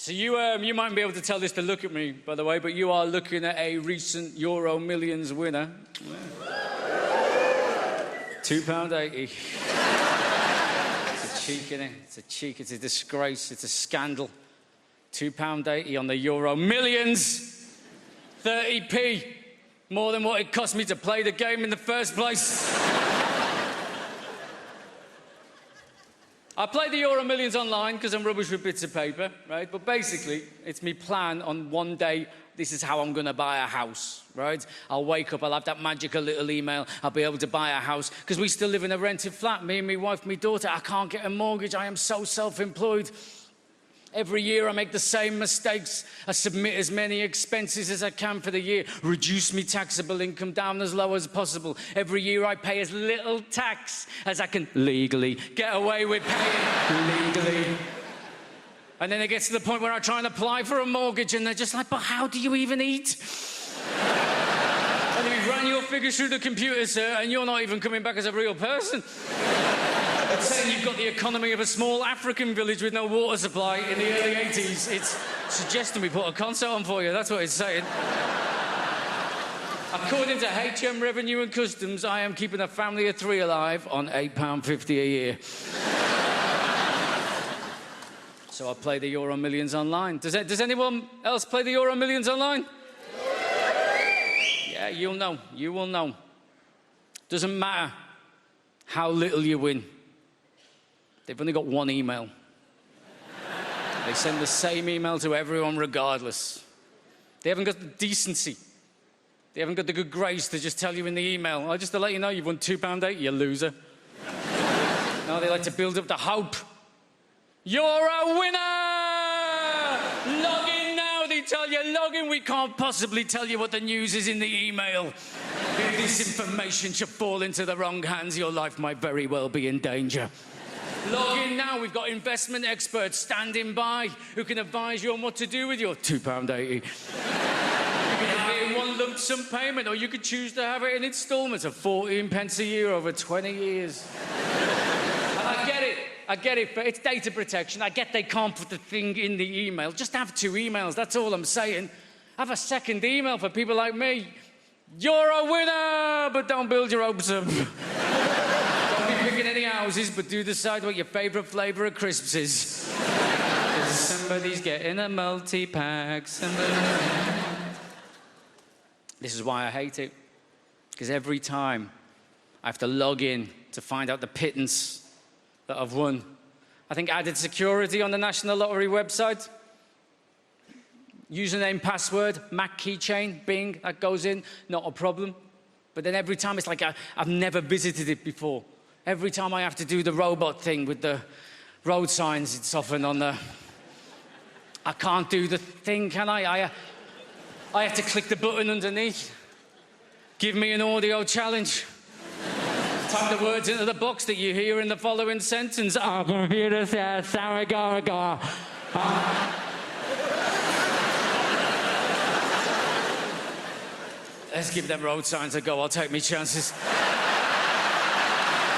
So you might be able to tell this to look at me, by the way, but you are looking at a recent Euro Millions winner. £2.80. It's a cheek, innit? It's a cheek, it's a disgrace, it's a scandal. £2.80 on the Euro Millions. 30p. More than what it cost me to play the game in the first place. I play the Euro Millions online because I'm rubbish with bits of paper, right? But basically, it's me plan on one day, this is how I'm going to buy a house, right? I'll wake up, I'll have that magical little email, I'll be able to buy a house, because we still live in a rented flat, me and my wife, my daughter. I can't get a mortgage, I am so self-employed. Every year I make the same mistakes. I submit as many expenses as I can for the year, reduce my taxable income down as low as possible. Every year I pay as little tax as I can legally get away with paying legally. And then it gets to the point where I try and apply for a mortgage and they're just like, but how do you even eat? And we've ran your figures through the computer, sir, and you're not even coming back as a real person. It's saying you've got the economy of a small African village with no water supply in the early 80s. It's suggesting we put a concert on for you. That's what it's saying. According to HM Revenue and Customs, I am keeping a family of 3 alive on £8.50 a year. So I play the Euro Millions online. Does anyone else play the Euro Millions online? Yeah, you'll know. You will know. Doesn't matter how little you win. They've only got one email. They send the same email to everyone regardless. They haven't got the decency. They haven't got the good grace to just tell you in the email, just to let you know you've won £2.80, you loser. No, they like to build up the hope. You're a winner! Log in now, they tell you. Log in, we can't possibly tell you what the news is in the email. If this information should fall into the wrong hands, your life might very well be in danger. Log in now, we've got investment experts standing by who can advise you on what to do with your £2.80. You can have it in one lump sum payment, or you could choose to have it in instalments of 14 pence a year over 20 years. And I get it, but it's data protection. I get they can't put the thing in the email. Just have 2 emails, that's all I'm saying. Have a second email for people like me. You're a winner, but don't build your hopes up. Don't be picking any houses, but do decide what your favourite flavour of crisps is. 'Cause somebody's getting a multi-pack. This is why I hate it. Because every time I have to log in to find out the pittance that I've won. I think added security on the National Lottery website. Username, password, Mac keychain, Bing, that goes in, not a problem. But then every time it's like I've never visited it before. Every time I have to do the robot thing with the road signs, it's often on the... I can't do the thing, can I? I have to click the button underneath. Give me an audio challenge. Type the words into the box that you hear in the following sentence. Our computer says, sorry, go. Let's give them road signs a go. I'll take me chances.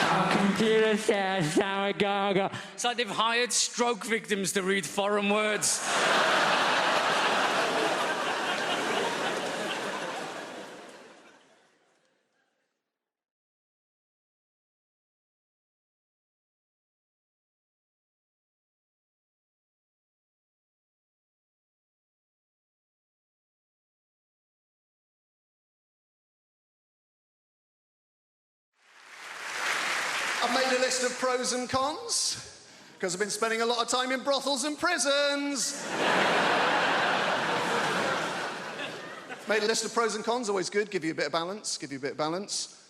Our computer says, sorry, go. It's like they've hired stroke victims to read foreign words. I've made a list of pros and cons, because I've been spending a lot of time in brothels and prisons. Made a list of pros and cons, always good, give you a bit of balance,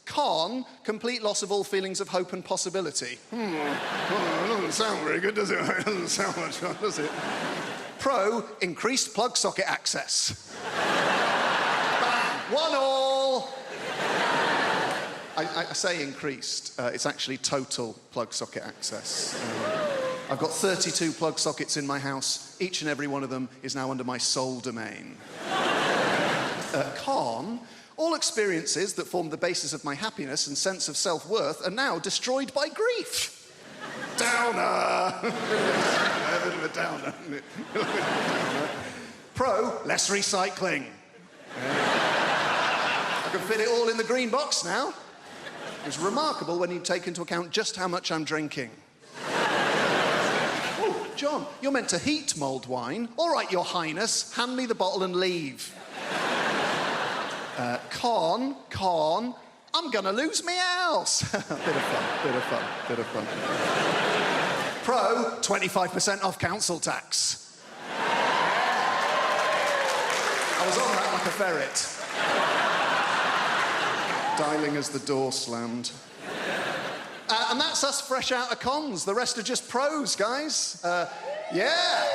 Con, complete loss of all feelings of hope and possibility. It doesn't sound very good, does it? It doesn't sound much fun, does it? Pro, increased plug socket access. 1-1. I say increased, it's actually total plug socket access. I've got 32 plug sockets in my house. Each and every one of them is now under my sole domain. Con, all experiences that formed the basis of my happiness and sense of self-worth are now destroyed by grief. Downer. A bit of a downer, isn't it? Pro, less recycling. I can fit it all in the green box now. It's remarkable when you take into account just how much I'm drinking. Oh, John, you're meant to heat mulled wine. All right, Your Highness, hand me the bottle and leave. Con, I'm gonna lose me house. Bit of fun. Pro, 25% off council tax. I was on that like a ferret. Dialing as the door slammed. And that's us fresh out of cons. The rest are just pros, guys. Yeah.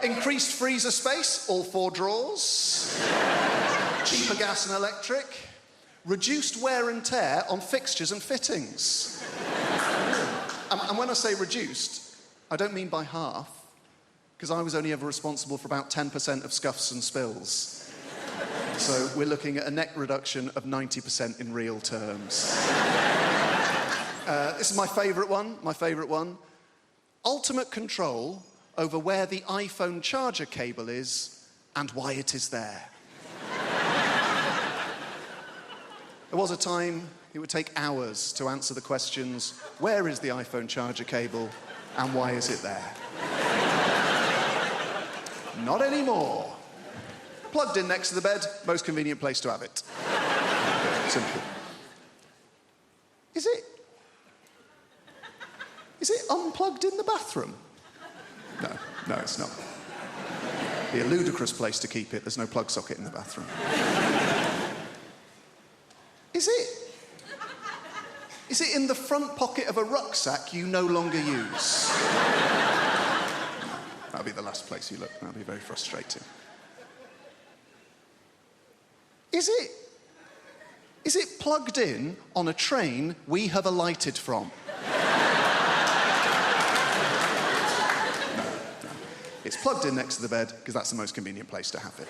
Increased freezer space, all 4 drawers. Cheaper gas and electric. Reduced wear and tear on fixtures and fittings. And when I say reduced, I don't mean by half, because I was only ever responsible for about 10% of scuffs and spills. So we're looking at a net reduction of 90% in real terms. This is my favourite one. Ultimate control over where the iPhone charger cable is and why it is there. There was a time it would take hours to answer the questions, where is the iPhone charger cable and why is it there? Not anymore. Plugged in next to the bed, most convenient place to have it. Simple. Is it unplugged in the bathroom? No, it's not. It'd be a ludicrous place to keep it. There's no plug socket in the bathroom. Is it in the front pocket of a rucksack you no longer use? That'll be the last place you look. That'll be very frustrating. Is it plugged in on a train we have alighted from? No. It's plugged in next to the bed because that's the most convenient place to have it.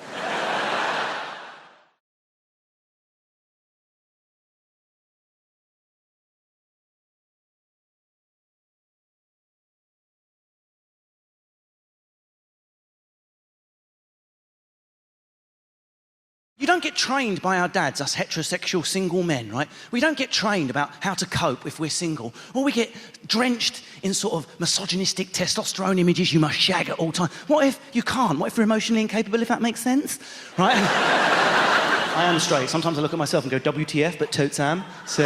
You don't get trained by our dads, us heterosexual single men, right? We don't get trained about how to cope if we're single. Or we get drenched in sort of misogynistic testosterone images, you must shag at all times. What if you can't? What if you're emotionally incapable, if that makes sense? Right? I am straight. Sometimes I look at myself and go, WTF, but totes am. So...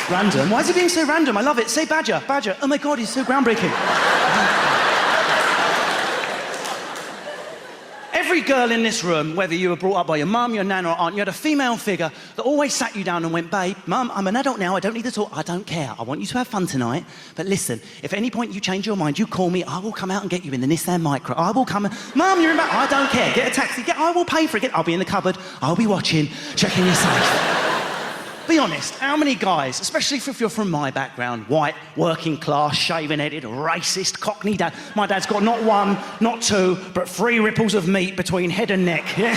Random. Why is he being so random? I love it. Say badger. Badger. Oh my God, he's so groundbreaking. Every girl in this room, whether you were brought up by your mum, your nan or aunt, you had a female figure that always sat you down and went, babe, mum, I'm an adult now, I don't need to talk, I don't care. I want you to have fun tonight, but listen, if at any point you change your mind, you call me, I will come out and get you in the Nissan Micra. I will come, mum, you're in back, I don't care, get a taxi, I will pay for it, I'll be in the cupboard, I'll be watching, checking you're safe. Be honest, how many guys, especially if you're from my background, white, working class, shaven-headed, racist, cockney dad. My dad's got not 1, not 2, but 3 ripples of meat between head and neck, yeah?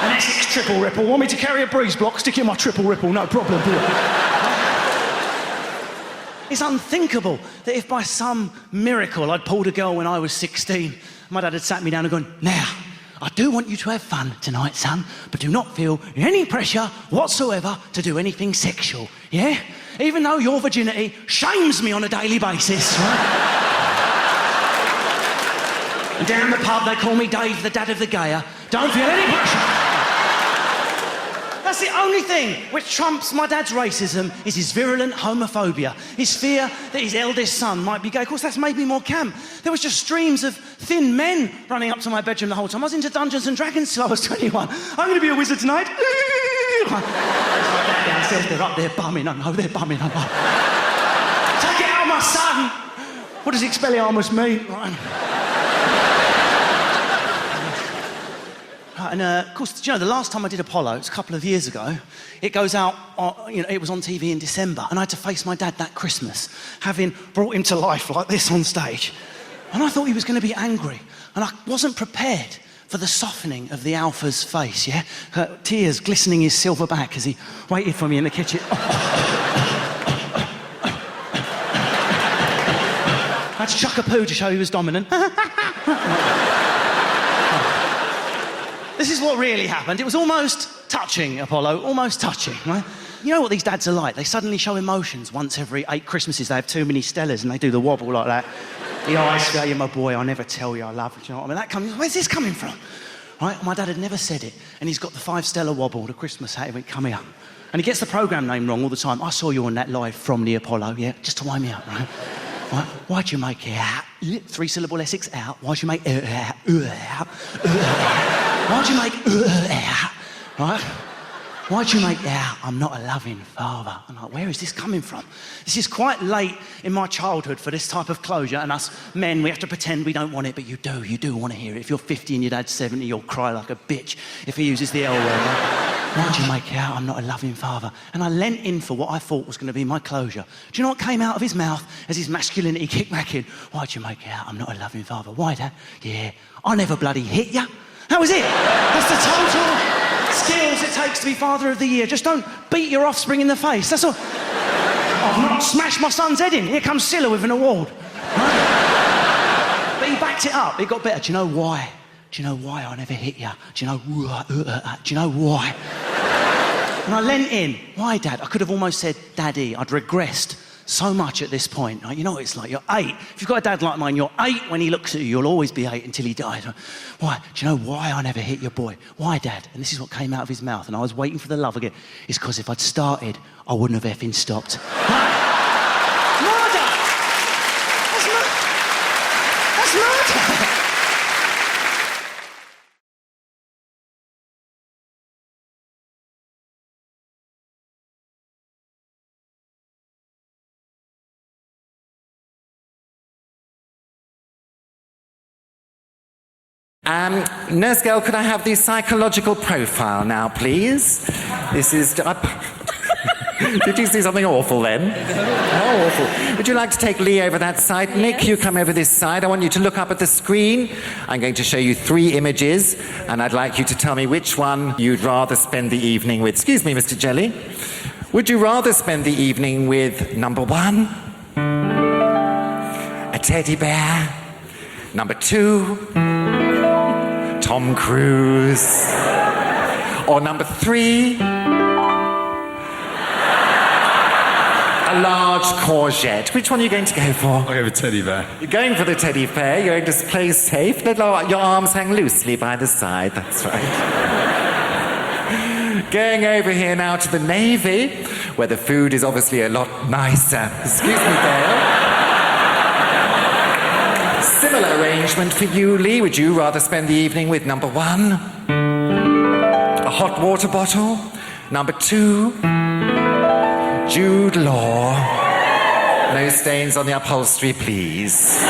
An Essex triple ripple. Want me to carry a breeze block? Stick in my triple ripple, no problem. It's unthinkable that if by some miracle I'd pulled a girl when I was 16, my dad had sat me down and gone, now, I do want you to have fun tonight, son, but do not feel any pressure whatsoever to do anything sexual, yeah? Even though your virginity shames me on a daily basis, right? And down the pub, they call me Dave, the dad of the gayer. Don't feel any pressure. That's the only thing which trumps my dad's racism is his virulent homophobia, his fear that his eldest son might be gay. Of course, that's made me more camp. There was just streams of thin men running up to my bedroom the whole time. I was into Dungeons and Dragons till I was 21. I'm going to be a wizard tonight. Downstairs, they're up there bumming. I know they're bumming. Take it out, my son. What does Expelliarmus mean? Right. And of course, you know, the last time I did Apollo, it's a couple of years ago, it goes out, it was on TV in December, and I had to face my dad that Christmas, having brought him to life like this on stage. And I thought he was going to be angry, and I wasn't prepared for the softening of the alpha's face, yeah? Tears glistening his silver back as he waited for me in the kitchen. to chuck a poo to show he was dominant. This is what really happened. It was almost touching, Apollo, almost touching, right? You know what these dads are like? They suddenly show emotions once every 8 Christmases. They have too many Stellas and they do the wobble like that. The eyes go, you're my boy, I'll never tell you I love you. Do you know what I mean? Where's this coming from? Right? My dad had never said it. And he's got the 5 Stella wobble, the Christmas hat. He went, come here. And he gets the programme name wrong all the time. I saw you on that live from the Apollo, yeah? Just to wind me up, right? Right? Why'd you make it out? 3-syllable Essex out. Why'd you make out? Why'd you make out? Right? Why'd you make out? I'm not a loving father. I'm like, where is this coming from? This is quite late in my childhood for this type of closure, and us men, we have to pretend we don't want it, but you do want to hear it. If you're 50 and your dad's 70, you'll cry like a bitch if he uses the L word. Right? Why'd you make out? I'm not a loving father. And I leant in for what I thought was going to be my closure. Do you know what came out of his mouth as his masculinity kicked back in? Why'd you make out? I'm not a loving father. Why, Dad? Yeah, I never bloody hit ya. That was it. That's the total skills it takes to be father of the year. Just don't beat your offspring in the face. That's all. I've not smashed my son's head in. Here comes Scylla with an award. Right? But he backed it up. It got better. Do you know why? Do you know why I never hit you? Do you know why? And I leant in. Why, Dad? I could have almost said, Daddy. I'd regressed so much at this point. You know what it's like? You're 8. If you've got a dad like mine, you're 8 when he looks at you. You'll always be 8 until he dies. Why? Do you know why I never hit your boy? Why, Dad? And this is what came out of his mouth, and I was waiting for the love again. It's because if I'd started, I wouldn't have effing stopped. Murder! That's murder! Nurse girl, could I have the psychological profile now, please? This is... Did you see something awful then? How awful. Would you like to take Lee over that side? Nick, you come over this side. I want you to look up at the screen. I'm going to show you 3 images, and I'd like you to tell me which one you'd rather spend the evening with. Excuse me, Mr. Jelly. Would you rather spend the evening with number 1, a teddy bear, number 2, Tom Cruise, or number 3, a large courgette? Which one are you going to go for? I'll go with teddy bear. You're going for the teddy bear. You're going to play safe. Let your arms hang loosely by the side. That's right. Going over here now to the Navy, where the food is obviously a lot nicer. Excuse me, Dale. Similar arrangement for you, Lee. Would you rather spend the evening with number 1, a hot water bottle, number 2, Jude Law, no stains on the upholstery, please,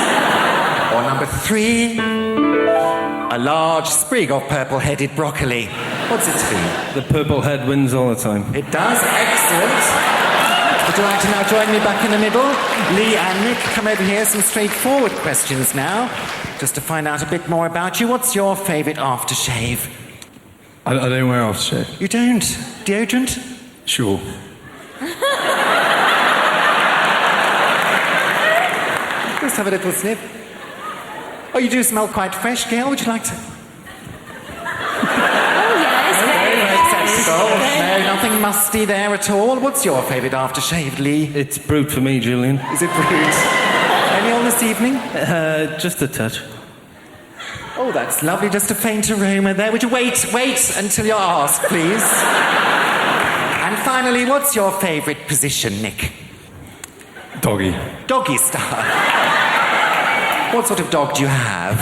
or number 3, a large sprig of purple-headed broccoli? What's it to be? The purple head wins all the time. It does? Excellent. Would you like to now join me back in the middle? Lee and Nick, come over here. Some straightforward questions now, just to find out a bit more about you. What's your favourite aftershave? I don't wear aftershave. You don't? Deodorant? Sure. Let's have a little sniff. Oh, you do smell quite fresh, Gail. Would you like to? No, nothing musty there at all. What's your favourite aftershave, Lee? It's brute for me, Julian. Is it brute? Any on this evening? Just a touch. Oh, that's lovely. Just a faint aroma there. Would you wait until you're asked, please? And finally, what's your favourite position, Nick? Doggy. Doggy style. What sort of dog do you have?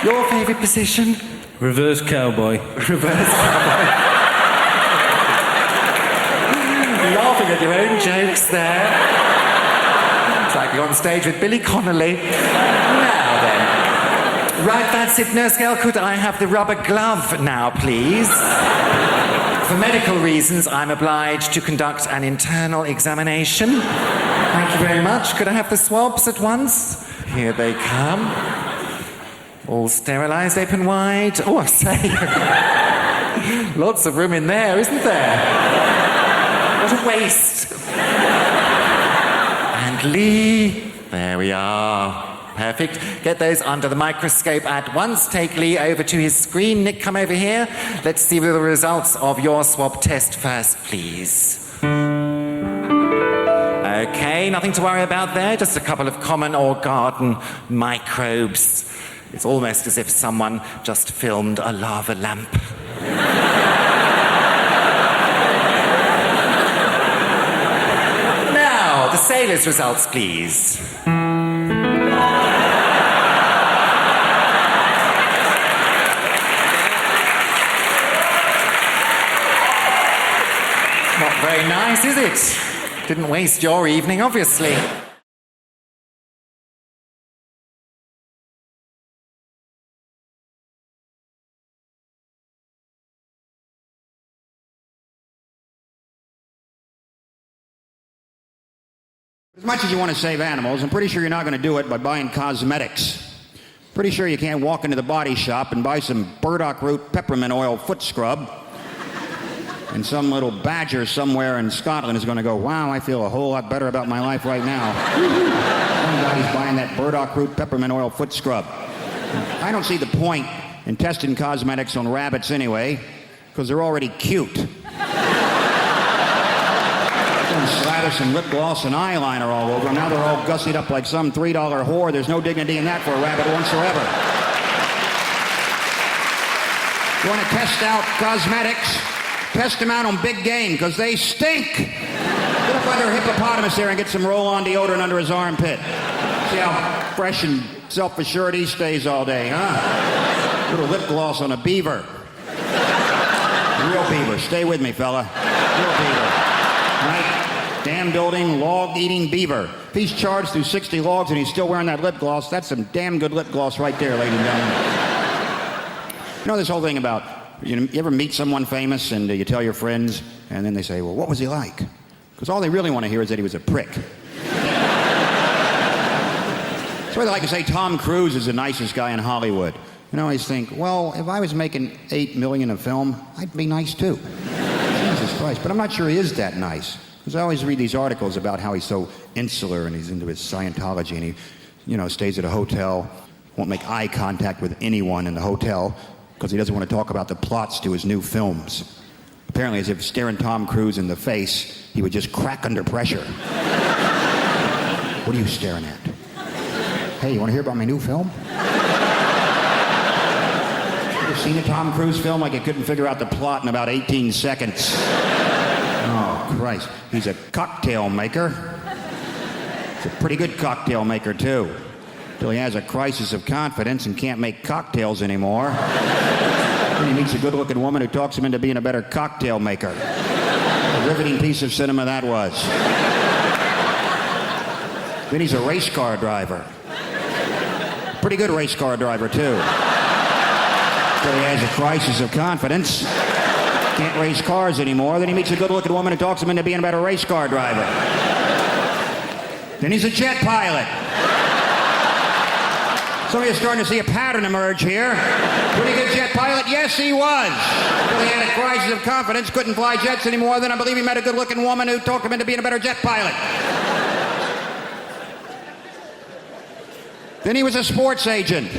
Your favourite position? Reverse cowboy. Reverse cowboy. Laughing at your own jokes there. It's like you're on stage with Billy Connolly. Now then. Right, that's it, Nurse Girl. Could I have the rubber glove now, please? For medical reasons, I'm obliged to conduct an internal examination. Thank you very much. Could I have the swabs at once? Here they come. All sterilised, open wide. Oh, I say. Lots of room in there, isn't there? What a waste. And Lee. There we are. Perfect. Get those under the microscope at once. Take Lee over to his screen. Nick, come over here. Let's see the results of your swab test first, please. Okay, nothing to worry about there. Just a couple of common or garden microbes. It's almost as if someone just filmed a lava lamp. Now, the sailors' results, please. Not very nice, is it? Didn't waste your evening, obviously. As much as you want to save animals, I'm pretty sure you're not going to do it by buying cosmetics. Pretty sure you can't walk into the body shop and buy some burdock root peppermint oil foot scrub, and some little badger somewhere in Scotland is going to go, wow, I feel a whole lot better about my life right now. Somebody's buying that burdock root peppermint oil foot scrub. I don't see the point in testing cosmetics on rabbits anyway, because they're already cute. Slather some lip gloss and eyeliner all over. Now they're all gussied up like some $3 whore. There's no dignity in that for a rabbit whatsoever. You want to test out cosmetics? Test them out on big game, because they stink. Get up under a hippopotamus there and get some roll-on deodorant under his armpit. See how fresh and self-assured he stays all day, huh? Little lip gloss on a beaver. Real beaver. Stay with me, fella. Real beaver. Right? Dam-building, log-eating beaver. If he's charged through 60 logs and he's still wearing that lip gloss, that's some damn good lip gloss right there, ladies and gentlemen. You know this whole thing about, you ever meet someone famous and you tell your friends, and then they say, well, what was he like? Because all they really want to hear is that he was a prick. That's why they like to say Tom Cruise is the nicest guy in Hollywood. And I always think, well, if I was making $8 million a film, I'd be nice too. Jesus Christ. But I'm not sure he is that nice. Because I always read these articles about how he's so insular and he's into his Scientology, and he, stays at a hotel, won't make eye contact with anyone in the hotel because he doesn't want to talk about the plots to his new films. Apparently, as if staring Tom Cruise in the face, he would just crack under pressure. What are you staring at? Hey, you want to hear about my new film? You ever seen a Tom Cruise film like he couldn't figure out the plot in about 18 seconds? Oh, Christ. He's a cocktail maker. He's a pretty good cocktail maker, too. Till he has a crisis of confidence and can't make cocktails anymore. Then he meets a good-looking woman who talks him into being a better cocktail maker. A riveting piece of cinema that was. Then he's a race car driver. Pretty good race car driver, too. Till he has a crisis of confidence. Can't race cars anymore. Then he meets a good-looking woman who talks him into being a better race car driver. Then he's a jet pilot. Some of you are starting to see a pattern emerge here. Pretty good jet pilot? Yes, he was. Until he had a crisis of confidence, couldn't fly jets anymore. Then I believe he met a good-looking woman who talked him into being a better jet pilot. Then he was a sports agent.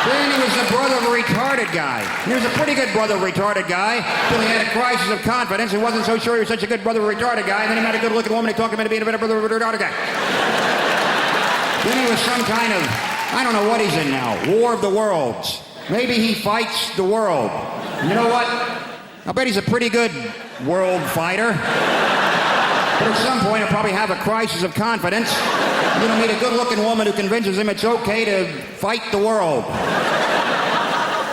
Then he was the brother of a retarded guy. He was a pretty good brother of a retarded guy until he had a crisis of confidence and wasn't so sure he was such a good brother of a retarded guy. And then he met a good-looking woman who talked him into being a better brother of a retarded guy. Then he was some kind of, I don't know what he's in now, War of the Worlds. Maybe he fights the world. And you know what? I bet he's a pretty good world fighter. But at some point he'll probably have a crisis of confidence. You're going to meet a good-looking woman who convinces him it's okay to fight the world.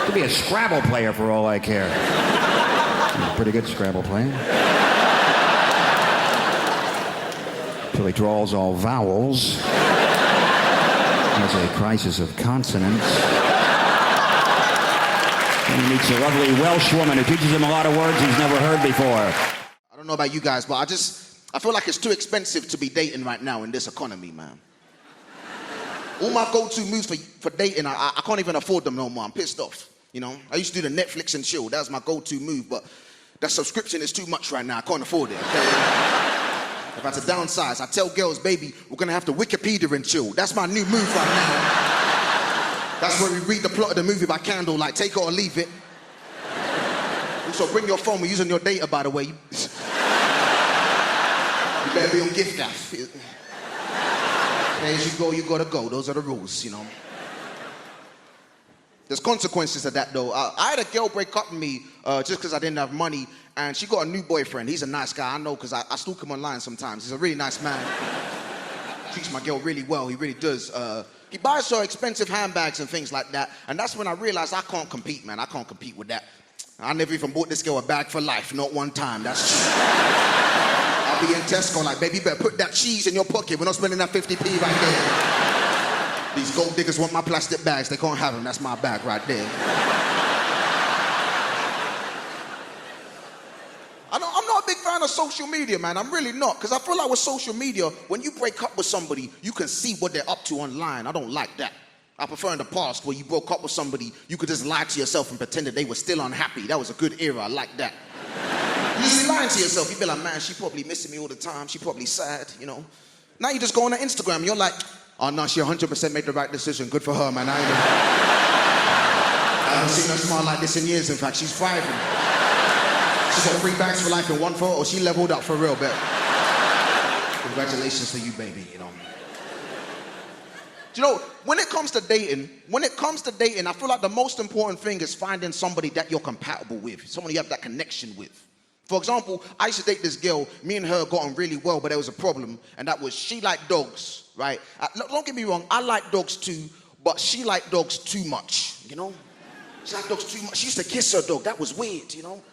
Could be a Scrabble player for all I care. He's a pretty good Scrabble player. Till he draws all vowels. Has a crisis of consonants. And he meets a lovely Welsh woman who teaches him a lot of words he's never heard before. I don't know about you guys, but I feel like it's too expensive to be dating right now in this economy, man. All my go-to moves for dating, I can't even afford them no more. I'm pissed off, I used to do the Netflix and chill. That was my go-to move, but that subscription is too much right now. I can't afford it, okay? If I had to downsize, I tell girls, baby, we're gonna have to Wikipedia and chill. That's my new move right now. That's where we read the plot of the movie by candlelight. Take it or leave it. Also, bring your phone. We're using your data, by the way. You better be on gift gaff. As you go, you gotta go. Those are the rules, you know. There's consequences to that, though. I had a girl break up with me just because I didn't have money, and she got a new boyfriend. He's a nice guy, I know, because I stalk him online sometimes. He's a really nice man. Treats my girl really well, he really does. He buys her expensive handbags and things like that, and that's when I realized I can't compete, man. I can't compete with that. I never even bought this girl a bag for life, not one time. That's I'll be in Tesco like, baby, you better put that cheese in your pocket. We're not spending that 50p right there. These gold diggers want my plastic bags. They can't have them. That's my bag right there. I'm not a big fan of social media, man. I'm really not. Because I feel like with social media, when you break up with somebody, you can see what they're up to online. I don't like that. I prefer in the past where you broke up with somebody, you could just lie to yourself and pretend that they were still unhappy. That was a good era. I like that. You just be lying to yourself. You be like, man, she probably missing me all the time. She probably sad, you know. Now you just go on her Instagram and you're like, oh no, she 100% made the right decision. Good for her, man. I haven't seen her smile like this in years. In fact, she's thriving. She got 3 bags for life in one photo. She leveled up for real, bet. Congratulations to you, baby, you know. Do you know, when it comes to dating, I feel like the most important thing is finding somebody that you're compatible with, someone you have that connection with. For example, I used to date this girl, me and her got on really well, but there was a problem, and that was she liked dogs, right? Don't get me wrong, I like dogs too, but she liked dogs too much, you know? She liked dogs too much. She used to kiss her dog. That was weird, you know?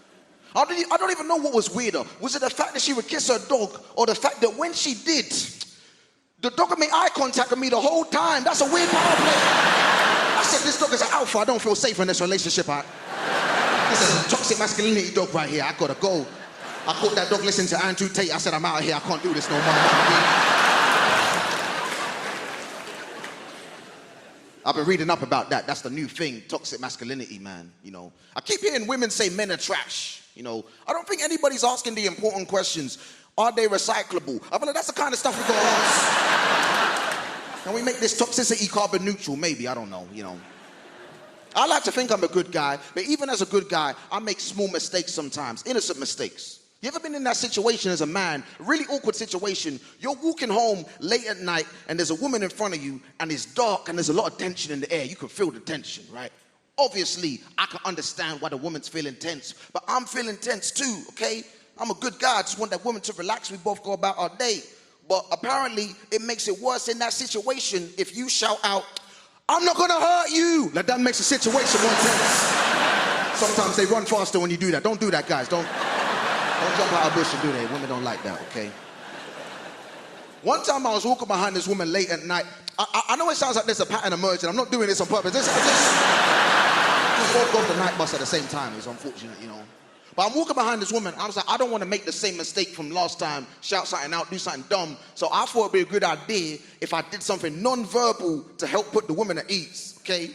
I don't even know what was weirder. Was it the fact that she would kiss her dog, or the fact that when she did, the dog would make eye contact with me the whole time? That's a weird power play. I said, this dog is an alpha. I don't feel safe in this relationship. This is a toxic masculinity dog right here. I gotta go. I caught that dog listening to Andrew Tate. I said, I'm out of here. I can't do this no more. I've been reading up about that. That's the new thing, toxic masculinity, man. You know, I keep hearing women say men are trash. You know, I don't think anybody's asking the important questions. Are they recyclable? I feel like that's the kind of stuff we gotta ask. Can we make this toxicity carbon neutral? Maybe, I don't know, you know. I like to think I'm a good guy, but even as a good guy, I make small mistakes sometimes, innocent mistakes. You ever been in that situation as a man, a really awkward situation? You're walking home late at night and there's a woman in front of you and it's dark and there's a lot of tension in the air. You can feel the tension, right? Obviously, I can understand why the woman's feeling tense, but I'm feeling tense too, okay? I'm a good guy, I just want that woman to relax. We both go about our day. But apparently, it makes it worse in that situation if you shout out, I'm not gonna hurt you. Like, that makes the situation more tense. Sometimes they run faster when you do that. Don't do that, guys. Don't jump out of a bush and do that. Women don't like that, okay? One time I was walking behind this woman late at night. I know it sounds like there's a pattern emerging. I'm not doing this on purpose. I just both got the night bus at the same time. It's unfortunate, you know. But I'm walking behind this woman. I was like, I don't want to make the same mistake from last time, shout something out, do something dumb. So I thought it'd be a good idea if I did something non-verbal to help put the woman at ease, okay?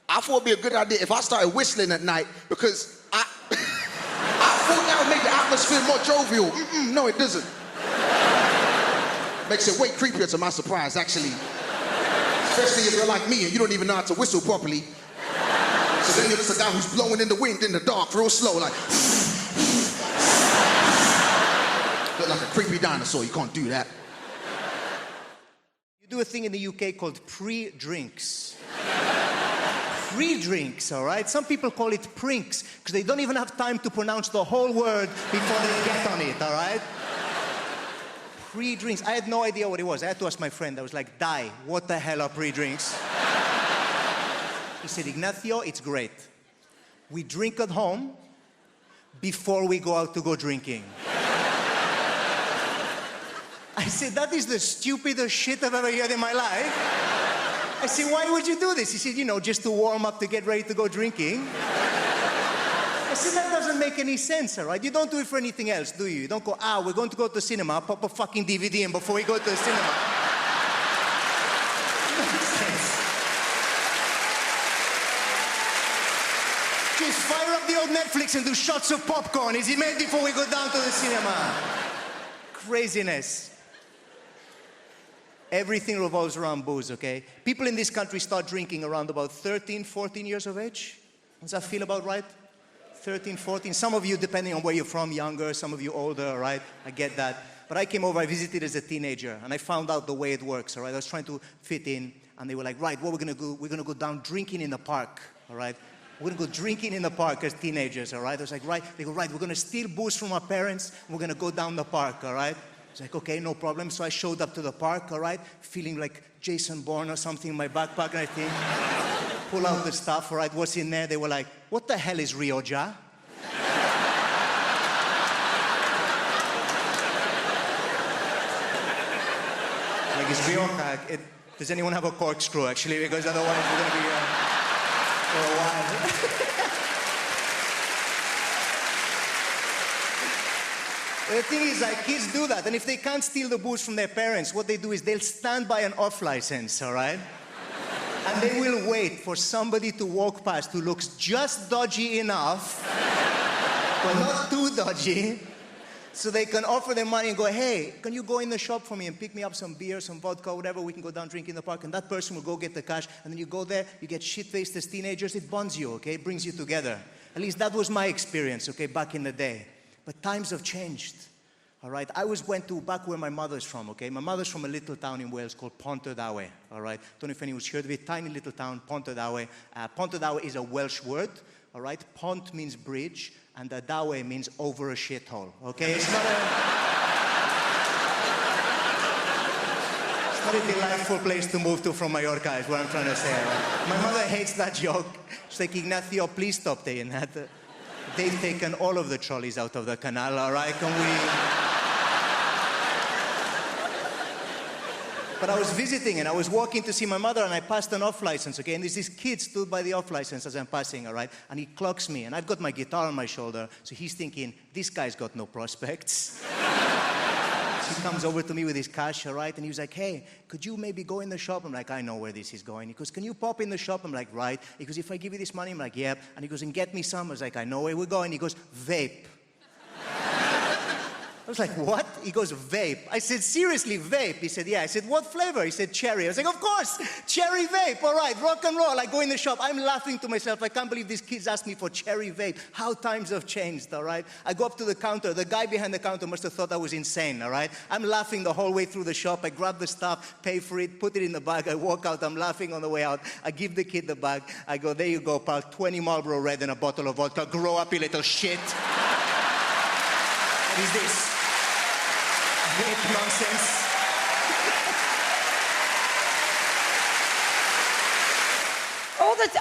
I thought it'd be a good idea if I started whistling at night because I thought that would make the atmosphere more jovial. No, it doesn't. Makes it way creepier to my surprise, actually. Especially if you're like me and you don't even know how to whistle properly. So then you're just a guy who's blowing in the wind in the dark real slow, like... Look like a creepy dinosaur, you can't do that. You do a thing in the UK called pre-drinks. Pre-drinks, all right? Some people call it prinks, because they don't even have time to pronounce the whole word before they get on it, all right? Pre-drinks, I had no idea what it was. I had to ask my friend. I was like, Di, what the hell are pre-drinks? He said, Ignacio, it's great. We drink at home before we go out to go drinking. I said, that is the stupidest shit I've ever heard in my life. I said, why would you do this? He said, you know, just to warm up to get ready to go drinking. I said, that doesn't make any sense, all right? You don't do it for anything else, do you? You don't go, we're going to go to the cinema, pop a fucking DVD in before we go to the cinema. Just fire up the old Netflix and do shots of popcorn. Is it made before we go down to the cinema? craziness. Everything revolves around booze, okay? People in this country start drinking around about 13, 14 years of age. Does that feel about right? 13, 14. Some of you, depending on where you're from, younger, some of you older, all right? I get that. But I came over, I visited as a teenager, and I found out the way it works, all right? I was trying to fit in, and they were like, right, what we're gonna do, we're gonna go down drinking in the park, all right? We're gonna go drinking in the park as teenagers, all right? I was like, right. They go, right, we're gonna steal booze from our parents, and we're gonna go down the park, all right? I was like, okay, no problem. So I showed up to the park, all right? Feeling like Jason Bourne or something in my backpack, and I think, pull out the stuff, all right? What's in there? They were like, what the hell is Rioja? Like, it's Rioja. Does anyone have a corkscrew, actually? Because otherwise we're gonna be here for a while. The thing is, like, kids do that, and if they can't steal the booze from their parents, what they do is they'll stand by an off license, all right? And they will wait for somebody to walk past who looks just dodgy enough, but not too dodgy, so they can offer them money and go, hey, can you go in the shop for me and pick me up some beer, some vodka, whatever, we can go down drink in the park, and that person will go get the cash, and then you go there, you get shit-faced as teenagers, it bonds you, okay? It brings you together. At least that was my experience, okay, back in the day. But times have changed, all right? I went to back where my mother's from, okay? My mother's from a little town in Wales called Pontardawe, all right? Don't know if anyone's heard of it. Tiny little town, Pontardawe. Pontardawe is a Welsh word, all right? Pont means bridge, and Dawe means over a shithole, okay? It's not a delightful place to move to from Mallorca, is what I'm trying to say. Right? My mother hates that joke. She's like, Ignacio, please stop saying that. They've taken all of the trolleys out of the canal, all right? Can we... But I was visiting and I was walking to see my mother and I passed an off license, okay? And there's this kid stood by the off license as I'm passing, all right? And he clocks me and I've got my guitar on my shoulder, so he's thinking, this guy's got no prospects. So he comes over to me with his cash, all right? And he was like, hey, could you maybe go in the shop? I'm like, I know where this is going. He goes, can you pop in the shop? I'm like, right. He goes, if I give you this money? I'm like, yep. And he goes, and get me some. I was like, I know where we're going. He goes, vape. I was like, what? He goes, vape. I said, seriously, vape? He said, yeah. I said, what flavor? He said, cherry. I was like, of course, cherry vape. All right, rock and roll. I go in the shop. I'm laughing to myself. I can't believe these kids asked me for cherry vape. How times have changed, all right? I go up to the counter. The guy behind the counter must have thought I was insane, all right? I'm laughing the whole way through the shop. I grab the stuff, pay for it, put it in the bag. I walk out. I'm laughing on the way out. I give the kid the bag. I go, there you go, pal. 20 Marlboro Red and a bottle of vodka. Grow up, you little shit. What is this? Vape nonsense.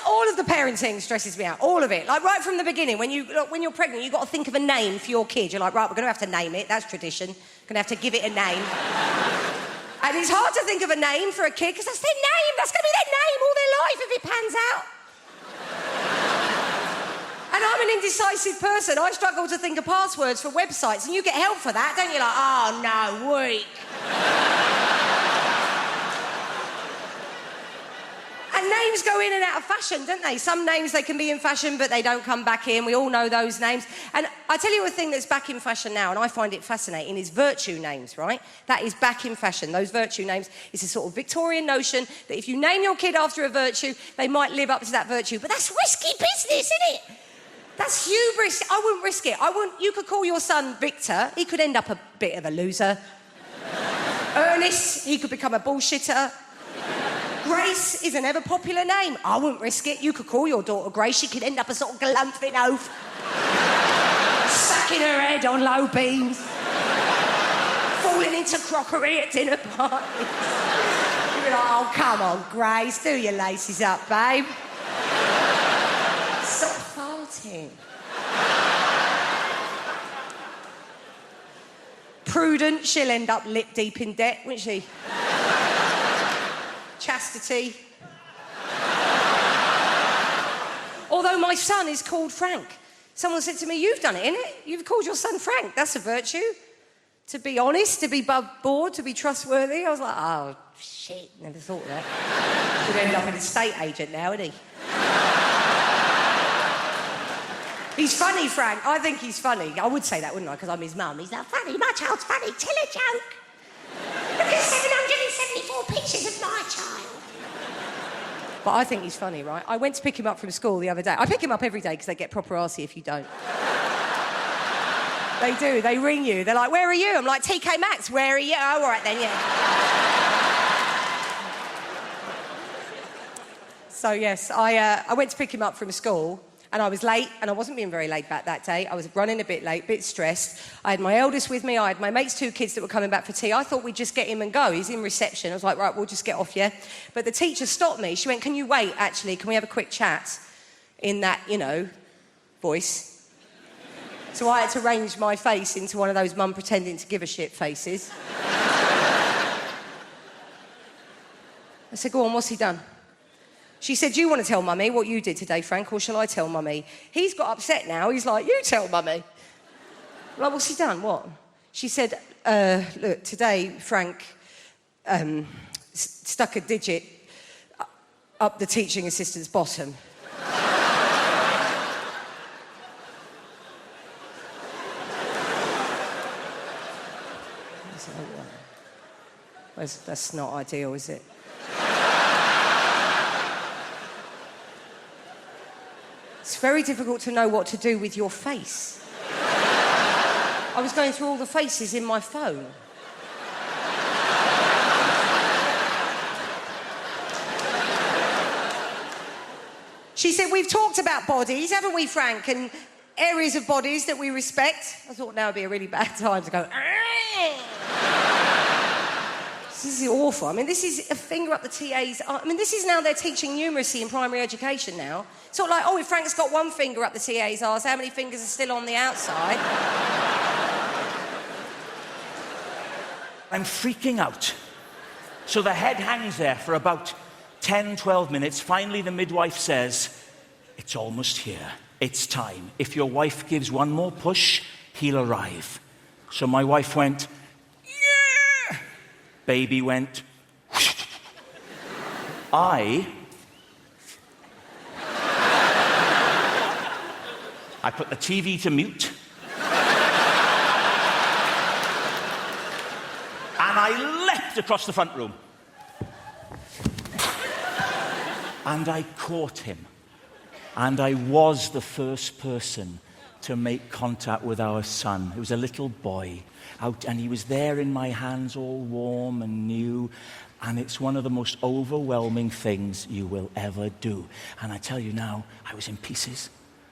All of the parenting stresses me out. All of it. Like right from the beginning, when you're pregnant, you've got to think of a name for your kid. You're like, right, we're going to have to name it. That's tradition. Going to have to give it a name. And it's hard to think of a name for a kid because that's their name. That's going to be their name all their life if it pans out. And I'm an indecisive person. I struggle to think of passwords for websites, and you get help for that, don't you? Like, oh, no, weak. And names go in and out of fashion, don't they? Some names, they can be in fashion, but they don't come back in. We all know those names. And I tell you a thing that's back in fashion now, and I find it fascinating, is virtue names, right? That is back in fashion. Those virtue names is a sort of Victorian notion that if you name your kid after a virtue, they might live up to that virtue. But that's risky business, isn't it? That's hubris. I wouldn't risk it. You could call your son Victor. He could end up a bit of a loser. Ernest, he could become a bullshitter. Grace is an ever-popular name. I wouldn't risk it. You could call your daughter Grace. She could end up a sort of galumphing oaf. Stacking her head on low beams. Falling into crockery at dinner parties. You'd be like, oh, come on, Grace. Do your laces up, babe. Stop farting. Prudent, she'll end up lip deep in debt, won't she? Chastity. Although my son is called Frank. Someone said to me, you've done it, innit? You've called your son Frank. That's a virtue. To be honest, to be above board, to be trustworthy. I was like, oh, shit, never thought of that. Could end up an estate agent now, isn't he? He's funny, Frank. I think he's funny. I would say that, wouldn't I? Because I'm his mum. He's not funny. My child's funny. Tell a joke. Look at 774 pictures of my child. But I think he's funny, right? I went to pick him up from school the other day. I pick him up every day because they get proper arsey if you don't. They do. They ring you. They're like, where are you? I'm like, TK Maxx, where are you? Oh, all right then, yeah. So, yes, I went to pick him up from school and I was late and I wasn't being very laid back that day. I was running a bit late, a bit stressed. I had my eldest with me. I had my mate's 2 kids that were coming back for tea. I thought we'd just get him and go. He's in reception. I was like, right, we'll just get off, yeah? But the teacher stopped me. She went, can you wait, actually? Can we have a quick chat? In that, you know, voice. So I had to arrange my face into one of those mum pretending to give a shit faces. I said, go on, what's he done? She said, do you want to tell Mummy what you did today, Frank, or shall I tell Mummy? He's got upset now. He's like, you tell Mummy. I'm like, what's he done? What? She said, look, today Frank stuck a digit up the teaching assistant's bottom. That's not ideal, is it? It's very difficult to know what to do with your face. I was going through all the faces in my phone. She said, we've talked about bodies, haven't we, Frank? And areas of bodies that we respect. I thought now would be a really bad time to go, this is awful. I mean, this is a finger up the TA's... I mean, this is now they're teaching numeracy in primary education now. It's not like, oh, if Frank's got one finger up the TA's arse, how many fingers are still on the outside? I'm freaking out. So the head hangs there for about 10, 12 minutes. Finally, the midwife says, it's almost here. It's time. If your wife gives one more push, he'll arrive. So my wife went... Baby went... I put the TV to mute. And I leapt across the front room. And I caught him. And I was the first person to make contact with our son. It was a little boy out, and he was there in my hands, all warm and new. And it's one of the most overwhelming things you will ever do. And I tell you now, I was in pieces.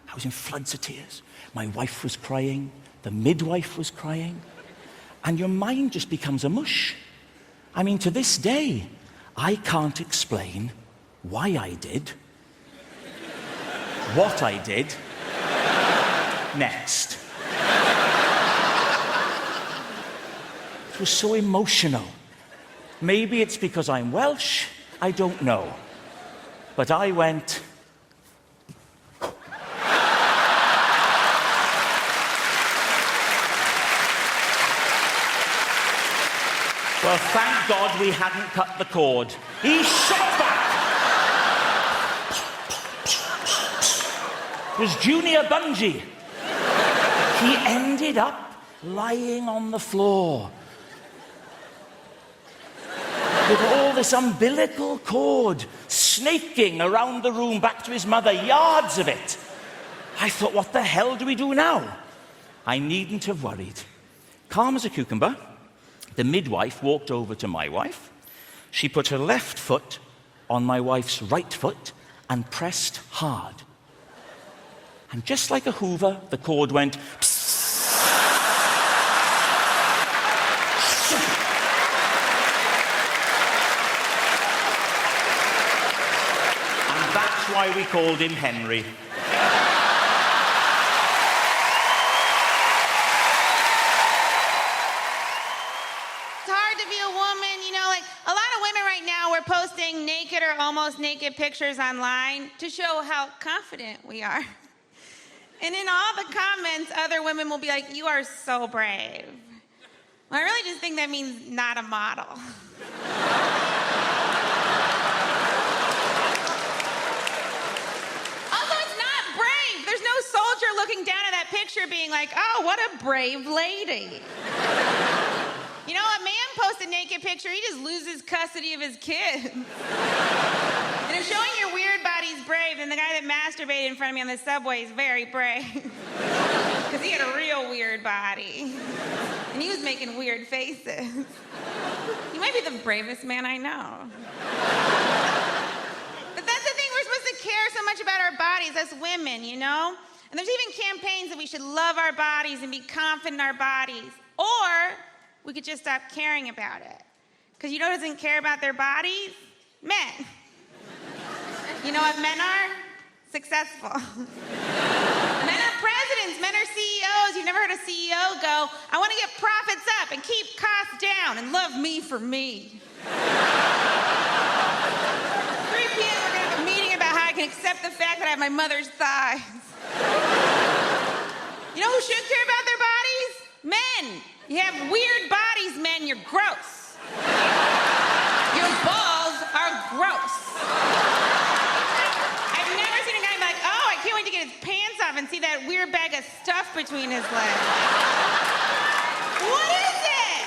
I was in floods of tears. My wife was crying. The midwife was crying. And your mind just becomes a mush. I mean, to this day, I can't explain why I did, what I did, next. It was so emotional. Maybe it's because I'm Welsh, I don't know. But I went... Well, thank God we hadn't cut the cord. He shot back. It was Junior Bungee. He ended up lying on the floor with all this umbilical cord snaking around the room back to his mother, yards of it. I thought, what the hell do we do now? I needn't have worried. Calm as a cucumber, the midwife walked over to my wife. She put her left foot on my wife's right foot and pressed hard. And just like a Hoover, the cord went... And that's why we called him Henry. Posting naked or almost naked pictures online to show how confident we are. And in all the comments, other women will be like, you are so brave. Well, I really just think that means not a model. Also, it's not brave. There's no soldier looking what a brave lady. You know, a man posts a naked picture, he just loses custody of his kids. And if showing your weird body's brave, then the guy that masturbated in front of me on the subway is very brave. Because he had a real weird body. And he was making weird faces. He might be the bravest man I know. But that's the thing, we're supposed to care so much about our bodies as women, you know? And there's even campaigns that we should love our bodies and be confident in our bodies. Or we could just stop caring about it. Because you know who doesn't care about their bodies? Men. You know what men are? Successful. Men are presidents, men are CEOs. You've never heard a CEO go, I want to get profits up and keep costs down and love me for me. 3 p.m. we're going to have a meeting about how I can accept the fact that I have my mother's thighs. You know who should care about their bodies? Men. You have weird bodies, men. You're gross. Your balls are gross. I've never seen a guy be like, oh, I can't wait to get his pants off and see that weird bag of stuff between his legs. What is it?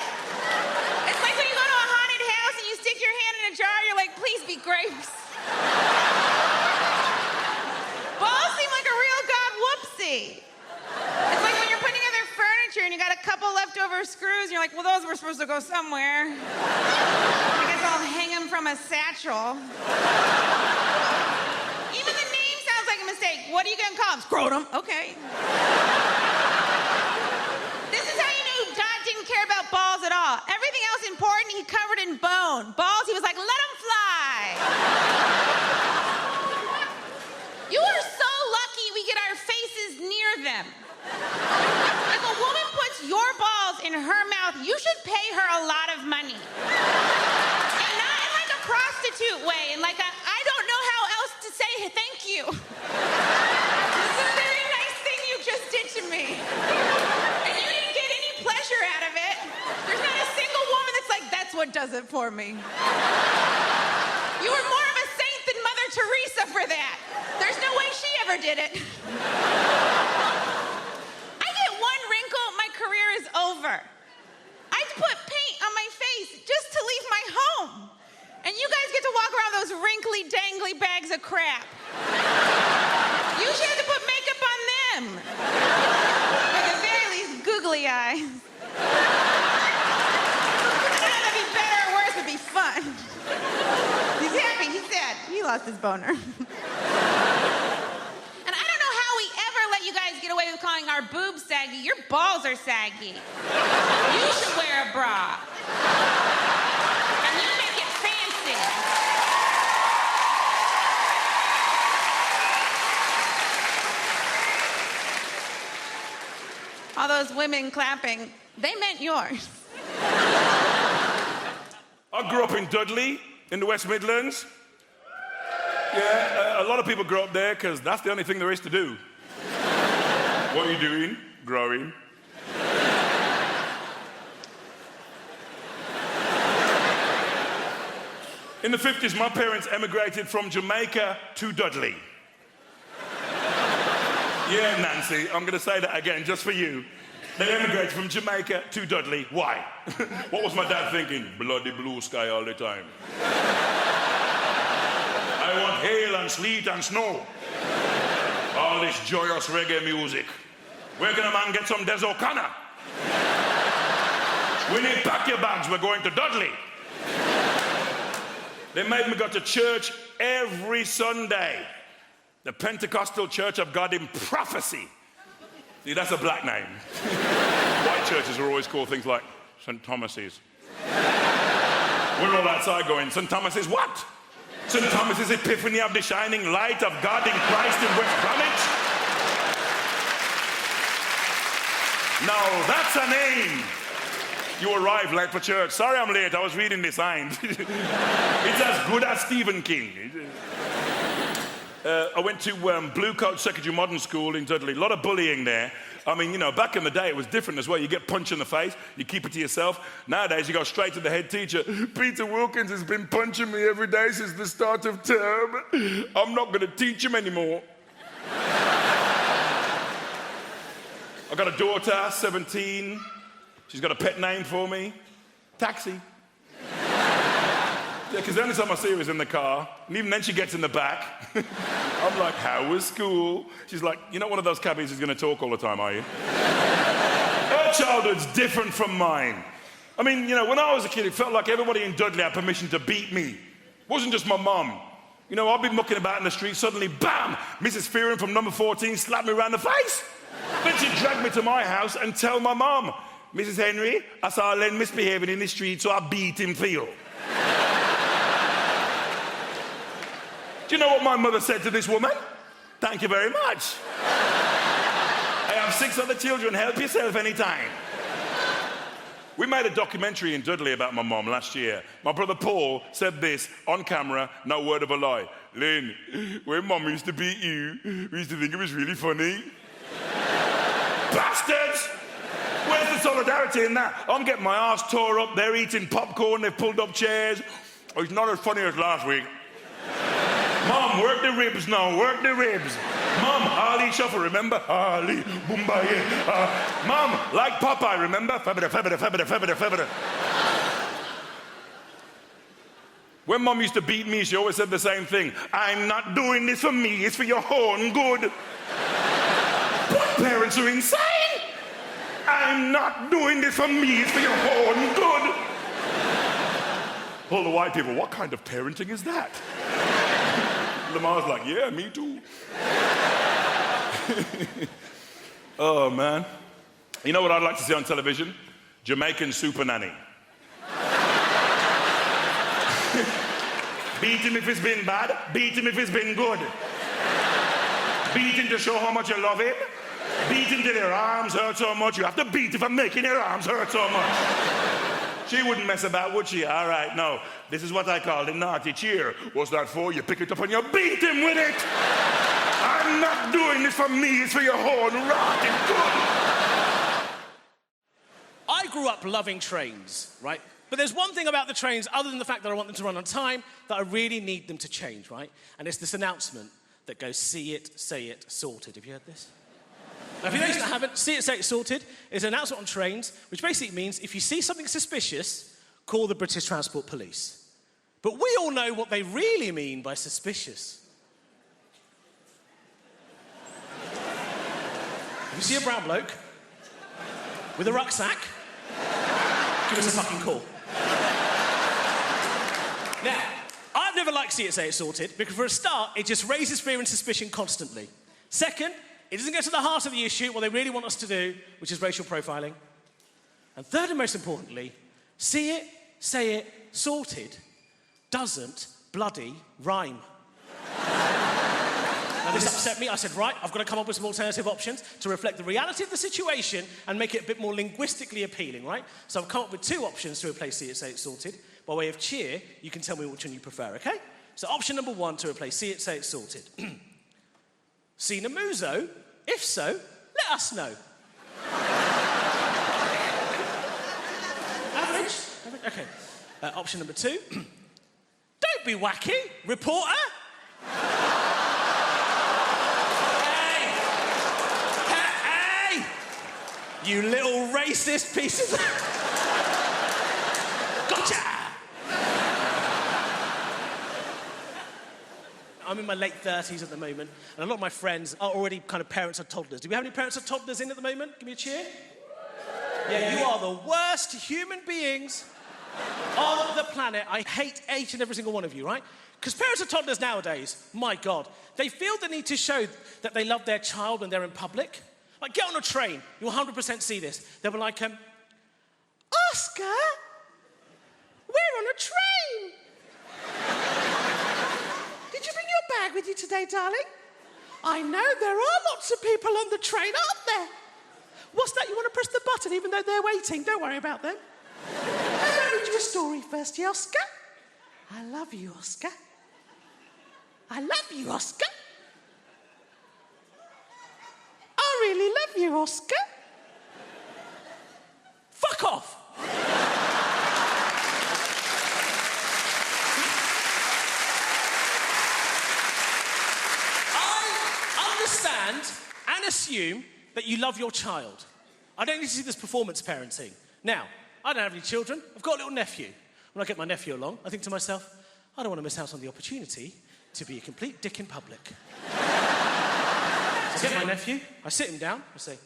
It's like when you go to a haunted house and you stick your hand in a jar, you're like, please be grapes. Balls seem like a real god whoopsie. It's like when you're putting together furniture and you got a couple leftover screws and you're like, well, those were supposed to go somewhere. I guess I'll hang them from a satchel. Even the name sounds like a mistake. What are you gonna call them? Scrotum. Okay. This is how you knew God didn't care about balls at all. Everything else important he covered in bone. Balls, he was like, let them fly. You are so lucky we get our faces near them. If a woman puts your balls in her mouth, you should pay her a lot of money. And not in like a prostitute way, in like a, I don't know how else to say thank you. This is a very nice thing you just did to me. And you didn't get any pleasure out of it. There's not a single woman that's like, that's what does it for me. You were more of a saint than Mother Teresa for that. There's no way she ever did it. Over. I had to put paint on my face just to leave my home. And you guys get to walk around those wrinkly, dangly bags of crap. You should have to put makeup on them. Or at the very least, googly eyes. I don't know if it'd be better or worse, it'd be fun. He's happy, he's sad. He lost his boner. You guys get away with calling our boobs saggy. Your balls are saggy. You should wear a bra. And you make it fancy. All those women clapping, they meant yours. I grew up in Dudley, in the West Midlands. Yeah, a lot of people grow up there because that's the only thing there is to do. What are you doing? Growing. In the 50s, my parents emigrated from Jamaica to Dudley. Yeah, Nancy, I'm going to say that again just for you. They emigrated from Jamaica to Dudley. Why? What was my dad thinking? Bloody blue sky all the time. I want hail and sleet and snow. All this joyous reggae music. Where can a man get some Des O'Connor? We need pack your bags, we're going to Dudley. They made me go to church every Sunday. The Pentecostal Church of God in Prophecy. See, that's a black name. White churches are always called things like St. Thomas's. We're all outside going, St. Thomas's what? St. Thomas's Epiphany of the Shining Light of God in Christ in West Bromwich? Now, that's a name. You arrived late for church. Sorry I'm late, I was reading the signs. It's as good as Stephen King. I went to Blue Coat Secondary Modern School in Dudley. A lot of bullying there. I mean, you know, back in the day, it was different as well. You get punched in the face, you keep it to yourself. Nowadays, you go straight to the head teacher. Peter Wilkins has been punching me every day since the start of term. I'm not going to teach him anymore. I've got a daughter, 17. She's got a pet name for me. Taxi. Yeah, because the only time I see her is in the car, and even then she gets in the back. I'm like, how was school? She's like, you're not one of those cabbies who's going to talk all the time, are you? Her childhood's different from mine. I mean, you know, when I was a kid, it felt like everybody in Dudley had permission to beat me. It wasn't just my mum. You know, I'd be mucking about in the street, suddenly, bam, Mrs. Fearon from number 14 slapped me around the face. Then she'd drag me to my house and tell my mum, Mrs. Henry, I saw Len misbehaving in the street, so I beat him for you. Do you know what my mother said to this woman? Thank you very much. I have 6 other children. Help yourself anytime. We made a documentary in Dudley about my mum last year. My brother Paul said this on camera, no word of a lie. Lynn, when mum used to beat you, we used to think it was really funny. Bastards! Where's the solidarity in that? I'm getting my arse tore up, they're eating popcorn, they've pulled up chairs. Oh, it's not as funny as last week. Mum, work the ribs now, work the ribs. Mum, Harley Shuffle, remember? Harley, Boombaye. Mum, like Popeye, remember? Febida, febida, febida, febida, febida. When Mum used to beat me, she always said the same thing. I'm not doing this for me, it's for your own good. What parents are insane? I'm not doing this for me, it's for your own good. All the white people, what kind of parenting is that? Lamar's like, yeah, me too. Oh, man. You know what I'd like to see on television? Jamaican Super Nanny. Beat him if it's been bad, beat him if it's been good. Beat him to show how much you love him. Beat him till your arms hurt so much. You have to beat him for making your arms hurt so much. She wouldn't mess about, would she? All right, no. This is what I call the naughty cheer. What's that for? You pick it up and you beat him with it. I'm not doing this for me, it's for your own rotting good. I grew up loving trains, right? But there's one thing about the trains, other than the fact that I want them to run on time, that I really need them to change, right? And it's this announcement that goes, see it, say it, sorted. Have you heard this? Now, for those that haven't, see it, say it, sorted is an announcement on trains, which basically means if you see something suspicious, call the British Transport Police. But we all know what they really mean by suspicious. If you see a brown bloke with a rucksack, give us a fucking call. Now, I've never liked See It, Say It, Sorted, because for a start, it just raises fear and suspicion constantly. Second, it doesn't get to the heart of the issue, what they really want us to do, which is racial profiling. And third and most importantly, See It, Say It, Sorted doesn't bloody rhyme. Now, this upset me. I said, right, I've got to come up with some alternative options to reflect the reality of the situation and make it a bit more linguistically appealing, right? So I've come up with 2 options to replace See It, Say It, Sorted. By way of cheer, you can tell me which one you prefer, okay? So option number 1 to replace See It, Say It, Sorted. Seen a muso? If so, let us know. Average? Okay. Option number 2. Don't be wacky, reporter. Hey! You little racist piece of... Gotcha! I'm in my late 30s at the moment, and a lot of my friends are already kind of parents of toddlers. Do we have any parents of toddlers in at the moment? Give me a cheer. Yeah, you are the worst human beings on the planet. I hate each and every single one of you, right? Because parents of toddlers nowadays, my God, they feel the need to show that they love their child when they're in public. Like, get on a train, you'll 100% see this. They'll be like, Oscar, we're on a train. Did you bring your bag with you today, darling? I know there are lots of people on the train, aren't there? What's that? You want to press the button even though they're waiting? Don't worry about them. I'll read you a story first, yeah, Oscar? I love you, Oscar. I love you, Oscar. I really love you, Oscar. Fuck off. I understand and assume that you love your child. I don't need to see this performance parenting. Now, I don't have any children. I've got a little nephew. When I get my nephew along, I think to myself, I don't want to miss out on the opportunity to be a complete dick in public. So I get my nephew, I sit him down, I say,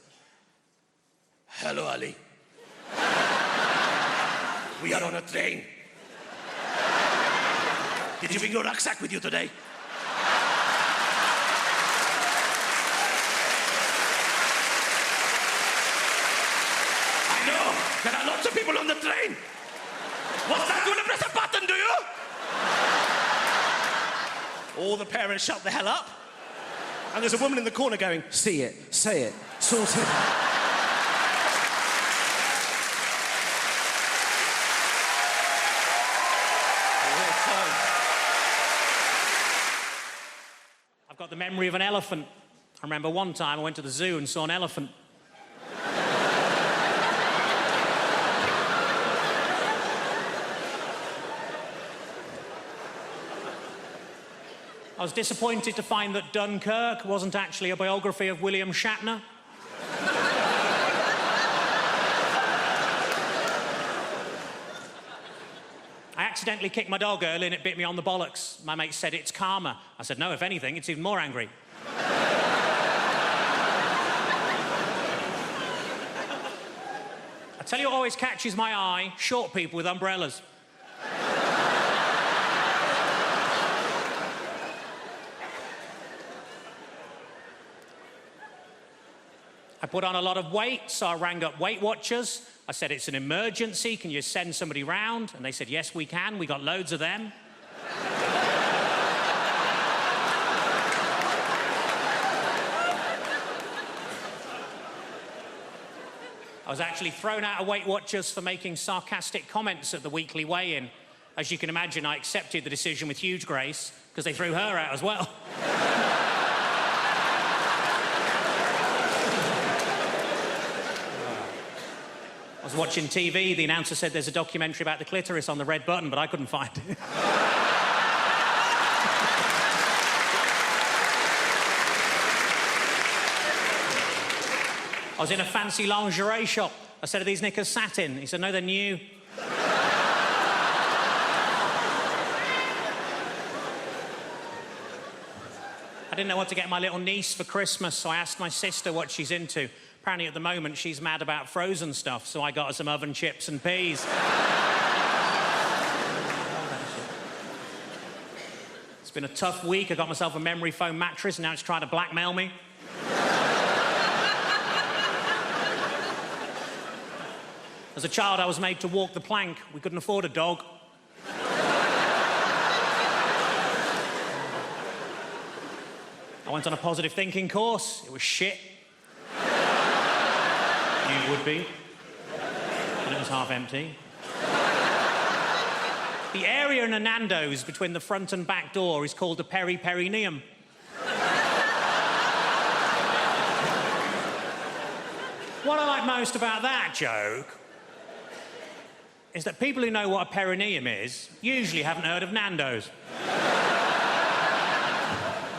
"Hello, Ali. We are on a train. Did you bring your rucksack with you today?" I know, there are lots of people on the train. What's that? You want to press a button, do you? All the parents shut the hell up. And there's a woman in the corner going, "See it, say it, sort it." I've got the memory of an elephant. I remember one time I went to the zoo and saw an elephant. I was disappointed to find that Dunkirk wasn't actually a biography of William Shatner. I accidentally kicked my dog early and it bit me on the bollocks. My mate said it's karma. I said, no, if anything, it's even more angry. I tell you what always catches my eye, short people with umbrellas. I put on a lot of weight, so I rang up Weight Watchers. I said, it's an emergency, can you send somebody round? And they said, yes, we can, we got loads of them. I was actually thrown out of Weight Watchers for making sarcastic comments at the weekly weigh-in. As you can imagine, I accepted the decision with huge grace, because they threw her out as well. I was watching TV, the announcer said there's a documentary about the clitoris on the red button, but I couldn't find it. I was in a fancy lingerie shop. I said, are these knickers satin? He said, no, they're new. I didn't know what to get my little niece for Christmas, so I asked my sister what she's into. Apparently, at the moment, she's mad about frozen stuff, so I got her some oven chips and peas. It's been a tough week. I got myself a memory foam mattress, and now it's trying to blackmail me. As a child, I was made to walk the plank. We couldn't afford a dog. I went on a positive thinking course. It was shit. You would be. And it was half empty. The area in a Nando's between the front and back door is called the peri-perineum. What I like most about that joke is that people who know what a perineum is usually haven't heard of Nando's.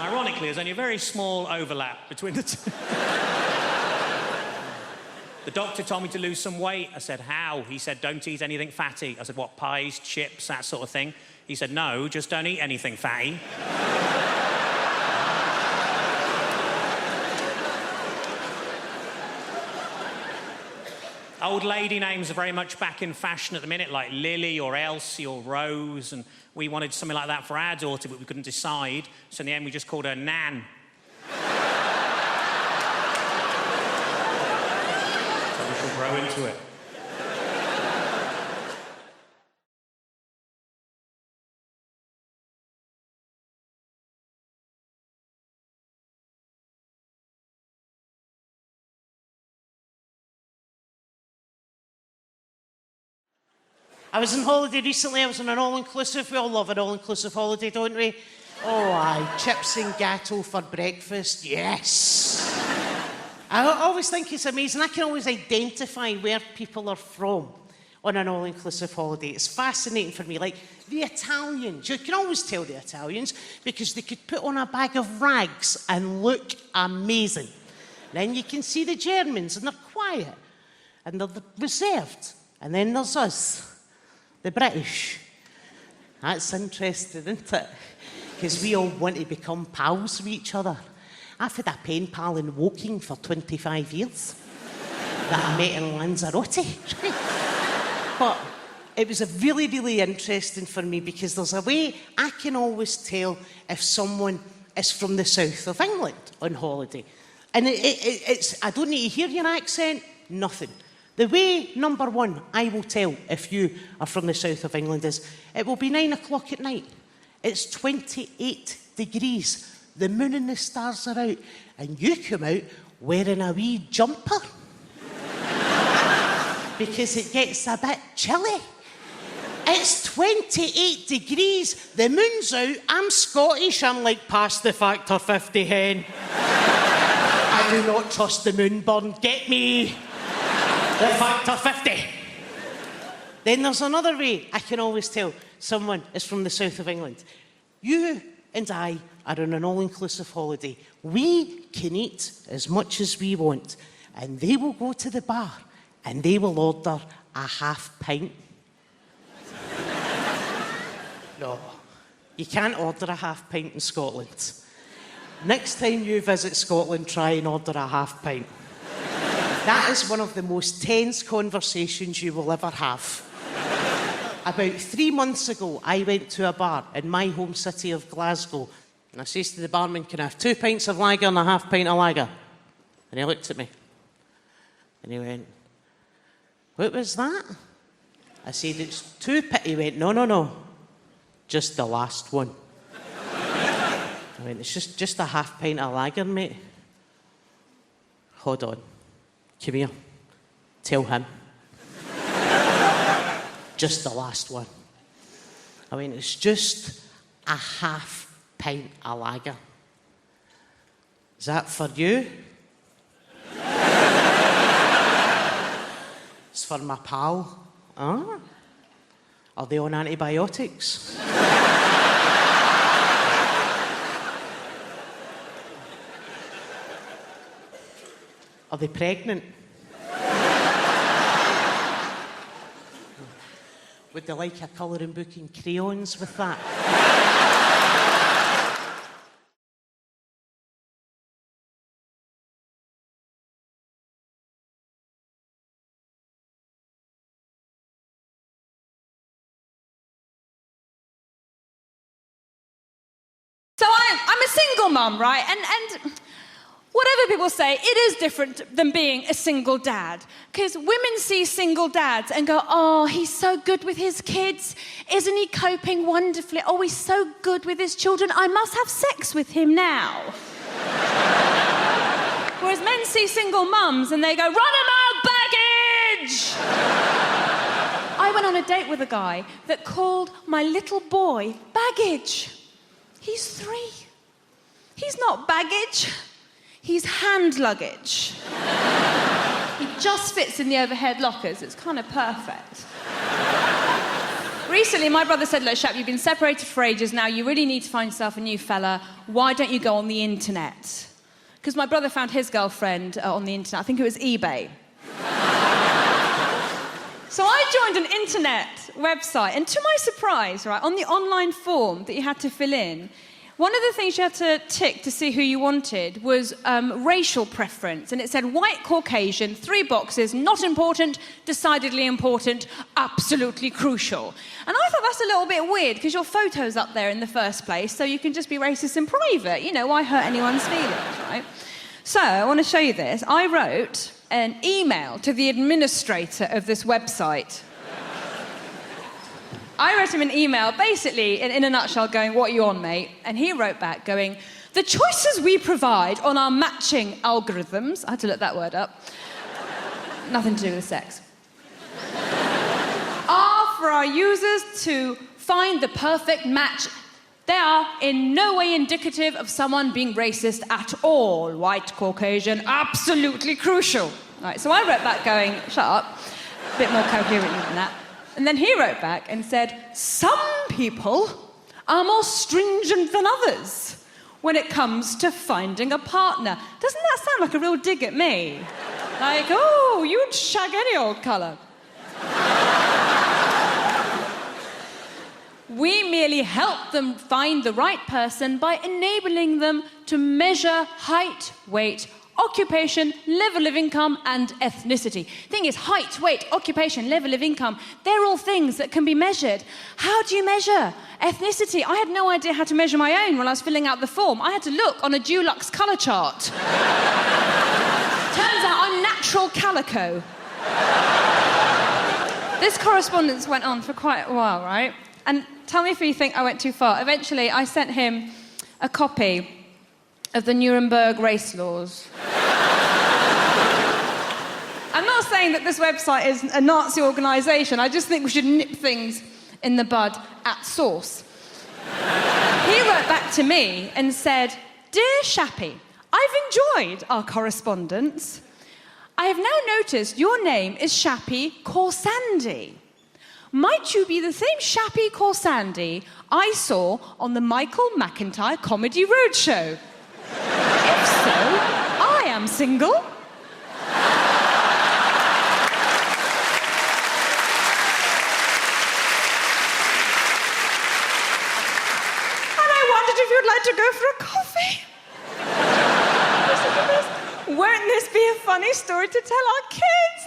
Ironically, there's only a very small overlap between the two. The doctor told me to lose some weight. I said, how? He said, don't eat anything fatty. I said, what, pies, chips, that sort of thing? He said, no, just don't eat anything fatty. Old lady names are very much back in fashion at the minute, like Lily or Elsie or Rose, and we wanted something like that for our daughter, but we couldn't decide, so in the end we just called her Nan. So we shall grow into it. I was on holiday recently. I was on an all-inclusive. We all love an all-inclusive holiday, don't we? Oh, aye. Chips and gateau for breakfast. Yes. I always think it's amazing. I can always identify where people are from on an all-inclusive holiday. It's fascinating for me. Like, the Italians. You can always tell the Italians because they could put on a bag of rags and look amazing. Then you can see the Germans, and they're quiet, and they're reserved. And then there's us, the British. That's interesting, isn't it? Because we all want to become pals with each other. I've had a pen pal in Woking for 25 years that I met in Lanzarote. But it was a really, really interesting for me because there's a way I can always tell if someone is from the south of England on holiday. And it's I don't need to hear your accent, nothing. The way, number one, I will tell if you are from the south of England is it will be 9 o'clock at night. It's 28 degrees. The moon and the stars are out. And you come out wearing a wee jumper. Because it gets a bit chilly. It's 28 degrees. The moon's out. I'm Scottish. I'm like, past the factor 50 hen. I do not trust the moon burn. Get me the factor 50. Then there's another way I can always tell someone is from the south of England. You and I are on an all-inclusive holiday. We can eat as much as we want. And they will go to the bar and they will order a half pint. No, you can't order a half pint in Scotland. Next time you visit Scotland, try and order a half pint. That is one of the most tense conversations you will ever have. About 3 months ago, I went to a bar in my home city of Glasgow, and I says to the barman, can I have 2 pints of lager and a half pint of lager? And he looked at me, and he went, what was that? I said, it's 2 pints. He went, no, just the last one. I went, it's just a half pint of lager, mate. Hold on. Come here. Tell him. Just the last one. I went, it's just a half pint of lager. Is that for you? It's for my pal. Huh? Are they on antibiotics? Are they pregnant? Would they like a colouring book and crayons with that? So I'm a single mum, right? And whatever people say, it is different than being a single dad. Because women see single dads and go, oh, he's so good with his kids. Isn't he coping wonderfully? Oh, he's so good with his children. I must have sex with him now. Whereas men see single mums and they go, run him out, baggage! I went on a date with a guy that called my little boy baggage. He's 3. He's not baggage. He's hand luggage. He just fits in the overhead lockers. It's kind of perfect. Recently, my brother said, look, Shap, you've been separated for ages now. You really need to find yourself a new fella. Why don't you go on the internet? Because my brother found his girlfriend on the internet. I think it was eBay. So I joined an internet website, and to my surprise, right, on the online form that you had to fill in, one of the things you had to tick to see who you wanted was racial preference. And it said white, Caucasian, 3 boxes, not important, decidedly important, absolutely crucial. And I thought that's a little bit weird because your photo's up there in the first place, so you can just be racist in private. You know, why hurt anyone's feelings, right? So I want to show you this. I wrote an email to the administrator of this website. I wrote him an email, basically, in a nutshell, going, what are you on, mate? And he wrote back, going, the choices we provide on our matching algorithms, I had to look that word up, nothing to do with sex, are for our users to find the perfect match. They are in no way indicative of someone being racist at all. White, Caucasian, absolutely crucial. All right, so I wrote back going, shut up, a bit more coherently than that. And then he wrote back and said, some people are more stringent than others. when it comes to finding a partner. Doesn't that sound like a real dig at me? Like, oh, you'd shag any old colour. We merely help them find the right person by enabling them to measure height, weight, occupation, level of income, and ethnicity. Thing is, height, weight, occupation, level of income, they're all things that can be measured. How do you measure ethnicity? I had no idea how to measure my own when I was filling out the form. I had to look on a Dulux colour chart. Turns out I'm natural calico. This correspondence went on for quite a while, right? And tell me if you think I went too far. Eventually, I sent him a copy of the Nuremberg race laws. I'm not saying that this website is a Nazi organisation. I just think we should nip things in the bud at source. He wrote back to me and said, "Dear Shappy, I've enjoyed our correspondence. I have now noticed your name is Shappy Corsandi. Might you be the same Shappy Corsandi I saw on the Michael McIntyre Comedy Roadshow? If so, I am single." And I wondered if you'd like to go for a coffee. Listen to this. Won't this be a funny story to tell our kids?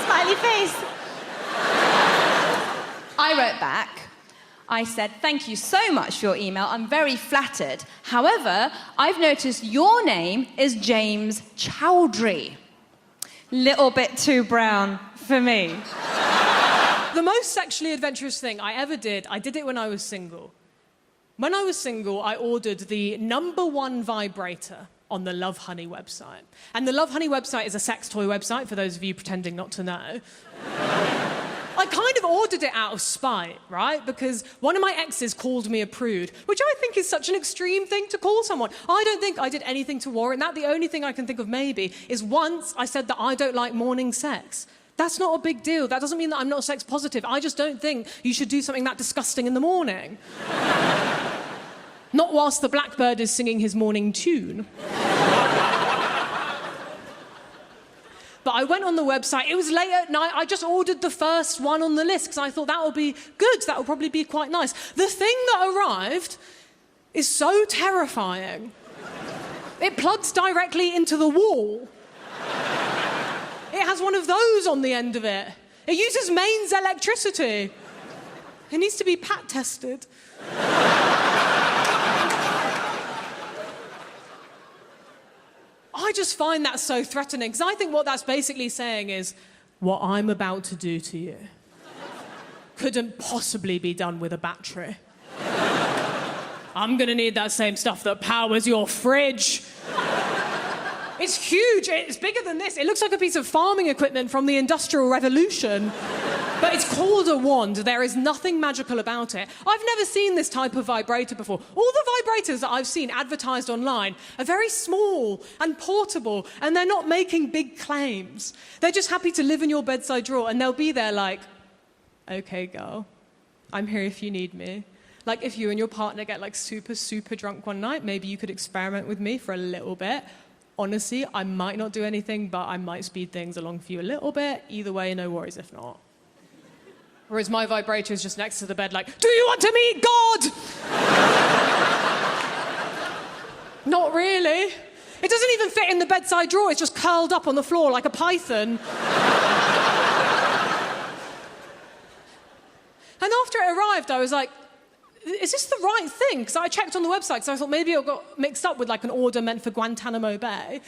Smiley face. I wrote back. I said, "Thank you so much for your email. I'm very flattered. However, I've noticed your name is James Chowdhury. Little bit too brown for me." The most sexually adventurous thing I ever did, I did it when I was single. When I was single, I ordered the #1 vibrator on the Love Honey website. And the Love Honey website is a sex toy website, for those of you pretending not to know. I kind of ordered it out of spite, right? Because one of my exes called me a prude, which I think is such an extreme thing to call someone. I don't think I did anything to warrant that. The only thing I can think of maybe is once I said that I don't like morning sex. That's not a big deal. That doesn't mean that I'm not sex positive. I just don't think you should do something that disgusting in the morning. Not whilst the blackbird is singing his morning tune. But I went on the website. It was late at night. I just ordered the first one on the list because I thought that will be good. That will probably be quite nice. The thing that arrived is so terrifying. It plugs directly into the wall. It has one of those on the end of it. It uses mains electricity. It needs to be pat tested. I just find that so threatening, because I think what that's basically saying is, what I'm about to do to you couldn't possibly be done with a battery. I'm going to need that same stuff that powers your fridge. It's huge. It's bigger than this. It looks like a piece of farming equipment from the Industrial Revolution. But it's called a wand. There is nothing magical about it. I've never seen this type of vibrator before. All the vibrators that I've seen advertised online are very small and portable, and they're not making big claims. They're just happy to live in your bedside drawer, and they'll be there like, "Okay, girl, I'm here if you need me." Like, if you and your partner get like super, super drunk one night, maybe you could experiment with me for a little bit. Honestly, I might not do anything, but I might speed things along for you a little bit. Either way, no worries if not. Whereas my vibrator is just next to the bed like, "Do you want to meet God?" Not really. It doesn't even fit in the bedside drawer. It's just curled up on the floor like a python. And after it arrived, I was like, is this the right thing? Because I checked on the website, because I thought maybe it got mixed up with like an order meant for Guantanamo Bay.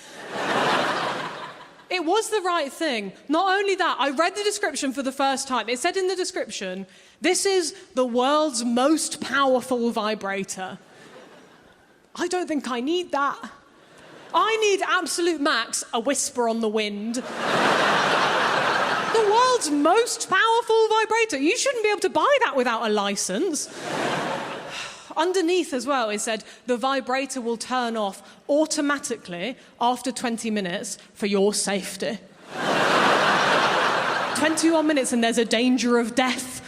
It was the right thing. Not only that, I read the description for the first time. It said in the description, "This is the world's most powerful vibrator." I don't think I need that. I need absolute max, a whisper on the wind. The world's most powerful vibrator. You shouldn't be able to buy that without a license. Underneath as well, it said, "The vibrator will turn off automatically after 20 minutes for your safety." 21 minutes and there's a danger of death.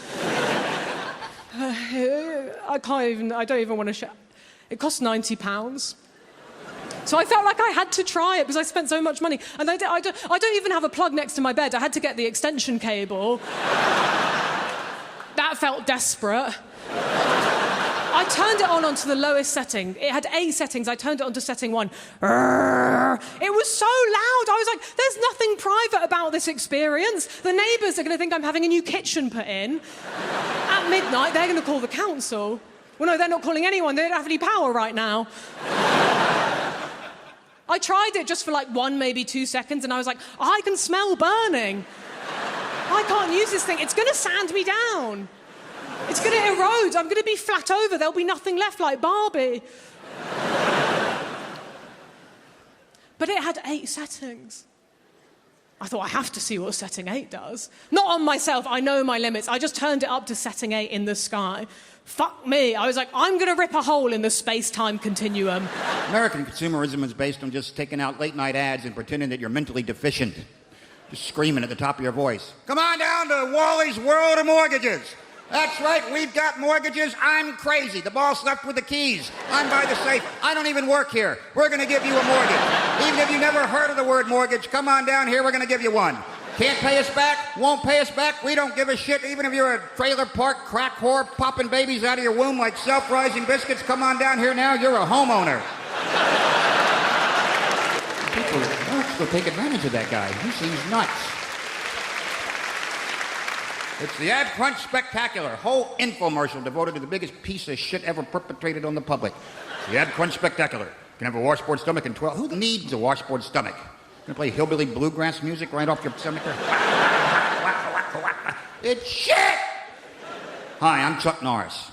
I don't even want to share. It cost £90. So I felt like I had to try it because I spent so much money. And I don't even have a plug next to my bed. I had to get the extension cable. That felt desperate. I turned it onto the lowest setting. It had 8 settings. I turned it onto setting 1. It was so loud. I was like, there's nothing private about this experience. The neighbours are going to think I'm having a new kitchen put in. At midnight, they're going to call the council. Well, no, they're not calling anyone. They don't have any power right now. I tried it just for like 1, maybe 2 seconds, and I was like, I can smell burning. I can't use this thing. It's going to sand me down. It's going to erode. I'm going to be flat over. There'll be nothing left like Barbie. But it had 8 settings. I thought, I have to see what setting 8 does. Not on myself. I know my limits. I just turned it up to setting 8 in the sky. Fuck me. I was like, I'm going to rip a hole in the space-time continuum. American consumerism is based on just taking out late-night ads and pretending that you're mentally deficient. Just screaming at the top of your voice. Come on down to Wally's World of Mortgages. That's right, we've got mortgages. I'm crazy. The boss left with the keys. I'm by the safe. I don't even work here. We're going to give you a mortgage. Even if you never heard of the word mortgage, come on down here, we're going to give you one. Can't pay us back, won't pay us back, we don't give a shit. Even if you're a trailer park crack whore popping babies out of your womb like self-rising biscuits, come on down here now, you're a homeowner. People let's go take advantage of that guy. He seems nuts. It's the Ab Crunch Spectacular, whole infomercial devoted to the biggest piece of shit ever perpetrated on the public. It's the Ab Crunch Spectacular. You can have a washboard stomach in 12. Who needs a washboard stomach? Gonna play hillbilly bluegrass music right off your stomach? It's shit! Hi, I'm Chuck Norris.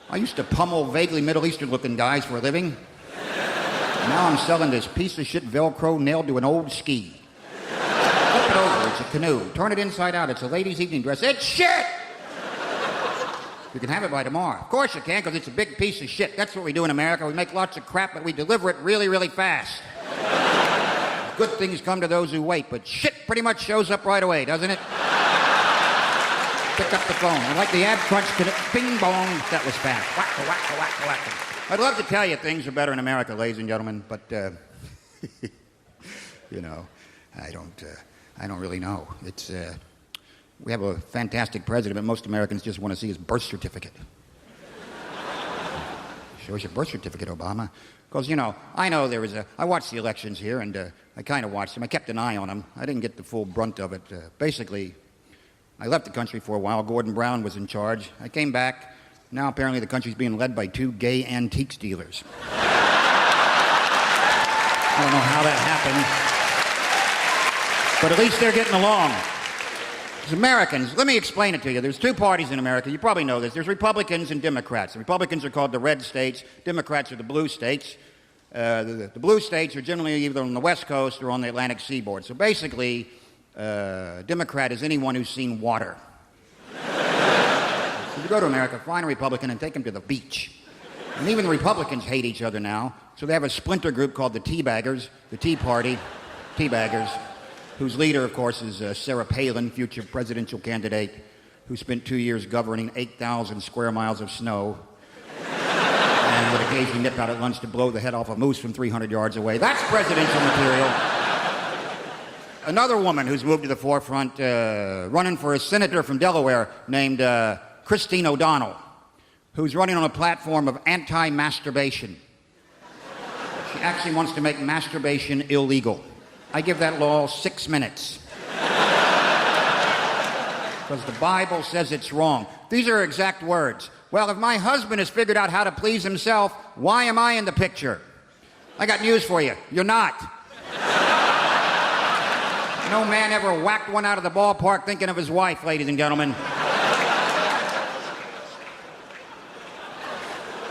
I used to pummel vaguely Middle Eastern-looking guys for a living. Now I'm selling this piece of shit Velcro nailed to an old ski. Flip it over, it's a canoe. Turn it inside out, it's a lady's evening dress. It's shit! You can have it by tomorrow. Of course you can, because it's a big piece of shit. That's what we do in America. We make lots of crap, but we deliver it really, really fast. Good things come to those who wait, but shit pretty much shows up right away, doesn't it? Pick up the phone. I like the Ab Crunch, bing bong. That was fast. Wacka, wacka, wacka, wacka. I'd love to tell you things are better in America, ladies and gentlemen, but, you know, I don't really know. It's, we have a fantastic president, but most Americans just want to see his birth certificate. Show us your birth certificate, Obama. Because, you know, I know there was I watched the elections here, and I kind of watched them. I kept an eye on them. I didn't get the full brunt of it. Basically, I left the country for a while. Gordon Brown was in charge. I came back. Now, apparently, the country's being led by 2 gay antiques dealers. I don't know how that happened. But at least they're getting along. As Americans, let me explain it to you. There's 2 parties in America. You probably know this. There's Republicans and Democrats. The Republicans are called the red states. Democrats are the blue states. The blue states are generally either on the West Coast or on the Atlantic seaboard. So basically, Democrat is anyone who's seen water. So if you go to America, find a Republican and take him to the beach. And even the Republicans hate each other now. So they have a splinter group called the Teabaggers, the Tea Party, Teabaggers, whose leader, of course, is Sarah Palin, future presidential candidate, who spent 2 years governing 8,000 square miles of snow and would occasionally nip out at lunch to blow the head off a moose from 300 yards away. That's presidential material. Another woman who's moved to the forefront, running for a senator from Delaware, named Christine O'Donnell, who's running on a platform of anti-masturbation. She actually wants to make masturbation illegal. I give that law 6 minutes. Because the Bible says it's wrong. These are her exact words. Well, if my husband has figured out how to please himself, why am I in the picture? I got news for you. You're not. No man ever whacked one out of the ballpark thinking of his wife, ladies and gentlemen.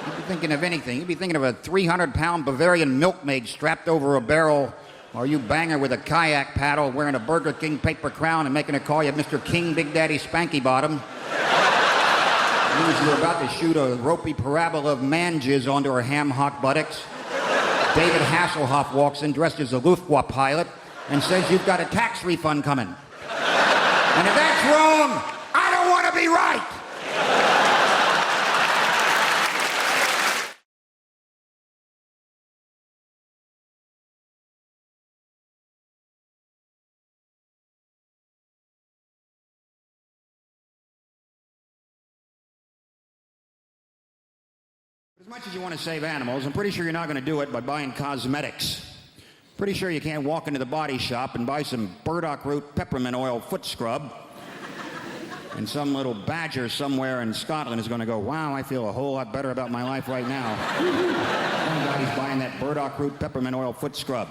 You'd be thinking of anything. You'd be thinking of a 300-pound Bavarian milkmaid strapped over a barrel, or you bang her with a kayak paddle wearing a Burger King paper crown and making her call you Mr. King Big Daddy Spanky Bottom. As you're about to shoot a ropey parabola of man jizz onto her ham hock buttocks, David Hasselhoff walks in dressed as a Luftwaffe pilot and says you've got a tax refund coming. And if that's wrong, I don't want to be right. As much as you want to save animals, I'm pretty sure you're not going to do it by buying cosmetics. Pretty sure you can't walk into the body shop and buy some burdock root peppermint oil foot scrub. And some little badger somewhere in Scotland is going to go, wow, I feel a whole lot better about my life right now. Somebody's buying that burdock root peppermint oil foot scrub.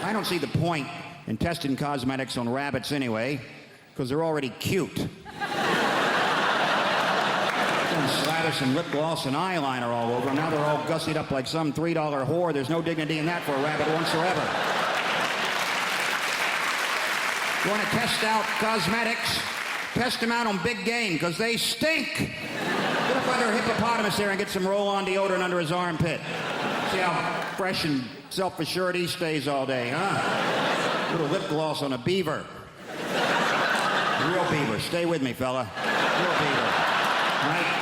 I don't see the point in testing cosmetics on rabbits anyway, because they're already cute. Slather some lip gloss and eyeliner all over. Now they're all gussied up like some $3 whore. There's no dignity in that for a rabbit whatsoever. You want to test out cosmetics? Test them out on big game, because they stink. Get up under a hippopotamus there and get some roll-on deodorant under his armpit. See how fresh and self-assured he stays all day, huh? Little lip gloss on a beaver. Real beaver. Stay with me, fella. Real beaver. Right?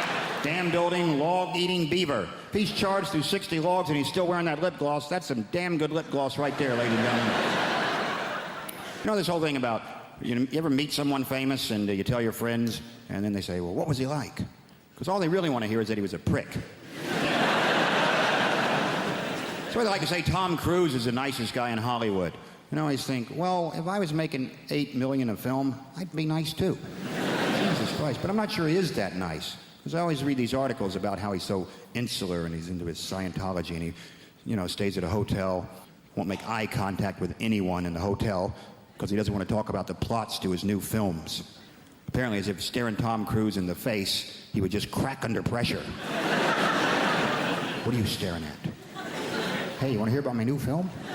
Dam-building, log-eating beaver. If he's charged through 60 logs and he's still wearing that lip gloss, that's some damn good lip gloss right there, ladies and gentlemen. You know this whole thing about, you ever meet someone famous and you tell your friends, and then they say, well, what was he like? Because all they really want to hear is that he was a prick. That's why they like to say Tom Cruise is the nicest guy in Hollywood. And I always think, well, if I was making $8 million a film, I'd be nice too. Jesus Christ. But I'm not sure he is that nice. Because I always read these articles about how he's so insular and he's into his Scientology and he, stays at a hotel, won't make eye contact with anyone in the hotel because he doesn't want to talk about the plots to his new films. Apparently, as if staring Tom Cruise in the face, he would just crack under pressure. What are you staring at? Hey, you want to hear about my new film? You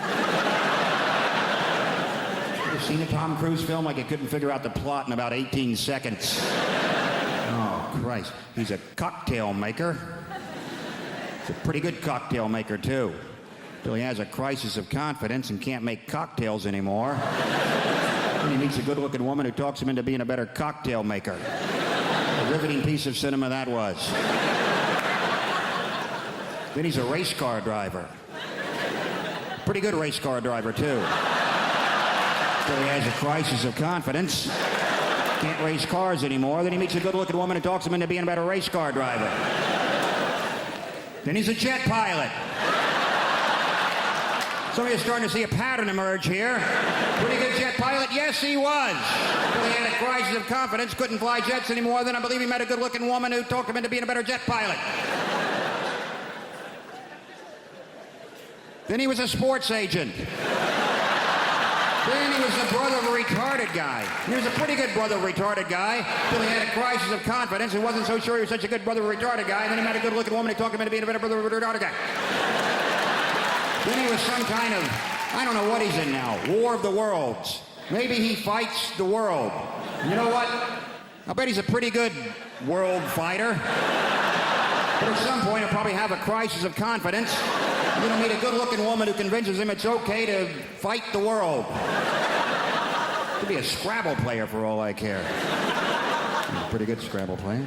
ever seen a Tom Cruise film like he couldn't figure out the plot in about 18 seconds? Oh, Christ. He's a cocktail maker. He's a pretty good cocktail maker, too. Till he has a crisis of confidence and can't make cocktails anymore. Then he meets a good-looking woman who talks him into being a better cocktail maker. A riveting piece of cinema that was. Then he's a race car driver. Pretty good race car driver, too. Till he has a crisis of confidence. Can't race cars anymore. Then he meets a good-looking woman who talks him into being a better race car driver. Then he's a jet pilot. Some of you are starting to see a pattern emerge here. Pretty good jet pilot? Yes, he was. Till he had a crisis of confidence, couldn't fly jets anymore. Then I believe he met a good-looking woman who talked him into being a better jet pilot. Then he was a sports agent. Then he was the brother of a retarded guy. He was a pretty good brother of a retarded guy till he had a crisis of confidence and wasn't so sure he was such a good brother of a retarded guy. And then he met a good-looking woman who talked him into being a better brother of a retarded guy. Then he was some kind of, I don't know what he's in now, War of the Worlds. Maybe he fights the world. You know what? I bet he's a pretty good world fighter. But at some point he'll probably have a crisis of confidence. You're going to meet a good-looking woman who convinces him it's okay to fight the world. Could be a Scrabble player for all I care. He's a pretty good Scrabble player.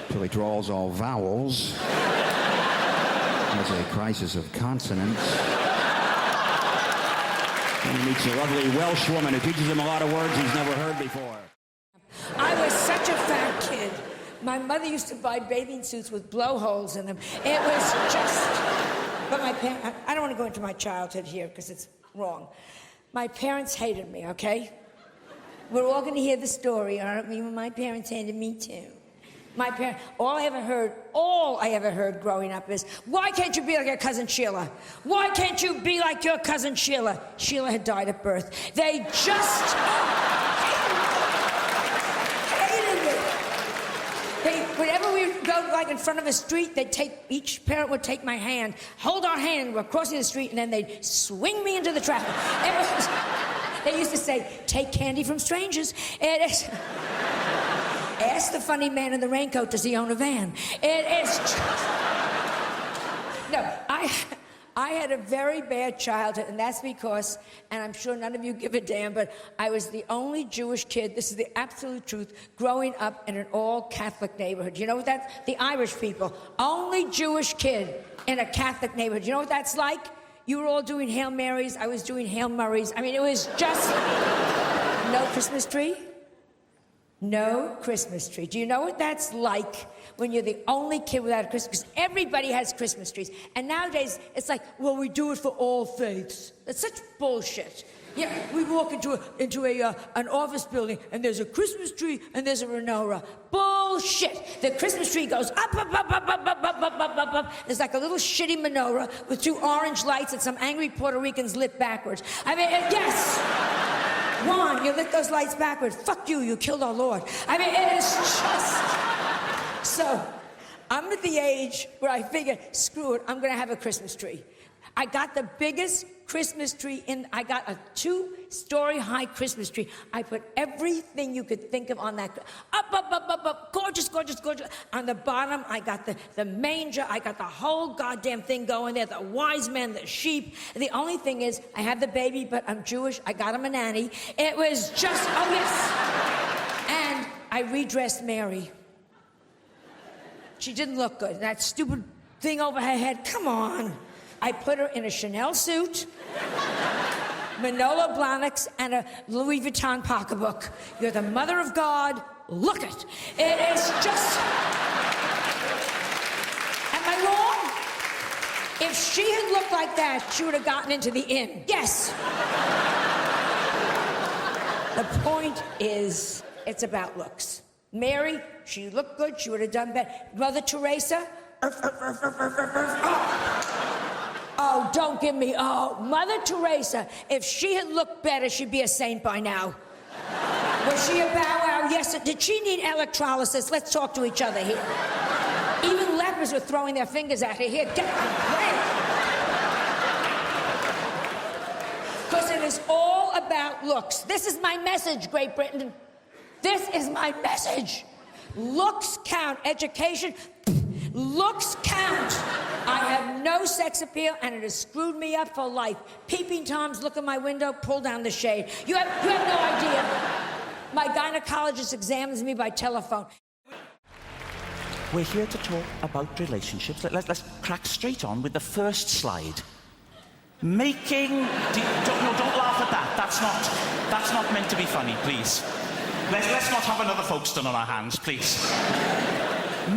Till he draws all vowels. Has a crisis of consonants. And he meets a lovely Welsh woman who teaches him a lot of words he's never heard before. I was such a fat kid. My mother used to buy bathing suits with blowholes in them. It was just... But my parents... I don't want to go into my childhood here because it's wrong. My parents hated me, okay? We're all going to hear the story, aren't we? My parents hated me too. My parents... All I ever heard growing up is, why can't you be like your cousin Sheila? Why can't you be like your cousin Sheila? Sheila had died at birth. They just... Whenever we would go like in front of a street, each parent would take my hand, hold our hand, and we're crossing the street, and then they'd swing me into the traffic. They used to say, take candy from strangers. Ask the funny man in the raincoat, does he own a van? It is just... No, I had a very bad childhood, and that's because, and I'm sure none of you give a damn, but I was the only Jewish kid, this is the absolute truth, growing up in an all-Catholic neighborhood. You know what that's? The Irish people. Only Jewish kid in a Catholic neighborhood. You know what that's like? You were all doing Hail Marys, I was doing Hail Murrays. I mean, it was just... No Christmas tree? No Christmas tree. Do you know what that's like when you're the only kid without a Christmas? Because everybody has Christmas trees. And nowadays, it's like, well, we do it for all faiths. That's such bullshit. Yeah, we walk into an office building and there's a Christmas tree and there's a menorah. Bullshit. The Christmas tree goes up, up, up, up, up, up, up, up, up, up, up. There's like a little shitty menorah with 2 orange lights that some angry Puerto Ricans lit backwards. I mean, yes. Juan, you lit those lights backwards. Fuck you, you killed our Lord. I mean, it is just... So, I'm at the age where I figure, screw it, I'm gonna have a Christmas tree. I got the biggest Christmas tree I got a 2-story high Christmas tree. I put everything you could think of on that. Up, up, up, up, up, gorgeous, gorgeous, gorgeous. On the bottom, I got the manger. I got the whole goddamn thing going there. The wise men, the sheep. The only thing is, I have the baby, but I'm Jewish. I got him a nanny. It was just, oh yes. And I redressed Mary. She didn't look good. That stupid thing over her head, come on. I put her in a Chanel suit, Manolo Blahniks, and a Louis Vuitton pocketbook. You're the mother of God. Look it. It is just... Am I wrong? If she had looked like that, she would have gotten into the inn. Yes. The point is, it's about looks. Mary, she looked good. She would have done better. Mother Teresa... Oh, don't give me, oh, Mother Teresa, if she had looked better, she'd be a saint by now. Was she a bow wow? Yes. Did she need electrolysis? Let's talk to each other here. Even lepers were throwing their fingers at her. Here, get away. Because it is all about looks. This is my message, Great Britain. This is my message. Looks count. Education, looks count. I have no sex appeal, and it has screwed me up for life. Peeping Toms look in my window, pull down the shade. You have no idea. My gynecologist examines me by telephone. We're here to talk about relationships. Let's crack straight on with the first slide. Making... Don't laugh at that. That's not meant to be funny, please. Let's not have another Folkestone on our hands, please.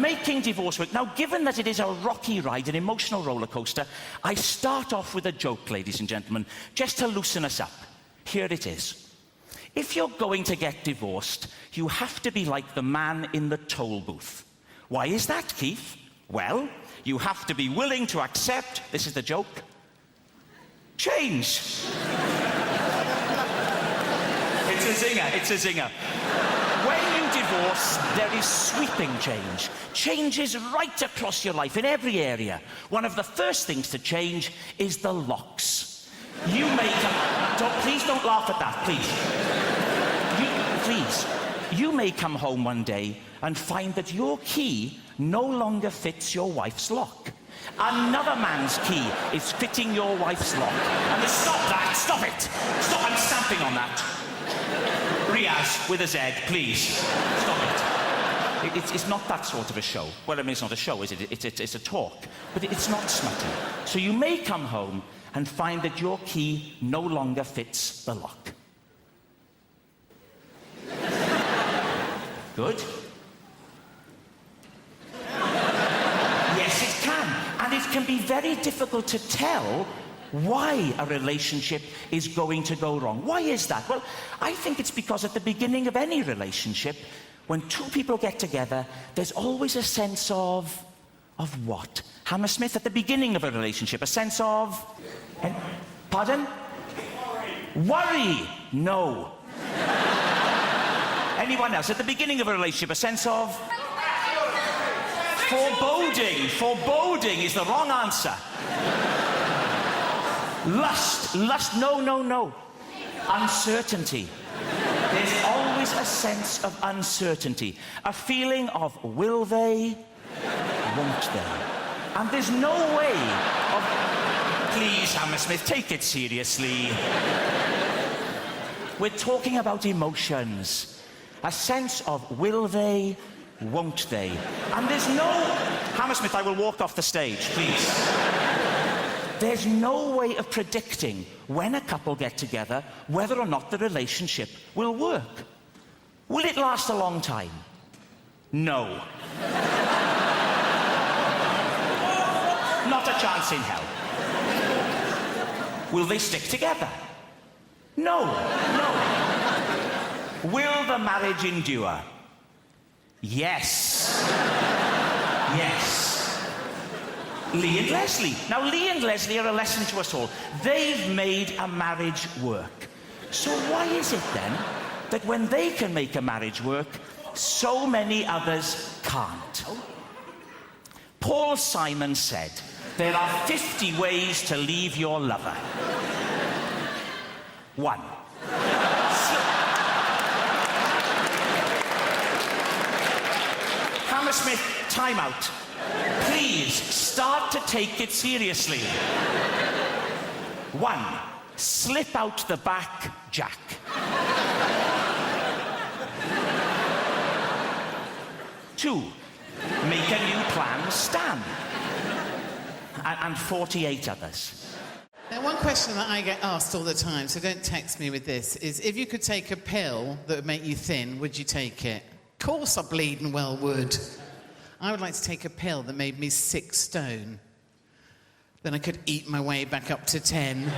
Making divorce work. Now, given that it is a rocky ride, an emotional roller coaster, I start off with a joke, ladies and gentlemen, just to loosen us up. Here it is. If you're going to get divorced, you have to be like the man in the toll booth. Why is that, Keith? Well, you have to be willing to accept, this is the joke, change. It's a zinger. When you divorce, there is sweeping change. Changes right across your life in every area. One of the first things to change is the locks. You may please don't laugh at that, please. You may come home one day and find that your key no longer fits your wife's lock. Another man's key is fitting your wife's lock. And stop it! Stop, I'm stamping on that. Riaz, with a Z, please. Stop it. It's not that sort of a show. Well, I mean, it's not a show, is it? It's a talk. But it's not smutty. So you may come home and find that your key no longer fits the lock. Good. Yes, it can. And it can be very difficult to tell why a relationship is going to go wrong. Why is that? Well, I think it's because at the beginning of any relationship, when 2 people get together, there's always a sense of what? Hammersmith, at the beginning of a relationship, a sense of... Pardon? Worry. No. Anyone else? At the beginning of a relationship, a sense of... Foreboding. Foreboding is the wrong answer. Lust, no. Uncertainty. There's always a sense of uncertainty. A feeling of will they, won't they? And there's no way of... Please, Hammersmith, take it seriously. We're talking about emotions. A sense of will they, won't they? And there's no... Hammersmith, I will walk off the stage, please. There's no way of predicting when a couple get together whether or not the relationship will work. Will it last a long time? No. Not a chance in hell. Will they stick together? No. Will the marriage endure? Yes. Lee and Leslie. Now, Lee and Leslie are a lesson to us all. They've made a marriage work. So why is it then that when they can make a marriage work, so many others can't? Paul Simon said, there are 50 ways to leave your lover. 1. Hammersmith, time out. Please start to take it seriously. 1. Slip out the back, Jack. 2. Make a new plan, Stan. And 48 others. Now, one question that I get asked all the time, so don't text me with this, is if you could take a pill that would make you thin, would you take it? Of course I bleeding well would. I would like to take a pill that made me 6 stone. Then I could eat my way back up to 10.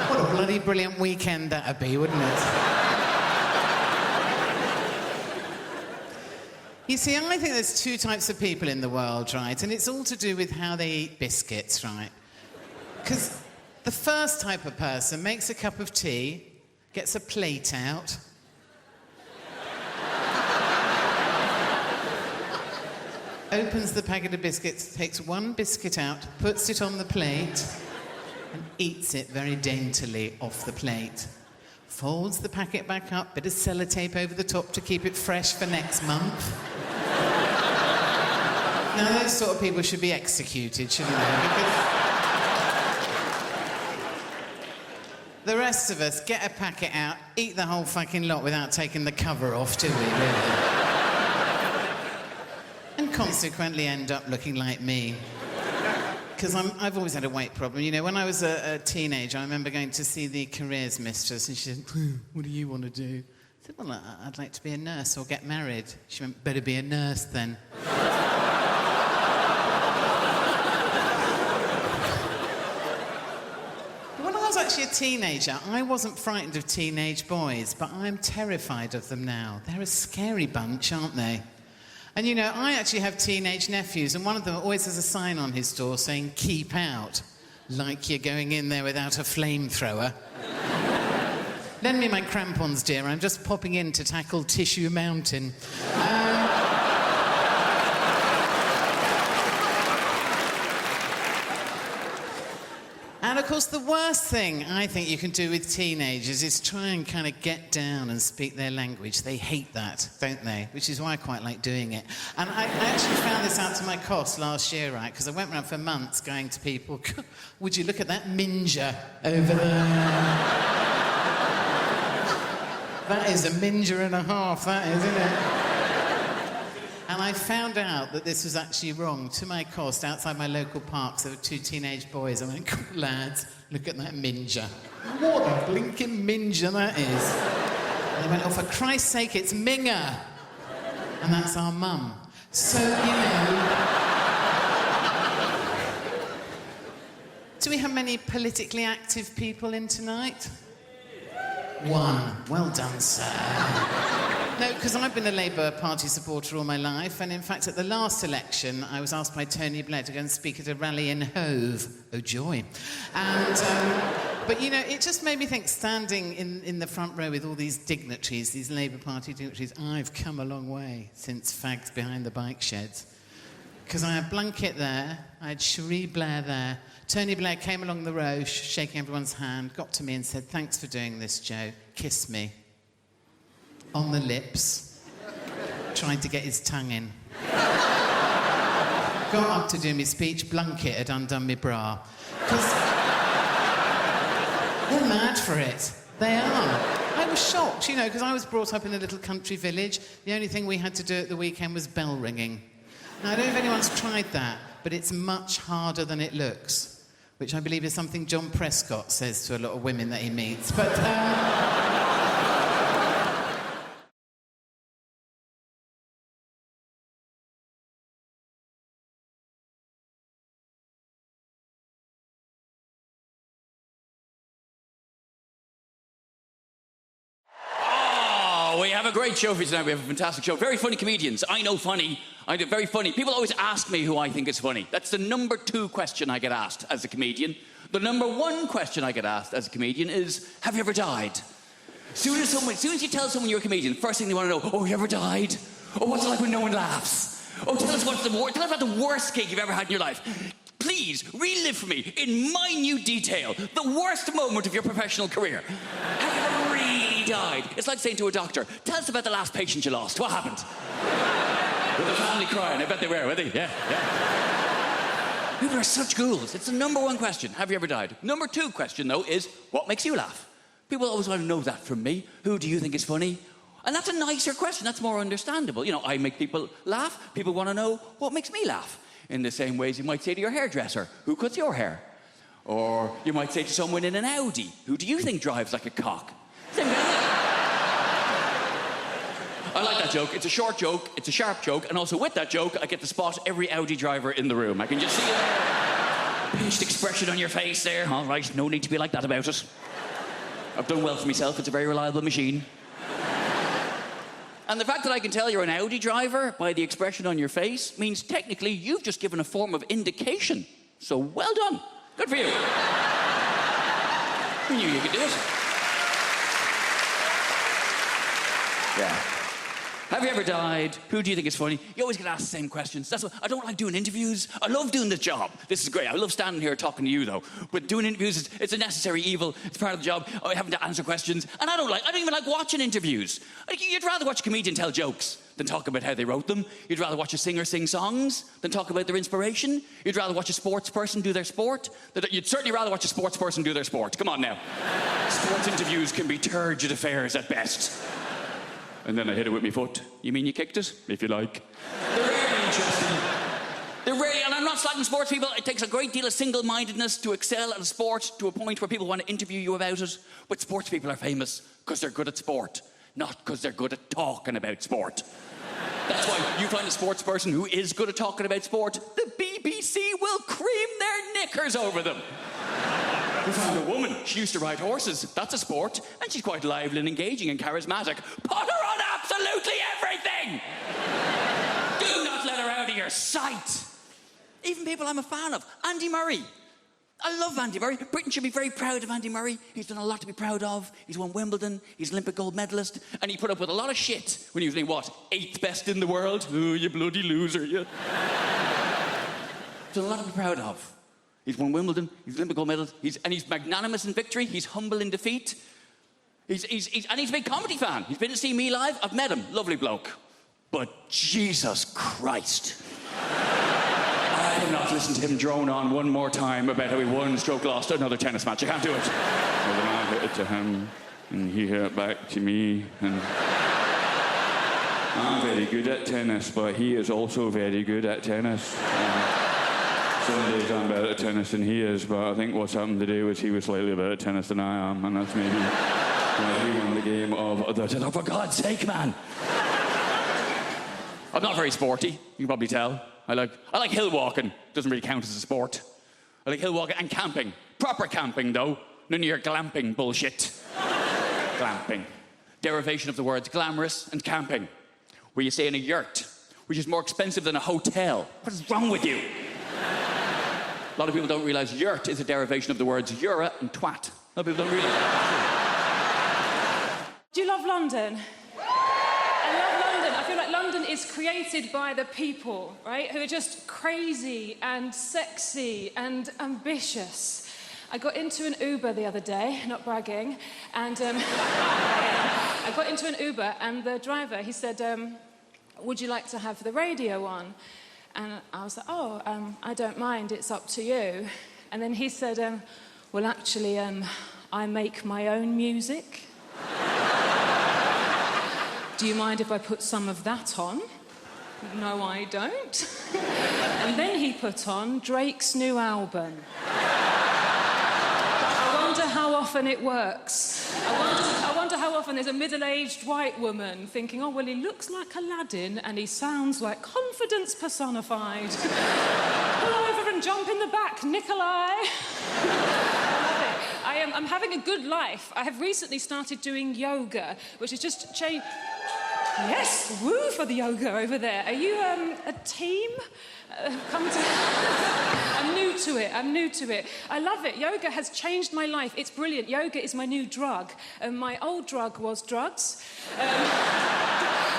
What a bloody brilliant weekend that'd be, wouldn't it? You see, I think there's 2 types of people in the world, right? And it's all to do with how they eat biscuits, right? Because the first type of person makes a cup of tea, gets a plate out, opens the packet of biscuits, takes 1 biscuit out, puts it on the plate, and eats it very daintily off the plate. Folds the packet back up, bit of sellotape over the top to keep it fresh for next month. Now, those sort of people should be executed, shouldn't they? Because the rest of us get a packet out, eat the whole fucking lot without taking the cover off, do we, really? And consequently end up looking like me. Because I've always had a weight problem. You know, when I was a teenager, I remember going to see the careers mistress, and she said, what do you want to do? I said, well, I'd like to be a nurse or get married. She went, better be a nurse then. When I was actually a teenager, I wasn't frightened of teenage boys, but I'm terrified of them now. They're a scary bunch, aren't they? And, you know, I actually have teenage nephews, and one of them always has a sign on his door saying, keep out, like you're going in there without a flamethrower. Lend me my crampons, dear. I'm just popping in to tackle Tissue Mountain. And, of course, the worst thing I think you can do with teenagers is try and kind of get down and speak their language. They hate that, don't they? Which is why I quite like doing it. And I actually found this out to my cost last year, right? Because I went around for months going to people, would you look at that minger over there? That is a minger and a half, that is, isn't it? And I found out that this was actually wrong. To my cost, outside my local parks, there were 2 teenage boys. I went, lads, look at that minger. What a blinking minger that is. And they went, oh, for Christ's sake, it's Minger. And that's our mum. So, you know... Do we have many politically active people in tonight? 1. Well done, sir. No, because I've been a Labour Party supporter all my life, and in fact, at the last election, I was asked by Tony Blair to go and speak at a rally in Hove. Oh, joy. And, but, you know, it just made me think, standing in the front row with all these dignitaries, these Labour Party dignitaries, I've come a long way since Fags Behind the Bike Sheds. Because I had Blunkett there, I had Cherie Blair there, Tony Blair came along the row, shaking everyone's hand, got to me and said, thanks for doing this, Joe. Kiss me. On the lips, trying to get his tongue in. Got up to do my speech, Blunkett had undone my bra. Because they're mad for it. They are. I was shocked, you know, because I was brought up in a little country village. The only thing we had to do at the weekend was bell ringing. Now, I don't know if anyone's tried that, but it's much harder than it looks, which I believe is something John Prescott says to a lot of women that he meets. But, have a great show for you tonight. We have a fantastic show. Very funny comedians. I know funny. I do very funny. People always ask me who I think is funny. That's the number 2 question I get asked as a comedian. The number 1 question I get asked as a comedian is, have you ever died? As soon as you tell someone you're a comedian, first thing they want to know, oh, you ever died? Oh, what's it like when no one laughs? Oh, tell us about the worst gig you've ever had in your life. Please, relive for me, in minute detail, the worst moment of your professional career. Have you ever really died? It's like saying to a doctor, tell us about the last patient you lost. What happened? With the family crying. I bet they were they? Yeah. People are such ghouls. It's the number 1 question. Have you ever died? Number 2 question, though, is what makes you laugh? People always want to know that from me. Who do you think is funny? And that's a nicer question. That's more understandable. You know, I make people laugh. People want to know what makes me laugh. In the same ways you might say to your hairdresser, who cuts your hair? Or you might say to someone in an Audi, who do you think drives like a cock? Same kind of thing. I like that joke. It's a short joke, it's a sharp joke, and also with that joke, I get to spot every Audi driver in the room. I can just see a pinched expression on your face there. All right, no need to be like that about it. I've done well for myself. It's a very reliable machine. And the fact that I can tell you're an Audi driver by the expression on your face means technically you've just given a form of indication. So well done. Good for you. Who knew you could do it? Yeah. Have you ever died? Who do you think is funny? You always get asked the same questions. That's why I don't like doing interviews. I love doing the job. This is great. I love standing here talking to you, though. But doing interviews, it's a necessary evil. It's part of the job. I having to answer questions. And I don't even like watching interviews. You'd rather watch a comedian tell jokes than talk about how they wrote them. You'd rather watch a singer sing songs than talk about their inspiration. You'd rather watch a sports person do their sport. You'd certainly rather watch a sports person do their sport. Come on now. Sports interviews can be turgid affairs at best. And then I hit it with my foot. You mean you kicked it? If you like. They're rarely interesting. They're rarely, and I'm not slagging sports people. It takes a great deal of single-mindedness to excel at a sport to a point where people want to interview you about it. But sports people are famous because they're good at sport, not because they're good at talking about sport. That's why you find a sports person who is good at talking about sport, the BBC will cream their knickers over them. We found a woman. She used to ride horses. That's a sport. And she's quite lively and engaging and charismatic. Put her on absolutely everything! Do not let her out of your sight. Even people I'm a fan of. Andy Murray. I love Andy Murray. Britain should be very proud of Andy Murray. He's done a lot to be proud of. He's won Wimbledon. He's an Olympic gold medalist. And he put up with a lot of shit when he was named, 8th best in the world? Oh, you bloody loser, you. He's done a lot to be proud of. He's won Wimbledon, he's an Olympic gold medalist, and he's magnanimous in victory, he's humble in defeat. And he's a big comedy fan. He's been to see me live, I've met him, lovely bloke. But Jesus Christ. I cannot listen to him drone on one more time about how he won, stroke lost another tennis match. I can't do it. Well, then I hit it to him, and he hit it back to me, and I'm very good at tennis, but he is also very good at tennis. Some days I'm better at tennis than he is, but I think what's happened today was he was slightly better at tennis than I am, and that's maybe why he won the game of the tennis. For God's sake, man! I'm not very sporty, you can probably tell. I like hill walking. Doesn't really count as a sport. I like hill walking and camping. Proper camping, though. None of your glamping bullshit. Glamping. Derivation of the words glamorous and camping, where you stay in a yurt, which is more expensive than a hotel. What is wrong with you? A lot of people don't realise yurt is a derivation of the words eura and twat. A lot of people don't realise that. Do you love London? I love London. I feel like London is created by the people, right? Who are just crazy and sexy and ambitious. I got into an Uber the other day, not bragging, and I got into an Uber and the driver, he said, would you like to have the radio on? And I was like, I don't mind, it's up to you. And then he said, well, actually, I make my own music. Do you mind if I put some of that on? No, I don't. And then he put on Drake's new album. I wonder how often it works. I wonder how often there's a middle-aged white woman thinking, oh, well, he looks like Aladdin and he sounds like confidence personified. Pull over and jump in the back, Nikolai. I'm having a good life. I have recently started doing yoga, which is just change. Yes, woo for the yoga over there. Are you a team? Come to... I'm new to it. I love it. Yoga has changed my life. It's brilliant. Yoga is my new drug. My old drug was drugs.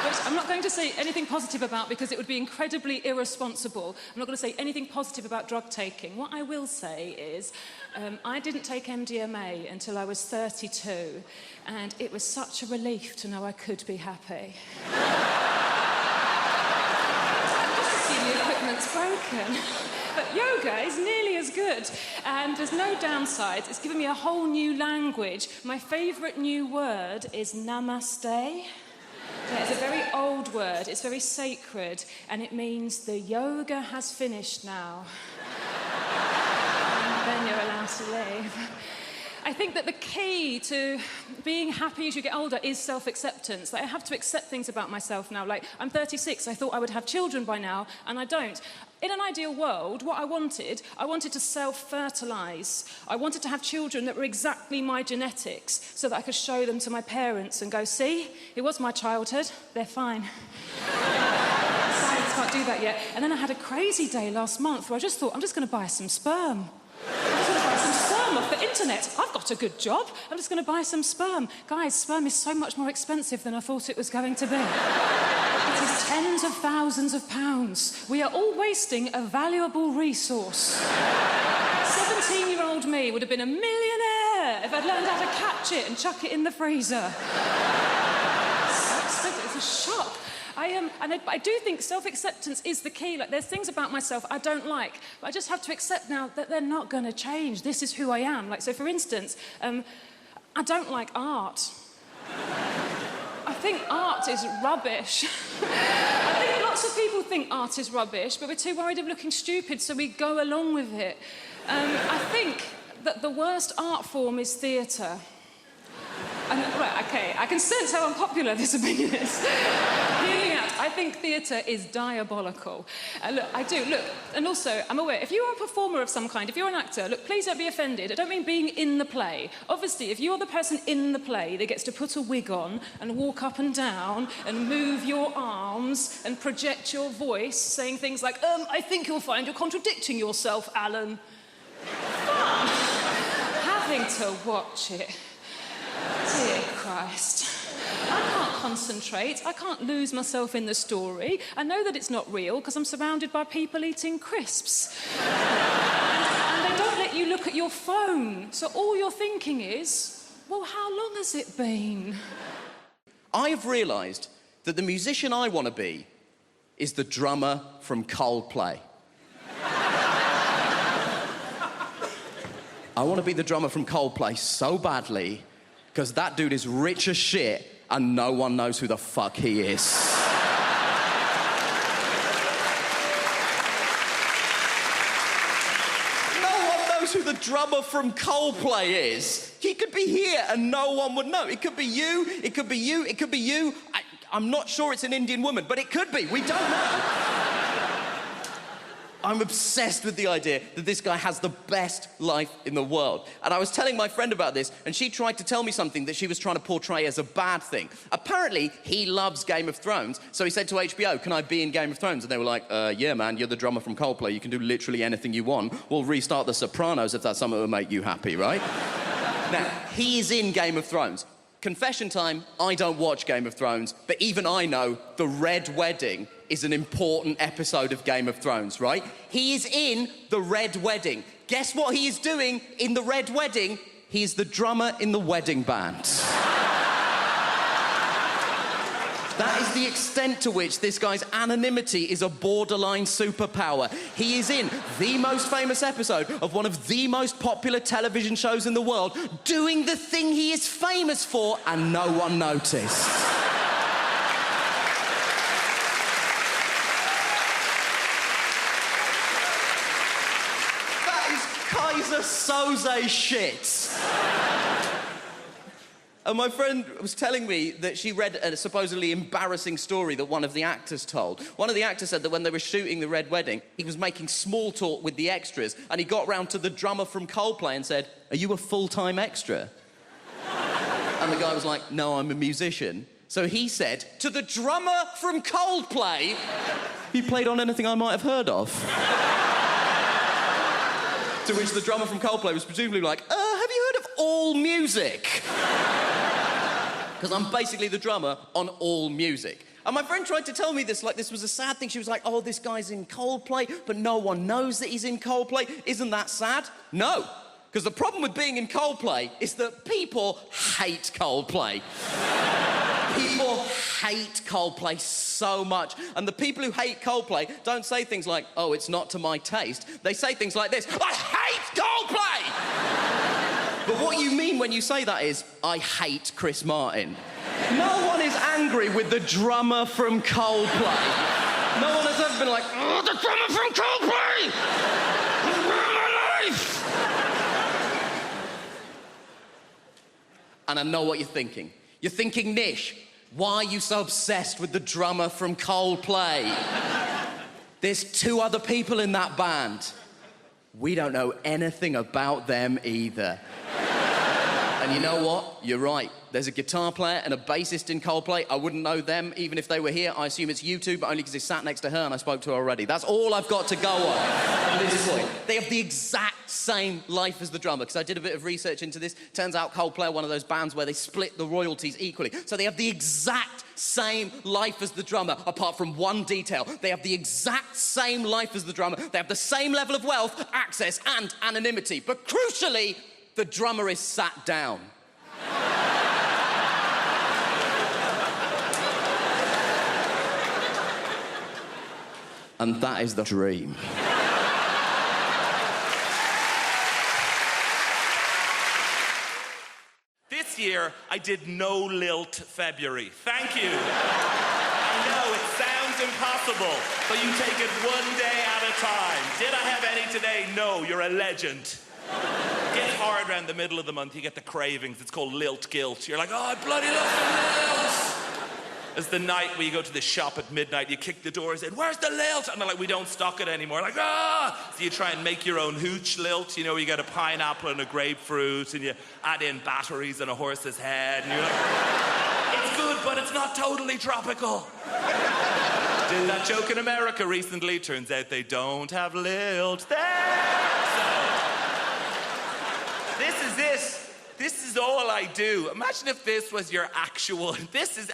Which I'm not going to say anything positive about because it would be incredibly irresponsible. I'm not going to say anything positive about drug taking. What I will say is I didn't take MDMA until I was 32, and it was such a relief to know I could be happy. Just to see the equipment's broken. But yoga is nearly as good, and there's no downsides. It's given me a whole new language. My favourite new word is namaste. Yeah, it's a very old word, it's very sacred, and it means the yoga has finished now. And then you're allowed to leave. I think that the key to being happy as you get older is self-acceptance. Like, I have to accept things about myself now. Like, I'm 36, I thought I would have children by now, and I don't. In an ideal world, what I wanted to self-fertilise. I wanted to have children that were exactly my genetics so that I could show them to my parents and go, see, it was my childhood, they're fine. Science can't do that yet. And then I had a crazy day last month where I just thought, I'm just going to buy some sperm. I'm just going to buy some sperm off the internet. I've got a good job. I'm just going to buy some sperm. Guys, sperm is so much more expensive than I thought it was going to be. It is tens of thousands of pounds. We are all wasting a valuable resource. 17-year-old me would have been a millionaire if I'd learned how to catch it and chuck it in the freezer. It's a shock. I do think self-acceptance is the key. Like, there's things about myself I don't like, but I just have to accept now that they're not going to change. This is who I am. Like, so for instance, I don't like art. I think art is rubbish. I think lots of people think art is rubbish, but we're too worried of looking stupid, so we go along with it. I think that the worst art form is theatre. Right, okay, I can sense how unpopular this opinion is. Hear me out. I think theatre is diabolical. Look, I do, look, and also, I'm aware, if you are a performer of some kind, if you're an actor, look, please don't be offended. I don't mean being in the play. Obviously, if you're the person in the play that gets to put a wig on and walk up and down and move your arms and project your voice, saying things like, I think you'll find you're contradicting yourself, Alan. Fun. Having to watch it. Dear Christ. I can't concentrate. I can't lose myself in the story. I know that it's not real because I'm surrounded by people eating crisps. And they don't let you look at your phone. So all you're thinking is, well, how long has it been? I've realised that the musician I want to be is the drummer from Coldplay. I want to be the drummer from Coldplay so badly because that dude is rich as shit and no one knows who the fuck he is. No one knows who the drummer from Coldplay is. He could be here and no one would know. It could be you, it could be you, it could be you. I'm not sure it's an Indian woman, but it could be. We don't know. I'm obsessed with the idea that this guy has the best life in the world. And I was telling my friend about this, and she tried to tell me something that she was trying to portray as a bad thing. Apparently, he loves Game of Thrones, so he said to HBO, can I be in Game of Thrones? And they were like, yeah, man, you're the drummer from Coldplay. You can do literally anything you want. We'll restart The Sopranos if that's something that will make you happy, right? Now, he is in Game of Thrones. Confession time, I don't watch Game of Thrones, but even I know the Red Wedding is an important episode of Game of Thrones, right? He is in the Red Wedding. Guess what he is doing in the Red Wedding? He is the drummer in the wedding band. That is the extent to which this guy's anonymity is a borderline superpower. He is in the most famous episode of one of the most popular television shows in the world, doing the thing he is famous for, and no one noticed. That is Kaiser Soze shit. And my friend was telling me that she read a supposedly embarrassing story that one of the actors told. One of the actors said that when they were shooting The Red Wedding, he was making small talk with the extras, and he got round to the drummer from Coldplay and said, "Are you a full-time extra?" And the guy was like, "No, I'm a musician." So he said to the drummer from Coldplay, "You played on anything I might have heard of?" To which the drummer from Coldplay was presumably like, have you heard of All Music? Because I'm basically the drummer on All Music. And my friend tried to tell me this, like this was a sad thing. She was like, oh, this guy's in Coldplay, but no one knows that he's in Coldplay. Isn't that sad? No. Because the problem with being in Coldplay is that people hate Coldplay. People hate Coldplay so much. And the people who hate Coldplay don't say things like, oh, it's not to my taste. They say things like this, I hate Coldplay! But what you mean when you say that is, I hate Chris Martin. No one is angry with the drummer from Coldplay. No one has ever been like, oh, the drummer from Coldplay! He's ruined my life! And I know what you're thinking. You're thinking, Nish, why are you so obsessed with the drummer from Coldplay? There's 2 other people in that band. We don't know anything about them either. And you know what? You're right. There's a guitar player and a bassist in Coldplay. I wouldn't know them even if they were here. I assume it's you two, but only because they sat next to her and I spoke to her already. That's all I've got to go on at this point. They have the exact same life as the drummer, because I did a bit of research into this. Turns out Coldplay are one of those bands where they split the royalties equally. So they have the exact same life as the drummer, apart from one detail. They have the exact same life as the drummer. They have the same level of wealth, access, and anonymity. But crucially, the drummer is sat down. And that is the dream. This year, I did no lilt February. Thank you. I know, it sounds impossible, but you take it one day at a time. Did I have any today? No, you're a legend. Get hard around the middle of the month, you get the cravings. It's called lilt guilt. You're like, oh, I bloody love the lilt. It's the night where you go to the shop at midnight, you kick the doors in, where's the lilt? And they're like, we don't stock it anymore. Like, ah! So you try and make your own hooch lilt, you know, where you get a pineapple and a grapefruit, and you add in batteries and a horse's head, and you're like, it's good, but it's not totally tropical. Did that joke in America recently. Turns out they don't have lilt there. This is all I do. Imagine if this was your actual...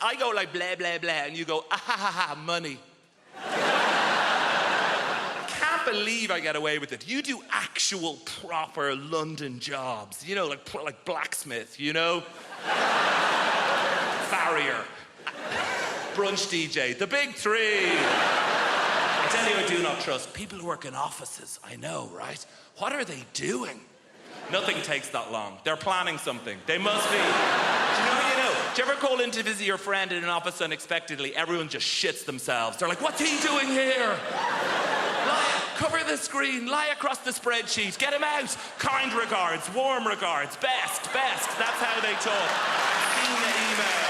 I go like blah, blah, blah, and you go, ah, ha, ha, ha, money. Can't believe I get away with it. You do actual, proper London jobs. You know, like blacksmith, you know? Farrier. Brunch DJ. The big 3. I tell you, I do not trust people who work in offices. I know, right? What are they doing? Nothing takes that long. They're planning something. They must be. Do you know? Do you ever call in to visit your friend in an office unexpectedly? Everyone just shits themselves. They're like, what's he doing here? Cover the screen, lie across the spreadsheet, get him out. Kind regards, warm regards, best. That's how they talk. In the email.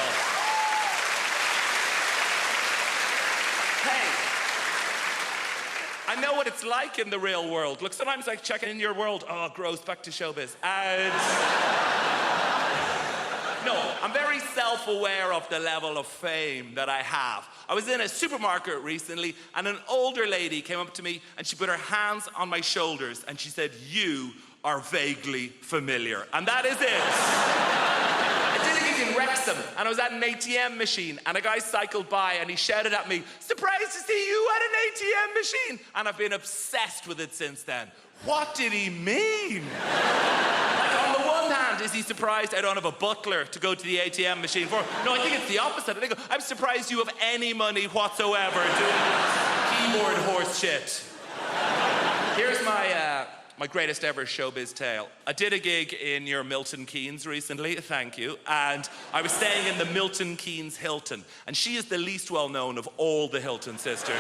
I know what it's like in the real world. Look, sometimes I check in your world. Oh, gross, back to showbiz. And... No, I'm very self-aware of the level of fame that I have. I was in a supermarket recently, and an older lady came up to me, and she put her hands on my shoulders, and she said, you are vaguely familiar. And that is it. I did a gig in Wrexham, and I was at an ATM machine, and a guy cycled by, and he shouted at me, surprised to see you at an ATM machine. And I've been obsessed with it since then. What did he mean? Like, on the one hand, is he surprised I don't have a butler to go to the ATM machine for? No, I think it's the opposite. I think I'm surprised you have any money whatsoever doing keyboard horse shit. Here's my greatest ever showbiz tale. I did a gig in your Milton Keynes recently, thank you, and I was staying in the Milton Keynes Hilton, and she is the least well-known of all the Hilton sisters.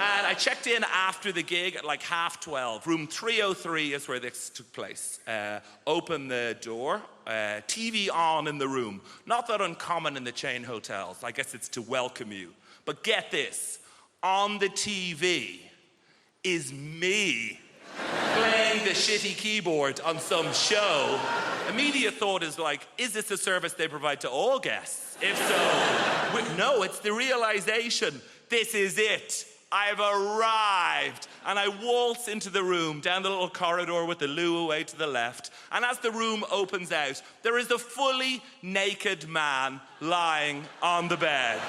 And I checked in after the gig at like 12:30. Room 303 is where this took place. Open the door, TV on in the room. Not that uncommon in the chain hotels. I guess it's to welcome you. But get this, on the TV is me playing the shitty keyboard on some show. immediate thought is like, is this a service they provide to all guests? If so, no, it's the realization, this is it. I've arrived. And I waltz into the room, down the little corridor with the loo away to the left. And as the room opens out, there is a fully naked man lying on the bed.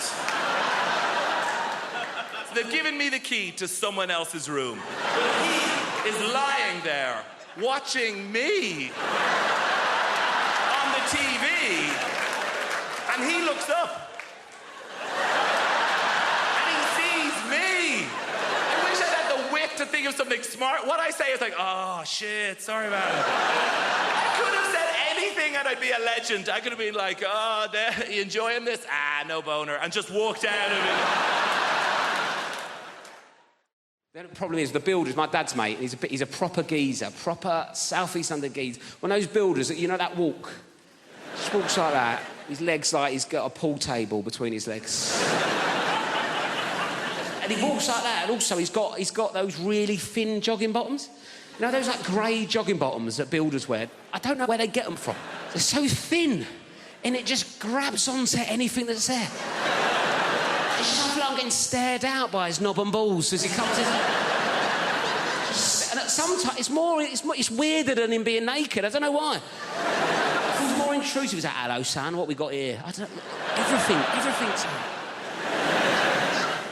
So they've given me the key to someone else's room. But he is lying there, watching me on the TV. And he looks up. To think of something smart. What I say is like, oh shit, sorry about it. I could have said anything and I'd be a legend. I could have been like, oh, you enjoying this? Ah, no boner. And just walked out of it. The problem is the builders, my dad's mate, he's a proper geezer, proper South East London geezer. One of those builders, you know that walk? Just walks like that. His legs like he's got a pool table between his legs. And he walks like that, and also he's got those really thin jogging bottoms. You know those like grey jogging bottoms that builders wear? I don't know where they get them from. They're so thin, and it just grabs onto anything that's there. It's just I feel like I'm getting stared out by his knob and balls as he comes in. And sometimes it's weirder than him being naked. I don't know why. It feels more intrusive. He's like, hello, son, what we got here? I don't know. Everything's...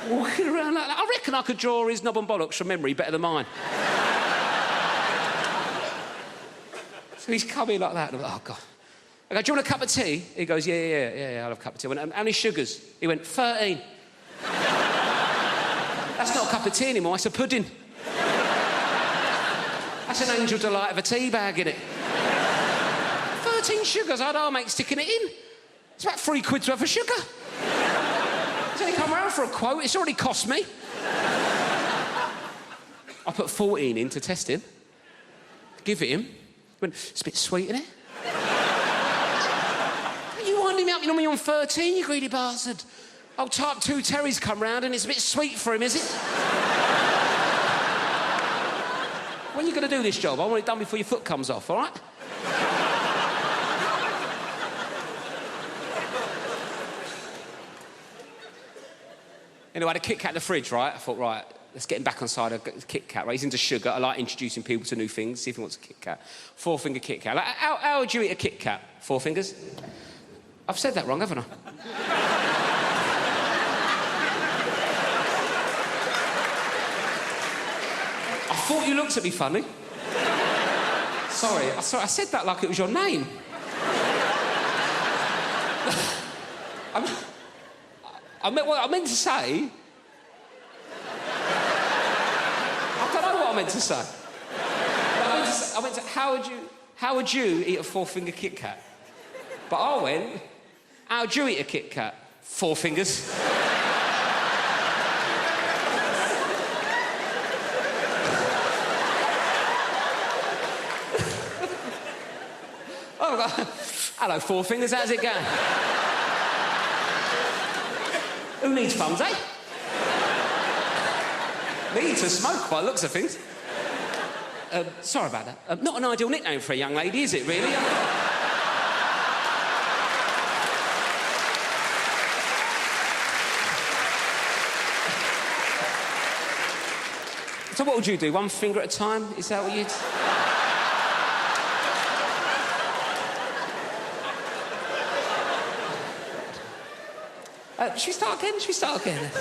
Walking around like that. I reckon I could draw his knob and bollocks from memory better than mine. So he's coming like that, and I'm like, oh, God. I go, do you want a cup of tea? He goes, yeah, I'll have a cup of tea. I went, how many sugars? He went, 13. That's not a cup of tea anymore, it's a pudding. That's an angel delight of a tea bag, innit? 13 sugars, I'll make sticking it in. It's about 3 quid's worth of sugar. He's only come round for a quote, it's already cost me. I put 14 in to test him. Give it him. He went, it's a bit sweet, isn't it? You winding me up, you're normally on 13, you greedy bastard. Old type 2 Terry's come round and it's a bit sweet for him, is it? When are you going to do this job? I want it done before your foot comes off, all right? Anyway, I had a Kit Kat in the fridge, right? I thought, right, let's get him back on side of Kit Kat, right? He's into sugar. I like introducing people to new things, see if he wants a Kit Kat. 4-finger Kit Kat. Like, how would you eat a Kit Kat? 4 fingers? I've said that wrong, haven't I? I thought you looked at me funny. Sorry, I said that like it was your name. What I meant to say... I don't know what I meant to say. I meant to how would you eat a 4-finger Kit Kat? But I went, how would you eat a Kit Kat? 4 fingers. Hello, 4 fingers, how's it going? Who needs thumbs, eh? Me to smoke by the looks of things. Sorry about that. Not an ideal nickname for a young lady, is it, really? So what would you do? 1 finger at a time? Is that what you'd... Should we start again?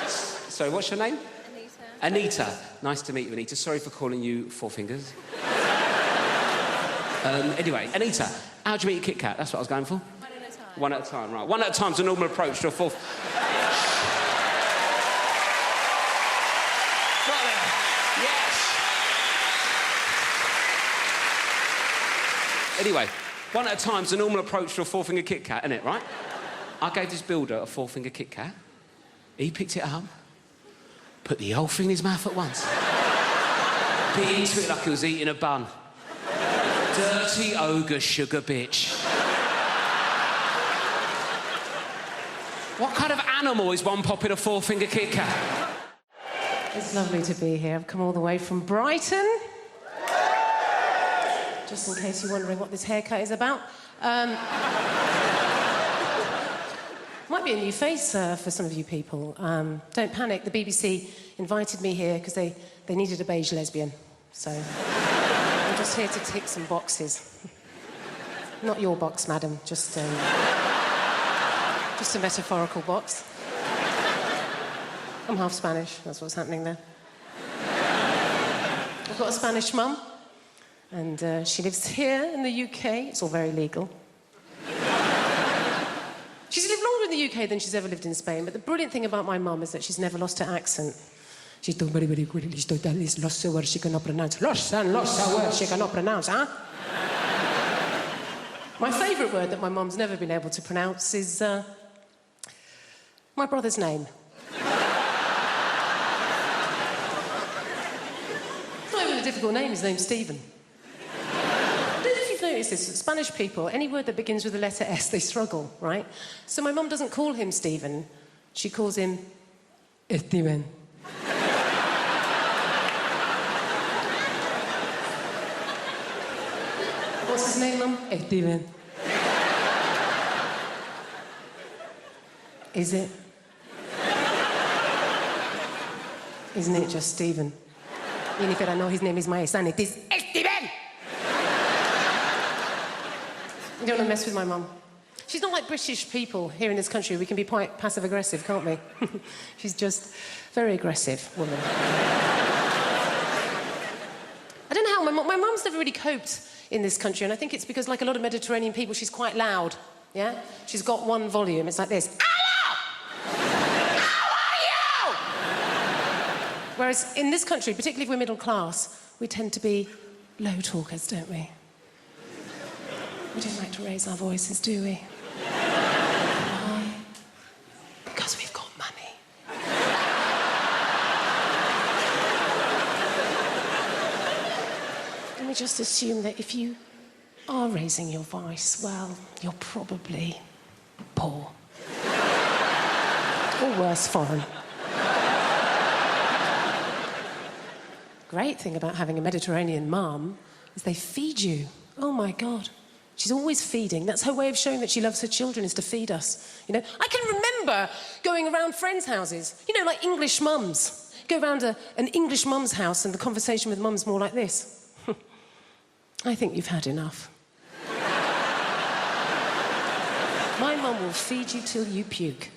Sorry, what's your name? Anita. Nice to meet you, Anita. Sorry for calling you 4 fingers. Anyway, Anita, how do you eat a Kit Kat? That's what I was going for. 1 at a time. 1 at a time, right. 1 at a time's a normal approach to a 4th. Got there. Yes. Anyway, 1 at a time's a normal approach to a 4-finger Kit Kat, isn't it, right? I gave this builder a 4-finger Kit Kat. He picked it up, put the whole thing in his mouth at once. Bit into it like he was eating a bun. Dirty ogre sugar bitch. What kind of animal is one popping a 4-finger Kit Kat? It's lovely to be here. I've come all the way from Brighton. just in case you're wondering what this haircut is about. Might be a new face for some of you people. Don't panic, the BBC invited me here because they needed a beige lesbian. So I'm just here to tick some boxes. Not your box, madam, just a metaphorical box. I'm half Spanish, that's what's happening there. I've got a Spanish mum, and she lives here in the UK. It's all very legal. She's lived longer in the UK than she's ever lived in Spain, but the brilliant thing about my mum is that she's never lost her accent. She's done very, very quickly. She's done lots of words she cannot pronounce. Lots of words she cannot pronounce, huh? My favourite word that my mum's never been able to pronounce is my brother's name. It's not even a difficult name, his name's Stephen. I don't know if you've noticed this, Spanish people, any word that begins with the letter S, they struggle, right? So my mum doesn't call him Stephen, she calls him Steven. What's his name, Mum? Steven. Is it? Isn't it just Stephen? Jennifer, I know his name is my son. It is Steven! You don't want to mess with my mum. She's not like British people here in this country. We can be quite passive-aggressive, can't we? She's just very aggressive woman. I don't know how my mum's never really coped in this country, and I think it's because, like a lot of Mediterranean people, she's quite loud, yeah? She's got one volume, it's like this. Hello! How are you? Whereas in this country, particularly if we're middle class, we tend to be low talkers, don't we? We don't like to raise our voices, do we? Why? Because we've got money. And we just assume that if you are raising your voice, well, you're probably poor. Or worse, foreign. Great thing about having a Mediterranean mum is they feed you. Oh, my God. She's always feeding. That's her way of showing that she loves her children, is to feed us. You know, I can remember going around friends' houses, you know, like English mums. Go around an English mum's house and the conversation with mum's more like this. I think you've had enough. My mum will feed you till you puke.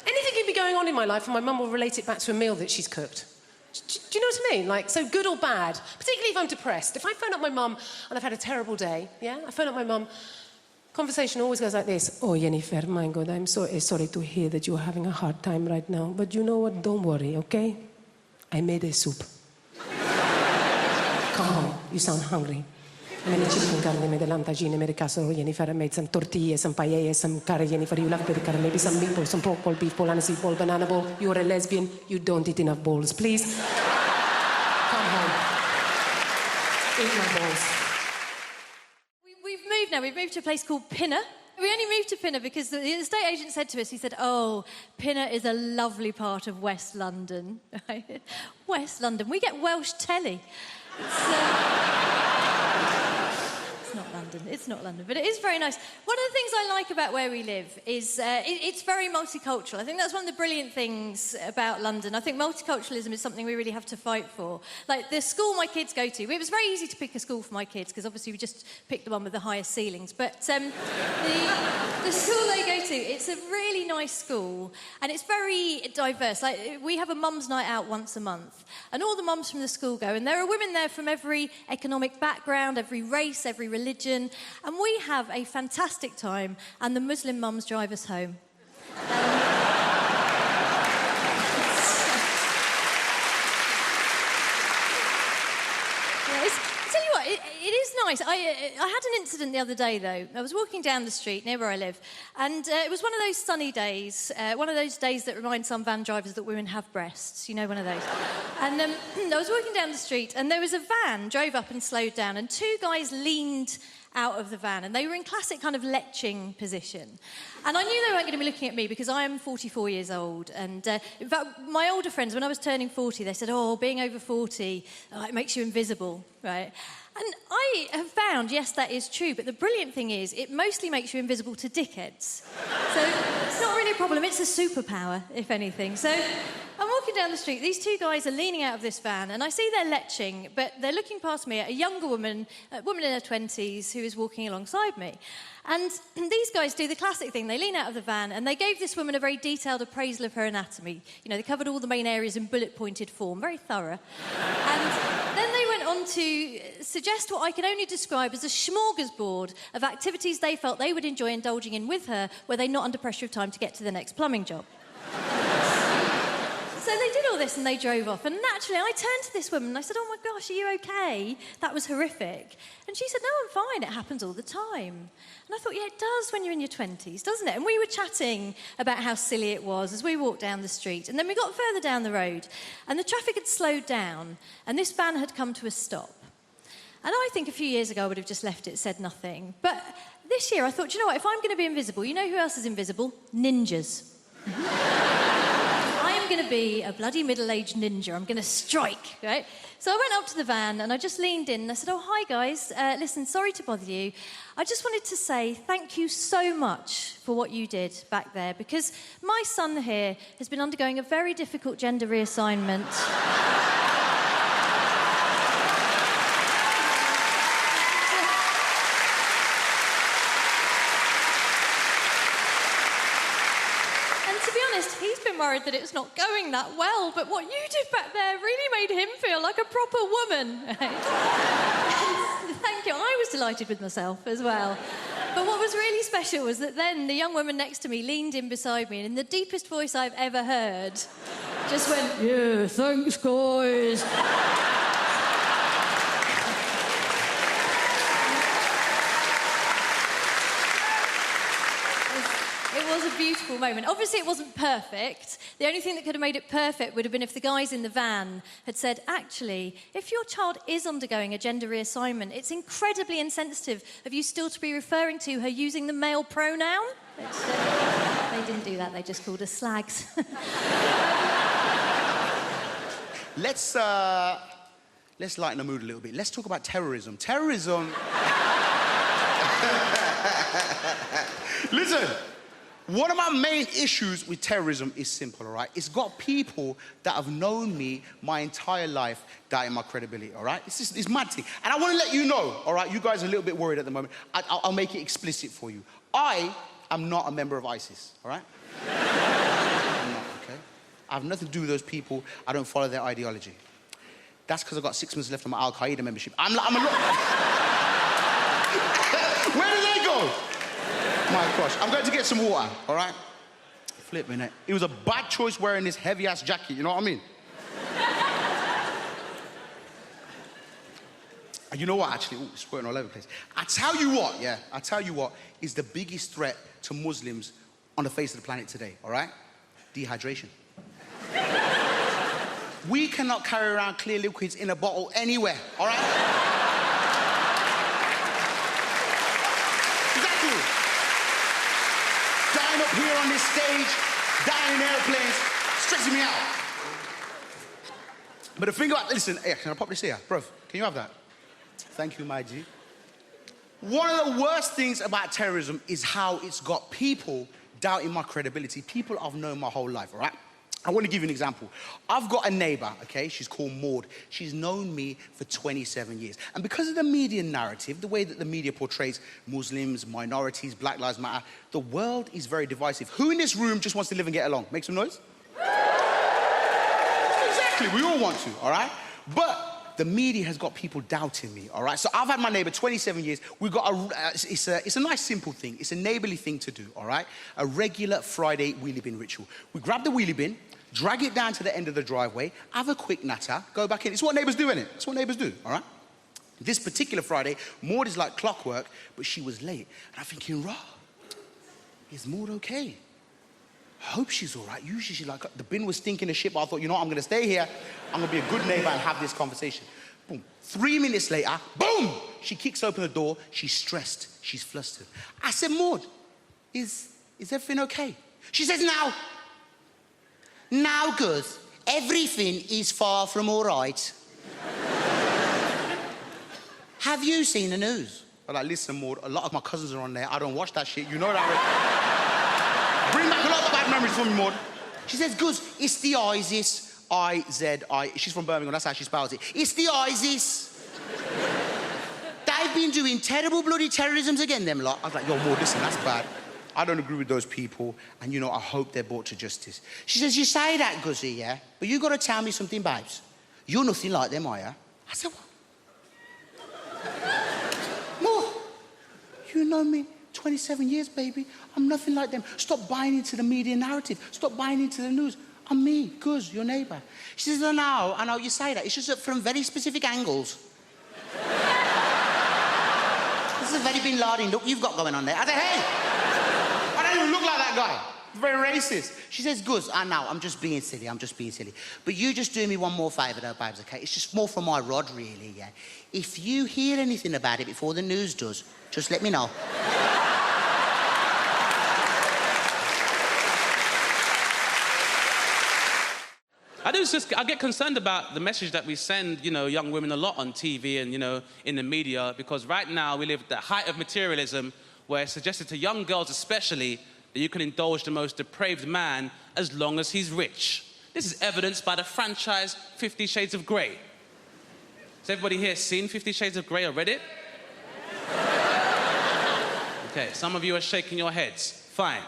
Anything can be going on in my life and my mum will relate it back to a meal that she's cooked. Do you know what I mean? Like, so good or bad, particularly if I'm depressed. If I phone up my mum and I've had a terrible day, yeah? I phone up my mum, conversation always goes like this. Oh, Jennifer, my God, I'm so sorry to hear that you're having a hard time right now. But you know what? Don't worry, okay? I made a soup. Come home. You sound hungry. I made a chicken curry, I made a lamb tagine, I made a casserole, Jennifer. I made some tortillas, some paella, some curry, Jennifer. You love the curry, maybe some meatballs, some pork ball, beef ball, aniseed ball, banana ball. You're a lesbian. You don't eat enough balls. Please, come home. Eat my balls. We've moved now. We've moved to a place called Pinner. We only moved to Pinner because the estate agent said to us, he said, oh, Pinner is a lovely part of West London. West London. We get Welsh telly. It's not London, but it is very nice. One of the things I like about where we live is it's very multicultural. I think that's one of the brilliant things about London. I think multiculturalism is something we really have to fight for. Like the school my kids go to, it was very easy to pick a school for my kids because obviously we just picked the one with the highest ceilings. But the school they go to, it's a really nice school and it's very diverse. Like we have a mum's night out once a month and all the mums from the school go and there are women there from every economic background, every race, every religion. And we have a fantastic time, and the Muslim mums drive us home. Tell you what, it is nice. I had an incident the other day, though. I was walking down the street near where I live, and it was one of those sunny days, one of those days that remind some van drivers that women have breasts. You know, one of those. And I was walking down the street, and there was a van drove up and slowed down, and two guys leaned out of the van, and they were in classic kind of leching position. And I knew they weren't going to be looking at me because I am 44 years old. And in fact, my older friends, when I was turning 40, they said, oh, being over 40, it makes you invisible, right? And I have found, yes, that is true, but the brilliant thing is it mostly makes you invisible to dickheads. So it's not really a problem, it's a superpower, if anything. So I'm walking down the street, these two guys are leaning out of this van, and I see they're leching, but they're looking past me at a younger woman, a woman in her 20s, who is walking alongside me. And these guys do the classic thing. They lean out of the van and they gave this woman a very detailed appraisal of her anatomy. You know, they covered all the main areas in bullet-pointed form, very thorough. And then they went on to suggest what I can only describe as a smorgasbord of activities they felt they would enjoy indulging in with her were they not under pressure of time to get to the next plumbing job. So they did all this and they drove off. And naturally, I turned to this woman and I said, oh my gosh, are you okay? That was horrific. And she said, no, I'm fine. It happens all the time. And I thought, yeah, it does when you're in your 20s, doesn't it? And we were chatting about how silly it was as we walked down the street. And then we got further down the road and the traffic had slowed down and this van had come to a stop. And I think a few years ago I would have just left it, said nothing. But this year I thought, do you know what? If I'm going to be invisible, you know who else is invisible? Ninjas. I am going to be a bloody middle-aged ninja. I'm going to strike, right? So I went up to the van and I just leaned in and I said, oh, hi, guys. Listen, sorry to bother you. I just wanted to say thank you so much for what you did back there because my son here has been undergoing a very difficult gender reassignment. He's been worried that it's not going that well, but what you did back there really made him feel like a proper woman. Thank you. I was delighted with myself as well. But what was really special was that then the young woman next to me leaned in beside me and in the deepest voice I've ever heard, just went, yeah, thanks, guys. It was a beautiful moment. Obviously, it wasn't perfect. The only thing that could have made it perfect would have been if the guys in the van had said, actually, if your child is undergoing a gender reassignment, it's incredibly insensitive of you still to be referring to her using the male pronoun. They didn't do that. They just called us slags. Let's lighten the mood a little bit. Let's talk about terrorism. Terrorism... Listen. One of my main issues with terrorism is simple, all right? It's got people that have known me my entire life doubting my credibility, all right? It's mad thing. And I want to let you know, all right? You guys are a little bit worried at the moment. I'll make it explicit for you. I am not a member of ISIS, all right? I'm not, okay? I have nothing to do with those people. I don't follow their ideology. That's because I've got 6 months left on my Al-Qaeda membership. I'm a lot... Where do they go? My gosh, I'm going to get some water, all right? Flipping it. It was a bad choice wearing this heavy-ass jacket, you know what I mean? And you know what, actually? Ooh, squirting all over the place. I tell you what is the biggest threat to Muslims on the face of the planet today, all right? Dehydration. We cannot carry around clear liquids in a bottle anywhere, all right? Dying up here on this stage, dying in airplanes, stressing me out. But the thing about, listen, hey, can I pop this here? Bro, can you have that? Thank you, my G. One of the worst things about terrorism is how it's got people doubting my credibility. People I've known my whole life, all right? I want to give you an example. I've got a neighbor, okay? She's called Maud. She's known me for 27 years. And because of the media narrative, the way that the media portrays Muslims, minorities, Black Lives Matter, the world is very divisive. Who in this room just wants to live and get along? Make some noise. Exactly, we all want to, all right? But the media has got people doubting me, all right? So I've had my neighbor 27 years. We've got it's a nice, simple thing. It's a neighborly thing to do, all right? A regular Friday wheelie bin ritual. We grab the wheelie bin, drag it down to the end of the driveway, have a quick natter, go back in. It's what neighbors do, innit? It's what neighbors do, all right? This particular Friday, Maud is like clockwork, but she was late. And I'm thinking, rah, is Maud okay? I hope she's all right. Usually she's like, the bin was stinking of shit, but I thought, you know what, I'm gonna stay here. I'm gonna be a good neighbor and have this conversation. Boom. 3 minutes later, boom! She kicks open the door. She's stressed. She's flustered. I said, Maud, is everything okay? She says, now, Gus, everything is far from all right. Have you seen the news? I'm like, listen, Maud, a lot of my cousins are on there. I don't watch that shit. You know that. Bring back a lot of bad memories for me, Maud. She says, Gus, it's the ISIS. I-Z-I. She's from Birmingham. That's how she spells it. It's the ISIS. They've been doing terrible bloody terrorisms again, them lot. I was like, yo, Maud, listen, that's bad. I don't agree with those people, and, you know, I hope they're brought to justice. She says, you say that, Guzzy, yeah? But you got to tell me something, babes. You're nothing like them, are you? I said, what? Maud, you know me 27 years, baby. I'm nothing like them. Stop buying into the media narrative. Stop buying into the news. I'm me, Guz, your neighbour. She says, I know you say that. It's just that from very specific angles. This is a very Bin Laden look you've got going on there. I said, hey, I don't even look like that guy. Very racist. She says, Guz, I know, I'm just being silly. But you just do me one more favour though, babes, okay? It's just more for my rod, really, yeah? If you hear anything about it before the news does, just let me know. I get concerned about the message that we send, you know, young women a lot on TV and, you know, in the media, because right now we live at the height of materialism, where it's suggested to young girls especially that you can indulge the most depraved man as long as he's rich. This is evidenced by the franchise 50 Shades of Grey. Has everybody here seen 50 Shades of Grey or read it? Okay, some of you are shaking your heads. Fine.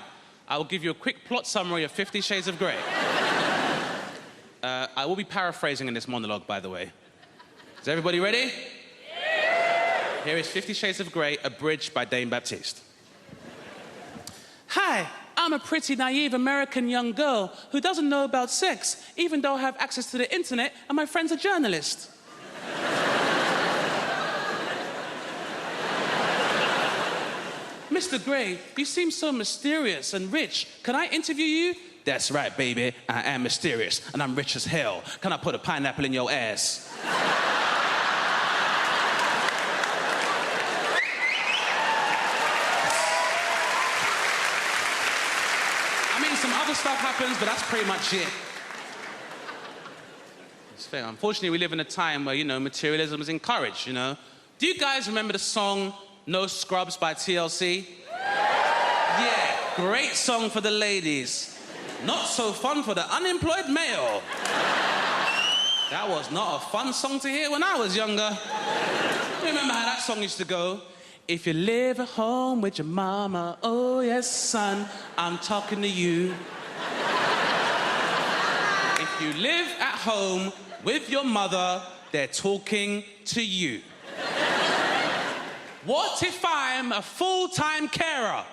I will give you a quick plot summary of 50 Shades of Grey. I will be paraphrasing in this monologue, by the way. Is everybody ready? Yeah! Here is 50 Shades of Grey, abridged by Dame Baptiste. Hi, I'm a pretty naive American young girl who doesn't know about sex, even though I have access to the internet and my friend's a journalist. Mr. Grey, you seem so mysterious and rich. Can I interview you? That's right, baby. I am mysterious, and I'm rich as hell. Can I put a pineapple in your ass? I mean, some other stuff happens, but that's pretty much it. It's fair. Unfortunately, we live in a time where, you know, materialism is encouraged, you know. Do you guys remember the song No Scrubs by TLC? Yeah, great song for the ladies. Not so fun for the unemployed male. That was not a fun song to hear when I was younger. You remember how that song used to go? If you live at home with your mama, oh yes, son, I'm talking to you. If you live at home with your mother, they're talking to you. What if I'm a full-time carer?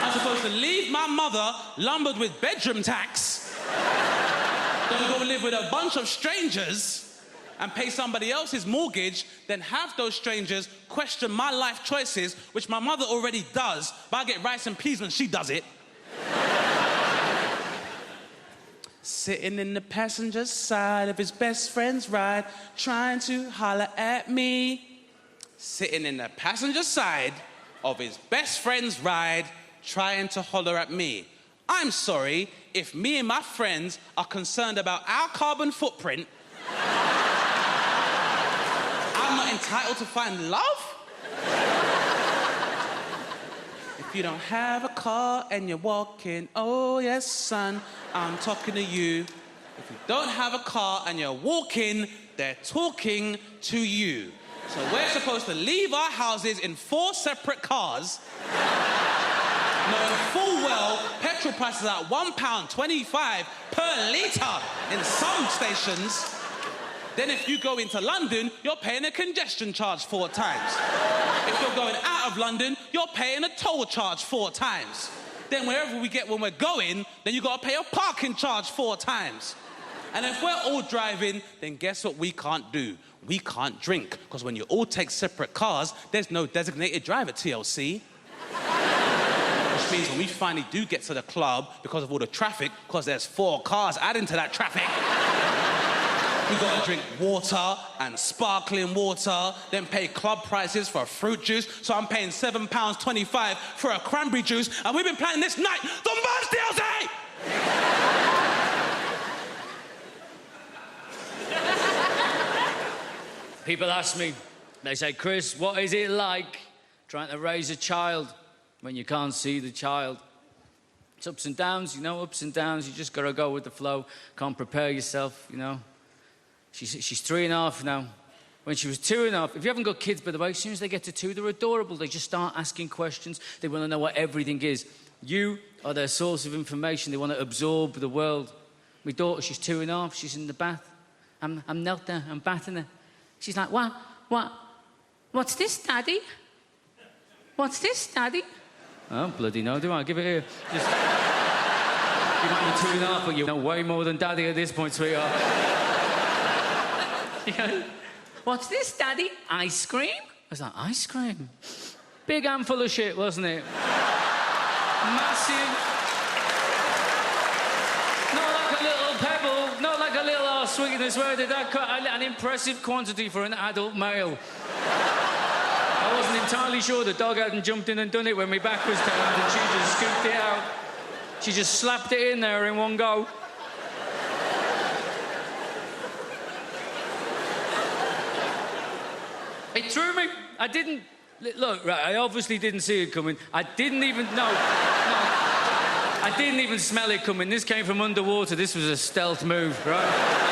I'm supposed to leave my mother lumbered with bedroom tax, then go live with a bunch of strangers and pay somebody else's mortgage, then have those strangers question my life choices, which my mother already does, but I get rice and peas when she does it. Sitting in the passenger side of his best friend's ride, trying to holler at me. Sitting in the passenger side of his best friend's ride, trying to holler at me. I'm sorry, if me and my friends are concerned about our carbon footprint, I'm not entitled to find love? If you don't have a car and you're walking, oh yes, son, I'm talking to you. If you don't have a car and you're walking, they're talking to you. So we're supposed to leave our houses in 4 separate cars, knowing full well petrol prices are at £1.25 per litre in some stations. Then if you go into London, you're paying a congestion charge 4 times. If you're going out of London, you're paying a toll charge 4 times. Then wherever we get when we're going, then you got to pay a parking charge 4 times. And if we're all driving, then guess what we can't do? We can't drink, because when you all take separate cars, there's no designated driver, TLC. Which means when we finally do get to the club, because of all the traffic, because there's 4 cars adding to that traffic, We gotta drink water and sparkling water, then pay club prices for fruit juice. So I'm paying £7.25 for a cranberry juice, and we've been planning this night. The most DLC! People ask me, they say, Chris, what is it like trying to raise a child when you can't see the child? It's ups and downs, you know, ups and downs. You just got to go with the flow. Can't prepare yourself, you know. She's 3.5 now. When she was 2.5, if you haven't got kids, by the way, as soon as they get to 2, they're adorable. They just start asking questions. They want to know what everything is. You are their source of information. They want to absorb the world. My daughter, she's 2.5. She's in the bath. I'm knelt there. I'm bathing her. She's like, what's this, Daddy? What's this, Daddy? Oh, bloody no, do I? Give it here. Just... You might be 2.5, but you know way more than Daddy at this point, sweetheart. Yeah. What's this, Daddy? Ice cream? I was like, ice cream? Big handful of shit, wasn't it? Massive. Not like a little pebble, not like a little arse sweetness. Where did that cut? An impressive quantity for an adult male. I wasn't entirely sure the dog hadn't jumped in and done it when my back was turned, and she just scooped it out. She just slapped it in there in one go. It threw me. I didn't... Look, right, I obviously didn't see it coming. I didn't even... No. I didn't even smell it coming. This came from underwater. This was a stealth move, right?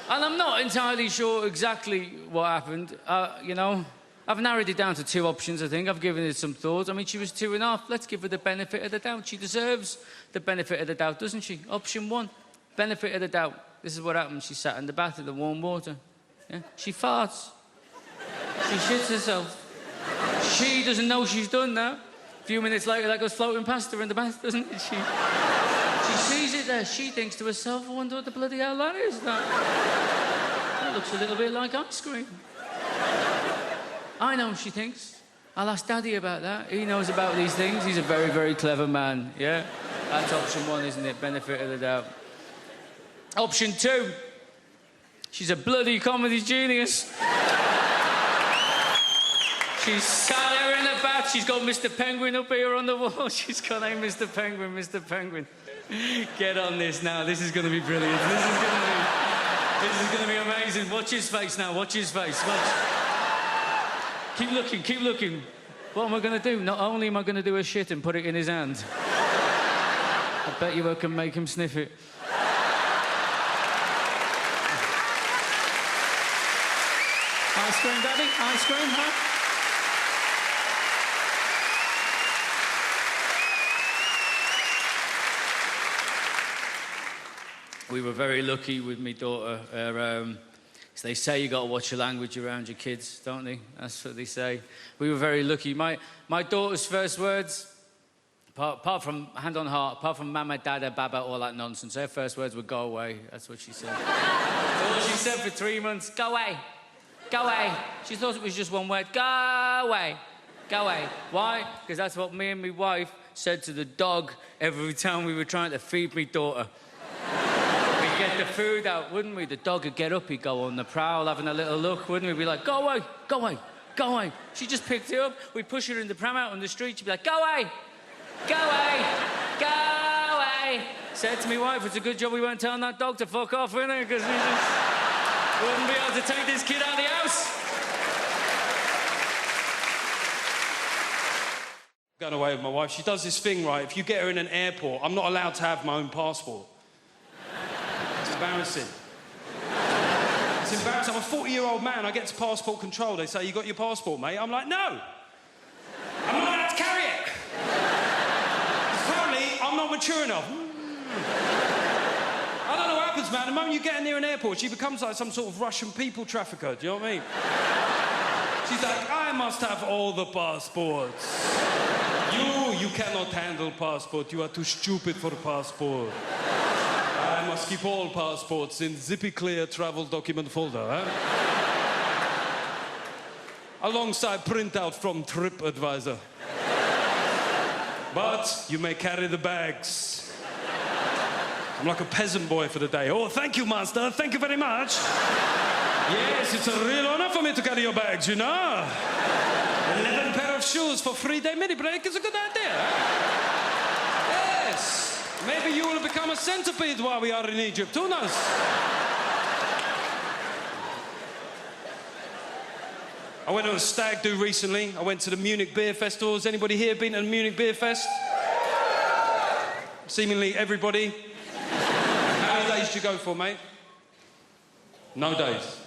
And I'm not entirely sure exactly what happened. You know, I've narrowed it down to 2 options, I think. I've given it some thought. I mean, she was 2.5. Let's give her the benefit of the doubt. She deserves the benefit of the doubt, doesn't she? Option 1, benefit of the doubt. This is what happened. She sat in the bath in the warm water. Yeah? She farts. She shits herself. She doesn't know she's done that. A few minutes later, that goes floating past her in the bath, doesn't it? She sees it there. She thinks to herself, I wonder what the bloody hell that is. That looks a little bit like ice cream. I know, she thinks. I'll ask Daddy about that. He knows about these things. He's a very, very clever man, yeah? That's option 1, isn't it? Benefit of the doubt. Option 2. She's a bloody comedy genius. She's sat there in the bath. She's got Mr. Penguin up here on the wall. She's got, hey, Mr. Penguin, Mr. Penguin. Get on this now. This is going to be brilliant. This is going to be amazing. Watch his face now. Watch his face. Watch. Keep looking. Keep looking. What am I going to do? Not only am I going to do a shit and put it in his hand, I bet you I can make him sniff it. Ice cream, Daddy? Ice cream, huh? We were very lucky with my daughter. They say you got to watch your language around your kids, don't they? That's what they say. We were very lucky. My daughter's first words, apart from hand on heart, apart from mama, dada, baba, all that nonsense, her first words were go away. That's what she said. That's what she said for 3 months. Go away. Go away. She thought it was just one word. Go away. Go away. Why? Because that's what me and my wife said to the dog every time we were trying to feed my daughter. We'd get the food out, wouldn't we? The dog would get up, he'd go on the prowl, having a little look, wouldn't we? We'd be like, go away, go away, go away. She just picked it up. We'd push her in the pram out on the street. She'd be like, go away, go away, go away. Said to my wife, it's a good job we weren't telling that dog to fuck off, innit? Because we just wouldn't be able to take this kid out of the house. Going away with my wife, she does this thing, right? If you get her in an airport, I'm not allowed to have my own passport. It's embarrassing. It's embarrassing. I'm a 40-year-old man. I get to passport control. They say, you got your passport, mate? I'm like, no. I'm not allowed to carry it. Apparently, I'm not mature enough. I don't know what happens, man. The moment you get near an airport, she becomes like some sort of Russian people trafficker. Do you know what I mean? She's like, I must have all the passports. You cannot handle passport. You are too stupid for passport. I must keep all passports in zippy clear travel document folder, huh? Alongside printout from TripAdvisor. But you may carry the bags. I'm like a peasant boy for the day. Oh, thank you, master. Thank you very much. Yes, it's a real honor for me to carry your bags, you know. 11 pair of shoes for 3-day mini break is a good idea. Yes. Maybe you will become a centipede while we are in Egypt. Who knows? I went on a stag do recently. I went to the Munich Beer Festival. Has anybody here been to the Munich Beer Fest? Seemingly everybody. How many days did you go for, mate? No days.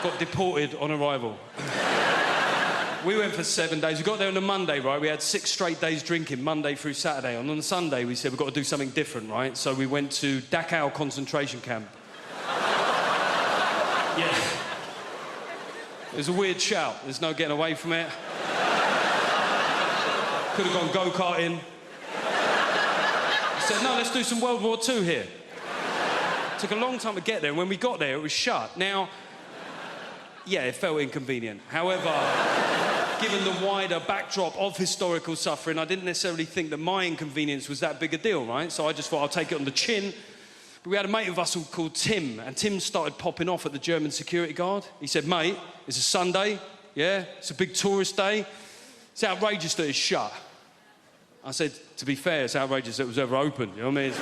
Got deported on arrival. We went for 7 days. We got there on a Monday, right? We had 6 straight days drinking, Monday through Saturday. And on the Sunday, we said, we've got to do something different, right? So we went to Dachau concentration camp. Yeah. It was a weird shout. There's no getting away from it. Could have gone go-karting. I said, no, let's do some World War II here. Took a long time to get there, and when we got there, it was shut. Now, yeah, it felt inconvenient. However, given the wider backdrop of historical suffering, I didn't necessarily think that my inconvenience was that big a deal, right? So I just thought I'll take it on the chin. But we had a mate of us called Tim, and Tim started popping off at the German security guard. He said, mate, it's a Sunday, yeah? It's a big tourist day. It's outrageous that it's shut. I said, to be fair, it's outrageous that it was ever open, you know what I mean? It's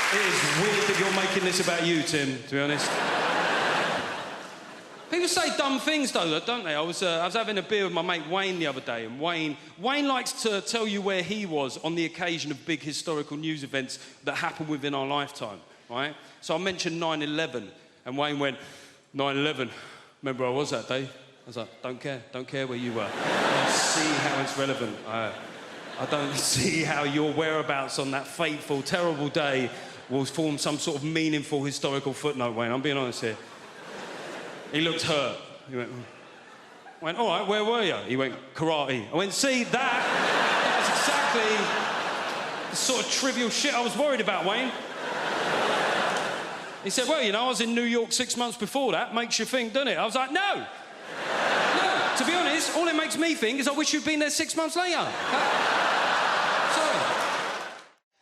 It is weird that you're making this about you, Tim, to be honest. People say dumb things, though, don't they? I was having a beer with my mate Wayne the other day, and Wayne likes to tell you where he was on the occasion of big historical news events that happened within our lifetime, right? So I mentioned 9/11, and Wayne went, 9/11, remember where I was that day? I was like, don't care where you were. I don't see how it's relevant. I don't see how your whereabouts on that fateful, terrible day will form some sort of meaningful historical footnote, Wayne. I'm being honest here. He looked hurt. He went, all right, where were you? He went, karate. I went, see, that's exactly the sort of trivial shit I was worried about, Wayne. He said, well, you know, I was in New York 6 months before that. Makes you think, doesn't it? I was like, no. No. To be honest, all it makes me think is I wish you'd been there 6 months later. Sorry.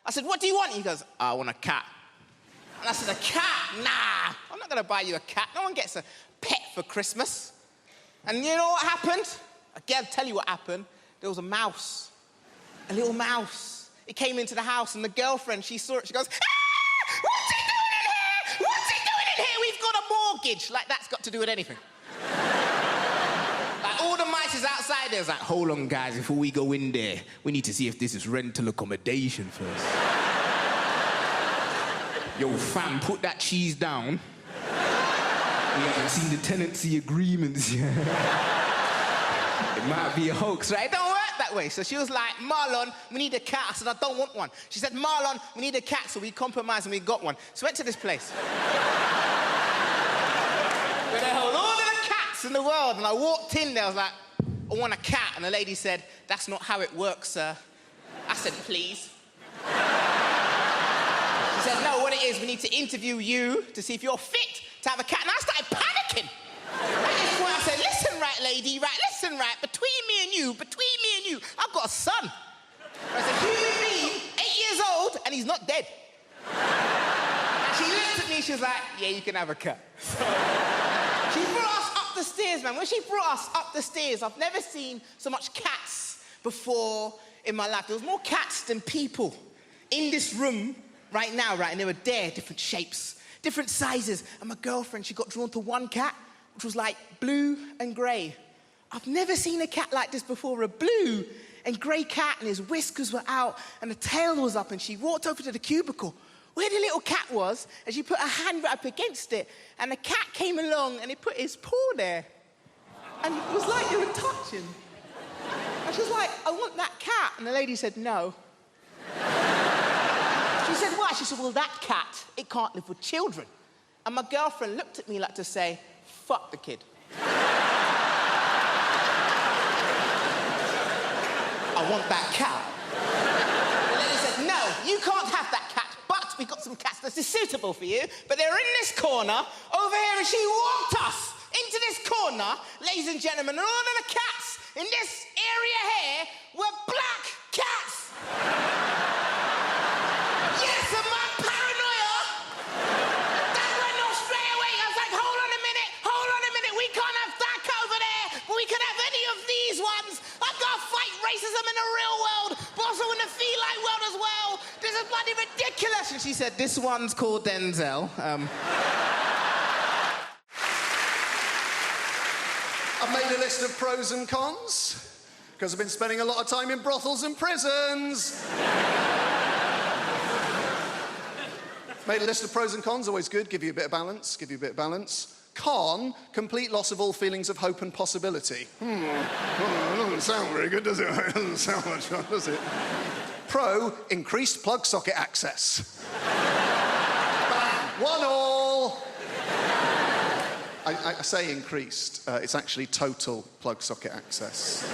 I said, what do you want? He goes, I want a cat. And I said, a cat? Nah, I'm not going to buy you a cat. No one gets a pet for Christmas. And you know what happened? I'll tell you what happened. There was a mouse, a little mouse. It came into the house, and the girlfriend, she saw it. She goes, ah, what's he doing in here? What's he doing in here? We've got a mortgage. Like, that's got to do with anything. Like, all the mice is outside there. It's like, hold on, guys, before we go in there, we need to see if this is rental accommodation first. Yo, fam, put that cheese down. We haven't seen the tenancy agreements yet. It might be a hoax, right? It don't work that way. So she was like, Marlon, we need a cat. I said, I don't want one. She said, Marlon, we need a cat. So we compromised and we got one. So we went to this place. Where they hold all of the cats in the world. And I walked in there, I was like, I want a cat. And the lady said, that's not how it works, sir. I said, please. She said, no, what it is, we need to interview you to see if you're fit to have a cat. And I started panicking. At this point, I said, listen, right, lady, right, listen, right, between me and you, I've got a son. I said, human being, 8 years old, and he's not dead. And she looked at me, she was like, yeah, you can have a cat. She brought us up the stairs, man. When she brought us up the stairs, I've never seen so much cats before in my life. There was more cats than people in this room right now, right? And they were there, different shapes, different sizes. And my girlfriend, she got drawn to one cat, which was like blue and grey. I've never seen a cat like this before, a blue and grey cat, and his whiskers were out, and the tail was up, and she walked over to the cubicle where the little cat was, and she put her hand right up against it, and the cat came along, and he put his paw there. And it was like they were touching. And she was like, I want that cat. And the lady said, no. She said, why? She said, well, that cat, it can't live with children. And my girlfriend looked at me like to say, fuck the kid. I want that cat. The lady said, no, you can't have that cat, but we've got some cats that are suitable for you, but they're in this corner over here, and she walked us into into this corner, ladies and gentlemen, and all of the cats in this area here were black cats. Yes, and my paranoia, that went off straight away. I was like, hold on a minute, we can't have that cat over there, but we can have any of these ones. I've got to fight racism in the real world, but also in the feline world as well. This is bloody ridiculous. And she said, this one's called Denzel. I've made a list of pros and cons, because I've been spending a lot of time in brothels and prisons. Made a list of pros and cons, always good, give you a bit of balance, Con, complete loss of all feelings of hope and possibility. That doesn't sound very good, does it? It doesn't sound much fun, does it? Pro, increased plug socket access. Bang, 1-1. I say increased, it's actually total plug socket access.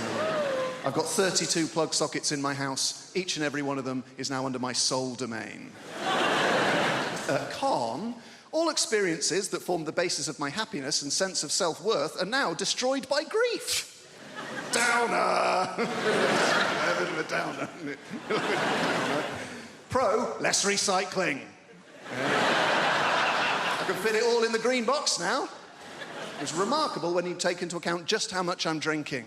I've got 32 plug sockets in my house. Each and every one of them is now under my sole domain. Con, all experiences that formed the basis of my happiness and sense of self-worth are now destroyed by grief. Downer! A bit of a downer, isn't it? Pro, less recycling. I can fit it all in the green box now. It's remarkable when you take into account just how much I'm drinking.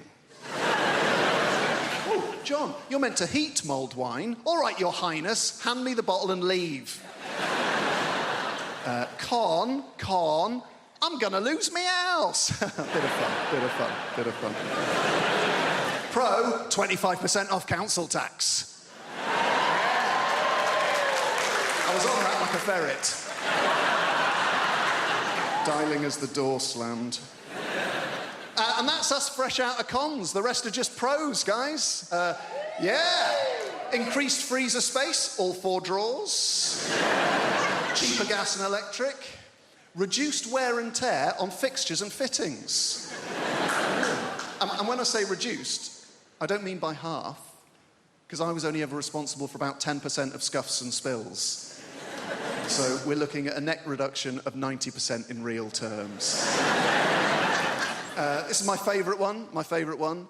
Oh, John, you're meant to heat mulled wine. All right, Your Highness, hand me the bottle and leave. Con, I'm gonna lose me house. Bit of fun. Pro, 25% off council tax. I was on that like a ferret. Dialing as the door slammed. And that's us fresh out of cons. The rest are just pros, guys. Increased freezer space, all 4 drawers. Cheaper gas and electric. Reduced wear and tear on fixtures and fittings. And when I say reduced, I don't mean by half, because I was only ever responsible for about 10% of scuffs and spills. So we're looking at a net reduction of 90% in real terms. This is my favourite one.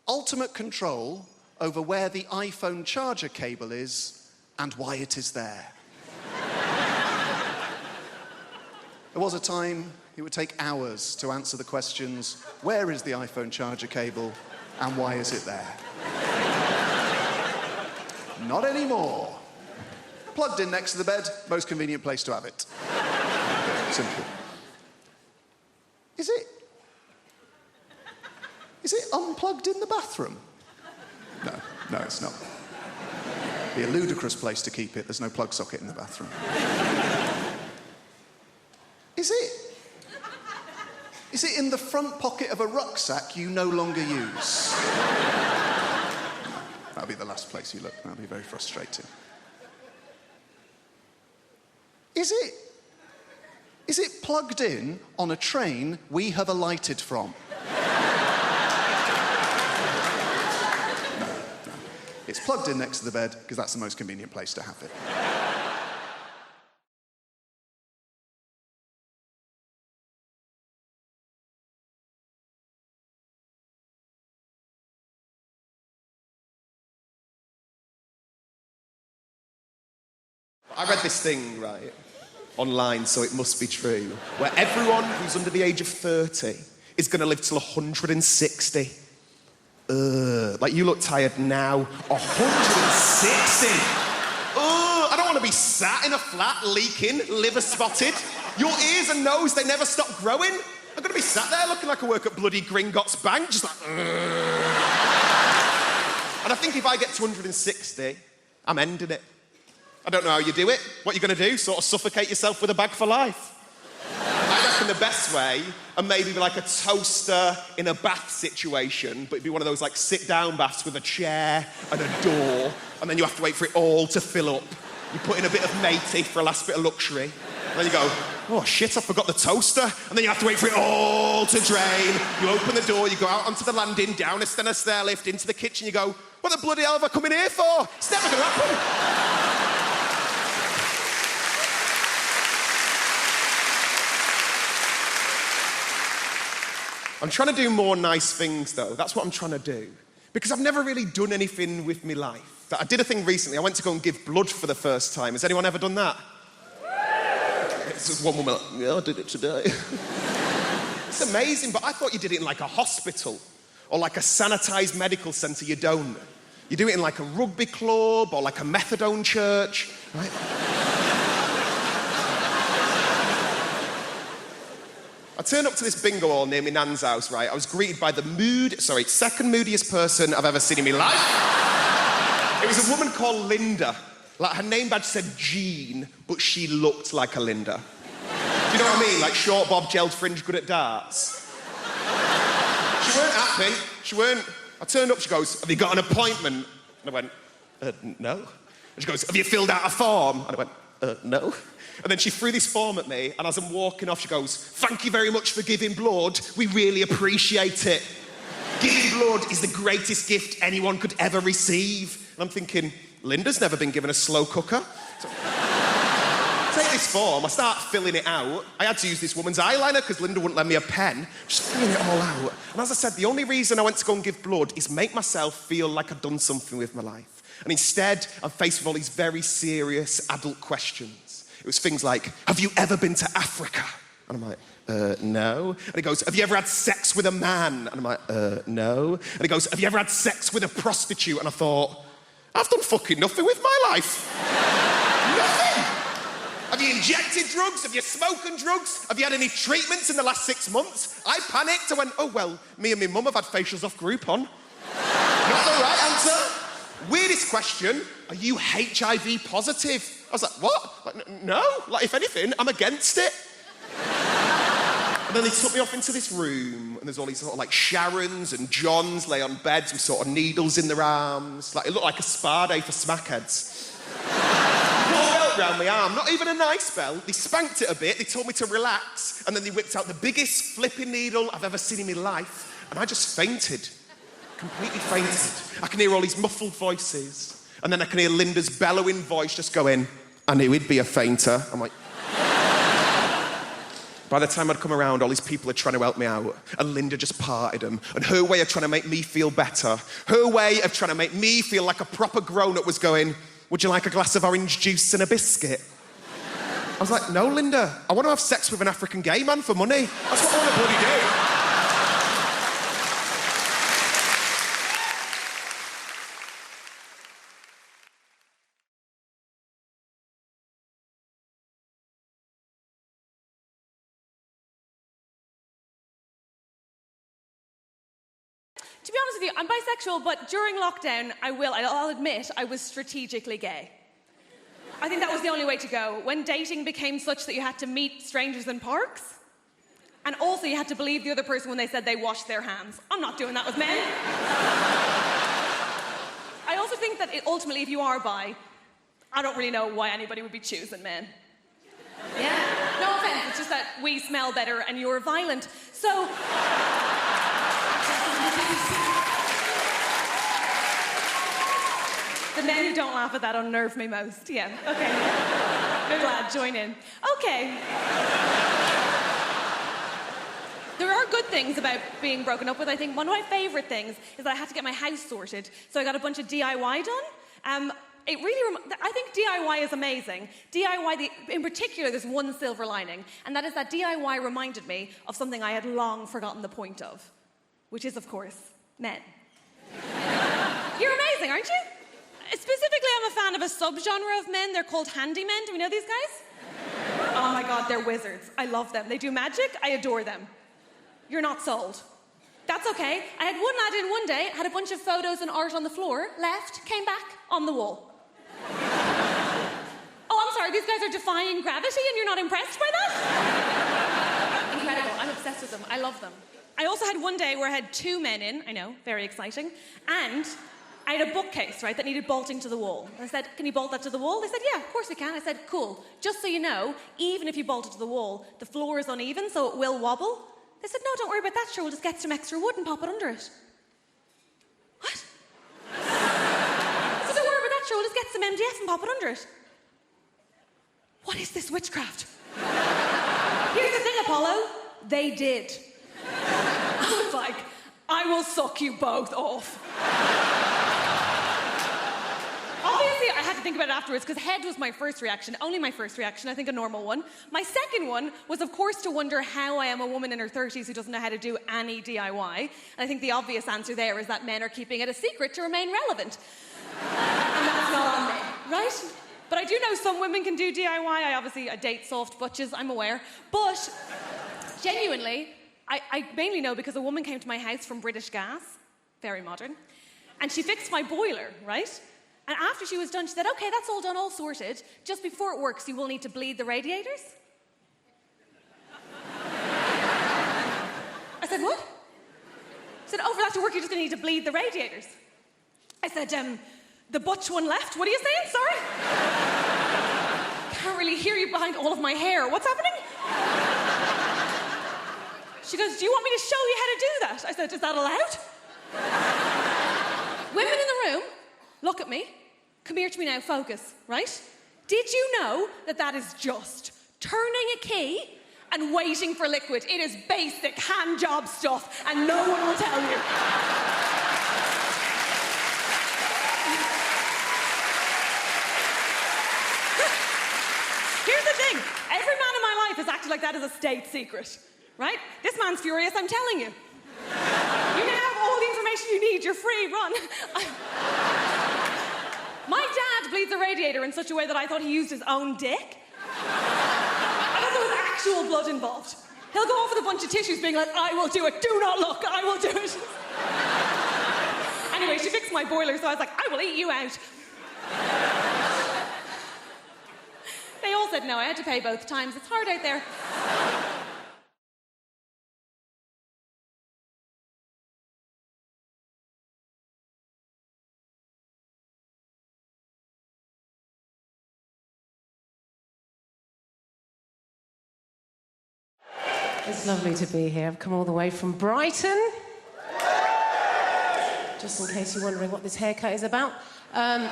Ultimate control over where the iPhone charger cable is and why it is there. There was a time it would take hours to answer the questions, where is the iPhone charger cable and why is it there? Not anymore. Plugged in next to the bed, most convenient place to have it. Simple. Is it unplugged in the bathroom? No, it's not. It'd be a ludicrous place to keep it. There's no plug socket in the bathroom. Is it in the front pocket of a rucksack you no longer use? That'll be the last place you look. That'll be very frustrating. Is it plugged in on a train we have alighted from? No. It's plugged in next to the bed because that's the most convenient place to have it. I read this thing, right, online, so it must be true, where everyone who's under the age of 30 is going to live till 160. Like, you look tired now. 160! I don't want to be sat in a flat, leaking, liver spotted. Your ears and nose, they never stop growing. I'm going to be sat there looking like I work at bloody Gringotts Bank, just like... And I think if I get to 160, I'm ending it. I don't know how you do it. What are you going to do? Sort of suffocate yourself with a bag for life? I reckon the best way, and maybe like a toaster in a bath situation, but it'd be one of those like sit-down baths with a chair and a door, and then you have to wait for it all to fill up. You put in a bit of matey for a last bit of luxury, and then you go, oh shit, I forgot the toaster, and then you have to wait for it all to drain. You open the door, you go out onto the landing, down a stair lift, into the kitchen, you go, what the bloody hell have I come in here for? It's never going to happen. I'm trying to do more nice things, though. That's what I'm trying to do. Because I've never really done anything with my life. I did a thing recently. I went to go and give blood for the first time. Has anyone ever done that? It's just one woman like, yeah, I did it today. It's amazing, but I thought you did it in like a hospital or like a sanitised medical centre. You don't. You do it in like a rugby club or like a methadone church, right? I turned up to this bingo hall near my nan's house, right? I was greeted by the second moodiest person I've ever seen in my life. It was a woman called Linda. Like, her name badge said Jean, but she looked like a Linda. Do you know what I mean? Like short bob, gelled fringe, good at darts. She weren't happy. She weren't. I turned up, she goes, have you got an appointment? And I went, no. And she goes, have you filled out a form? And I went, no. And then she threw this form at me, and as I'm walking off, she goes, thank you very much for giving blood. We really appreciate it. Giving blood is the greatest gift anyone could ever receive. And I'm thinking, Linda's never been given a slow cooker. So, take this form, I start filling it out. I had to use this woman's eyeliner because Linda wouldn't lend me a pen. Just filling it all out. And as I said, the only reason I went to go and give blood is make myself feel like I'd done something with my life. And instead, I'm faced with all these very serious adult questions. It was things like, have you ever been to Africa? And I'm like, no. And he goes, have you ever had sex with a man? And I'm like, no. And he goes, have you ever had sex with a prostitute? And I thought, I've done fucking nothing with my life. Nothing. Have you injected drugs? Have you spoken drugs? Have you had any treatments in the last 6 months? I panicked. I went, oh, well, me and my mum have had facials off Groupon. Not the right answer. Weirdest question, are you HIV positive? I was like, what? Like, no. Like, if anything, I'm against it. And then they took me off into this room, and there's all these sort of like Sharons and Johns lay on beds with sort of needles in their arms. Like, it looked like a spa day for smackheads. No belt round my arm, not even a nice belt. They spanked it a bit, they told me to relax, and then they whipped out the biggest flipping needle I've ever seen in my life, and I just fainted. Completely fainted. I can hear all these muffled voices, and then I can hear Linda's bellowing voice just going, I knew he'd be a fainter. I'm like... By the time I'd come around, all these people are trying to help me out, and Linda just parted them. And her way of trying to make me feel better, her way of trying to make me feel like a proper grown-up was going, would you like a glass of orange juice and a biscuit? I was like, no, Linda, I want to have sex with an African gay man for money. That's what I want to bloody do. To be honest with you, I'm bisexual, but during lockdown, I'll admit, I was strategically gay. I think that was the only way to go. When dating became such that you had to meet strangers in parks, and also you had to believe the other person when they said they washed their hands. I'm not doing that with men. I also think that ultimately, if you are bi, I don't really know why anybody would be choosing men. Yeah? No offense, it's just that we smell better and you're violent. So... The men who don't laugh at that unnerve me most. Yeah, okay. Good lad, join in. Okay. There are good things about being broken up with. I think one of my favourite things is that I had to get my house sorted, so I got a bunch of DIY done. I think DIY is amazing. DIY, in particular, there's one silver lining, and that is that DIY reminded me of something I had long forgotten the point of, which is, of course, men. You're amazing, aren't you? Specifically, I'm a fan of a subgenre of men. They're called handymen. Do we know these guys? Oh my God, they're wizards. I love them. They do magic. I adore them. You're not sold. That's okay. I had one lad in one day, had a bunch of photos and art on the floor, left, came back, on the wall. Oh, I'm sorry, these guys are defying gravity and you're not impressed by that? Incredible. I'm obsessed with them. I love them. I also had one day where I had 2 men in, I know, very exciting, and I had a bookcase, right, that needed bolting to the wall. And I said, can you bolt that to the wall? They said, yeah, of course we can. I said, cool. Just so you know, even if you bolt it to the wall, the floor is uneven, so it will wobble. They said, no, don't worry about that, sure, we'll just get some extra wood and pop it under it. What? I said, don't worry about that, sure, we'll just get some MDF and pop it under it. What is this witchcraft? Here's the thing, Apollo. They did. I was like, I will suck you both off. Obviously, I had to think about it afterwards because head was my first reaction, only my first reaction, I think a normal one. My second one was, of course, to wonder how I am a woman in her 30s who doesn't know how to do any DIY. And I think the obvious answer there is that men are keeping it a secret to remain relevant. And that's not on me, right? But I do know some women can do DIY. I date soft butches, I'm aware. But genuinely, I mainly know because a woman came to my house from British Gas, very modern, and she fixed my boiler, right? And after she was done, she said, okay, that's all done, all sorted. Just before it works, you will need to bleed the radiators. I said, what? She said, oh, for that to work, you're just going to need to bleed the radiators. I said, the butch one left. What are you saying? Sorry? Can't really hear you behind all of my hair. What's happening? She goes, do you want me to show you how to do that? I said, is that allowed? Women in the room, look at me. Come here to me now, focus, right? Did you know that that is just turning a key and waiting for liquid? It is basic hand job stuff, and no one will tell you. Here's the thing. Every man in my life has acted like that as a state secret, right? This man's furious, I'm telling you. You now have all the information you need. You're free, run. My dad bleeds a radiator in such a way that I thought he used his own dick. I thought there was actual blood involved. He'll go off with a bunch of tissues being like, I will do it, do not look, I will do it. Anyway, she fixed my boiler, so I was like, I will eat you out. They all said no, I had to pay both times. It's hard out there. It's lovely to be here. I've come all the way from Brighton. Just in case you're wondering what this haircut is about. Might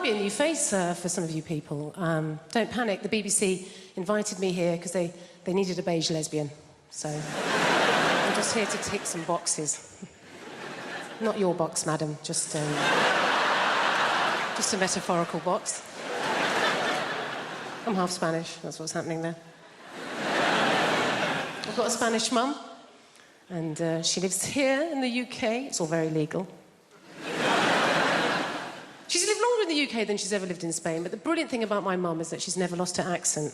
be a new face for some of you people. Don't panic, the BBC invited me here because they needed a beige lesbian. So I'm just here to tick some boxes. Not your box, madam, just a metaphorical box. I'm half Spanish, that's what's happening there. I've got a Spanish mum, and she lives here in the UK. It's all very legal. She's lived longer in the UK than she's ever lived in Spain, but the brilliant thing about my mum is that she's never lost her accent.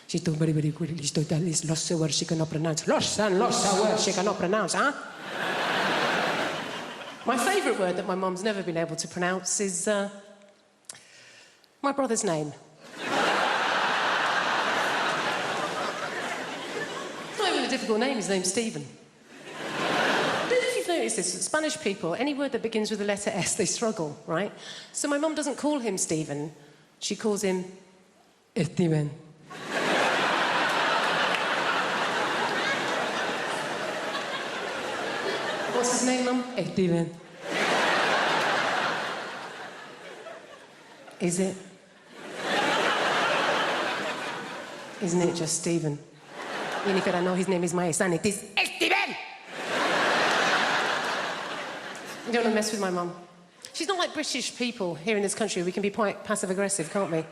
She's done very, very good. Lost the words she cannot pronounce. Lost the words she cannot pronounce, huh? My favourite word that my mum's never been able to pronounce is my brother's name. Difficult name, his name's Stephen. I don't know if you've noticed this, Spanish people, any word that begins with the letter S, they struggle, right? So my mum doesn't call him Stephen, she calls him Steven. What's his name, Mum? Steven. Is it? Isn't it just Stephen? Even if I know his name is my son, it is Steven! You don't want to mess with my mum. She's not like British people here in this country. We can be quite passive-aggressive, can't we?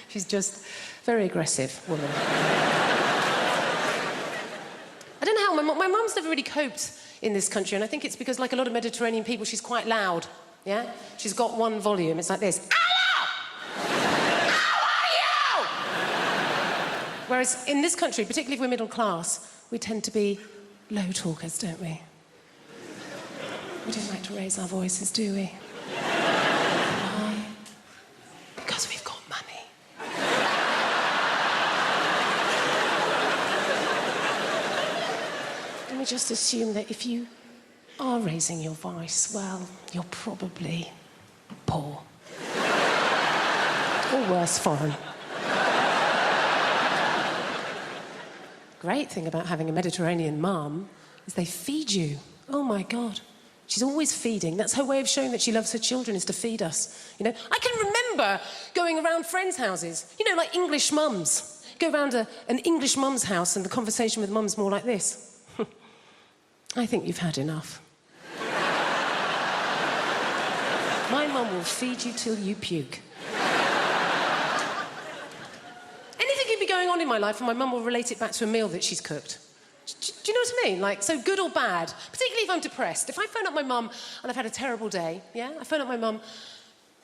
She's just very aggressive woman. I don't know how, my mum's never really coped in this country, and I think it's because, like a lot of Mediterranean people, she's quite loud, yeah? She's got one volume, it's like this. Whereas in this country, particularly if we're middle class, we tend to be low talkers, don't we? We don't like to raise our voices, do we? Why? Because we've got money. And we just assume that if you are raising your voice, well, you're probably poor. Or worse, foreign. Great thing about having a Mediterranean mum is they feed you. Oh, my God. She's always feeding. That's her way of showing that she loves her children, is to feed us. You know, I can remember going around friends' houses, you know, like English mums. go round an English mum's house and the conversation with mum's more like this. I think you've had enough. My mum will feed you till you puke. Anything can be going on in my life and my mum will relate it back to a meal that she's cooked. Do you know what I mean? Like, so good or bad, particularly if I'm depressed. If I phone up my mum and I've had a terrible day, yeah? I phone up my mum,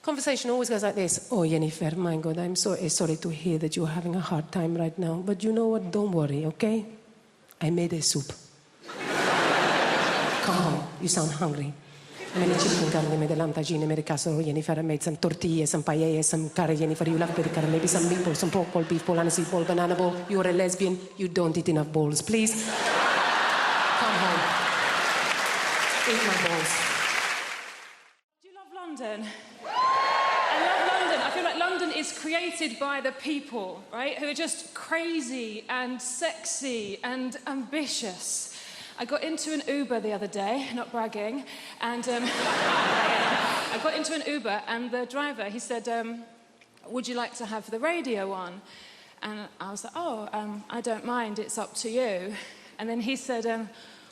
conversation always goes like this. Oh, Jennifer, my God, I'm so sorry to hear that you're having a hard time right now. But you know what? Don't worry, okay? I made a soup. Come home. You sound hungry. I made a chicken curry, I made a lamb tagine, I made a casserole, Jennifer. I made some tortillas, some paella, some curry, Jennifer. You love curry, maybe some meatballs, some pork ball, beef ball, aniseed ball, banana ball. You're a lesbian. You don't eat enough balls. Please, come home. Eat my balls. Do you love London? I love London. I feel like London is created by the people, right? Who are just crazy and sexy and ambitious. I got into an Uber the other day, not bragging, and I got into an Uber and the driver, he said, would you like to have the radio on? And I was like, oh, I don't mind, it's up to you. And then he said,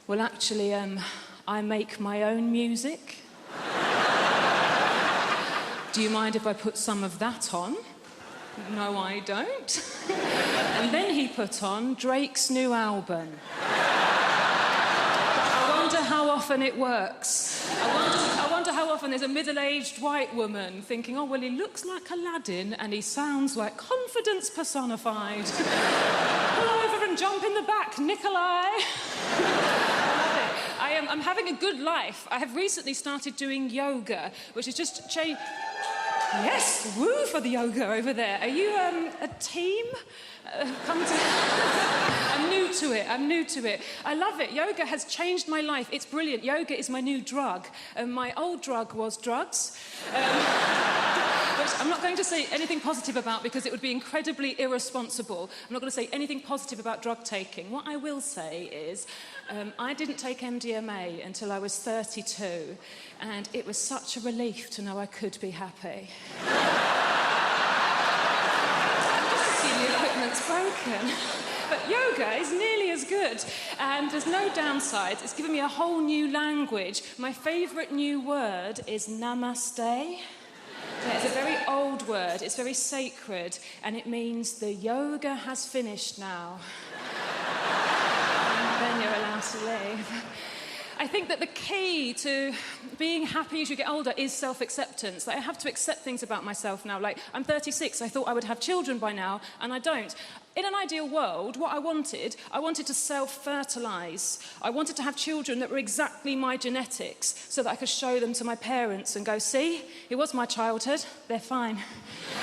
well, actually, I make my own music. Do you mind if I put some of that on? No, I don't. And then he put on Drake's new album. I wonder how often it works. I wonder how often there's a middle-aged white woman thinking, oh, well, he looks like Aladdin and he sounds like confidence personified. Pull over and jump in the back, Nikolai. I'm having a good life. I have recently started doing yoga, which is just change. Yes, woo for the yoga over there. Are you a team? Come to... I'm new to it. I love it. Yoga has changed my life. It's brilliant. Yoga is my new drug. My old drug was drugs. Which I'm not going to say anything positive about because it would be incredibly irresponsible. I'm not going to say anything positive about drug taking. What I will say is I didn't take MDMA until I was 32, and it was such a relief to know I could be happy. The equipment's broken. But yoga is nearly as good, and there's no downsides. It's given me a whole new language. My favourite new word is namaste. Yeah, it's a very old word, it's very sacred, and it means the yoga has finished now. And then you're allowed to leave. I think that the key to being happy as you get older is self-acceptance. Like, I have to accept things about myself now. Like, I'm 36, I thought I would have children by now, and I don't. In an ideal world, what I wanted to self-fertilise. I wanted to have children that were exactly my genetics so that I could show them to my parents and go, see, it was my childhood, they're fine.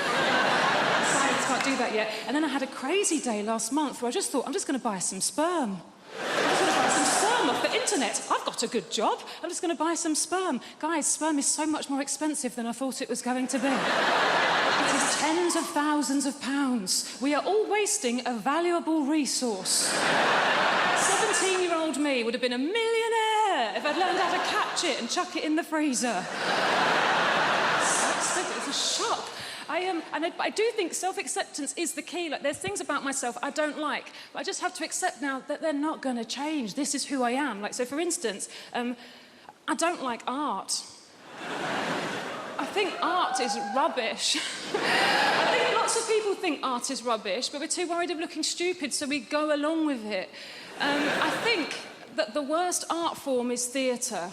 Science can't do that yet. And then I had a crazy day last month where I just thought, I'm just going to buy some sperm. I'm just going to buy some sperm off the internet. I've got a good job. I'm just going to buy some sperm. Guys, sperm is so much more expensive than I thought it was going to be. It is tens of thousands of pounds. We are all wasting a valuable resource. 17-year-old me would have been a millionaire if I'd learned how to catch it and chuck it in the freezer. It's a shock. I do think self-acceptance is the key. Like, there's things about myself I don't like, but I just have to accept now that they're not going to change. This is who I am. Like, so for instance, I don't like art. I think art is rubbish. I think lots of people think art is rubbish, but we're too worried of looking stupid, so we go along with it. I think that the worst art form is theatre.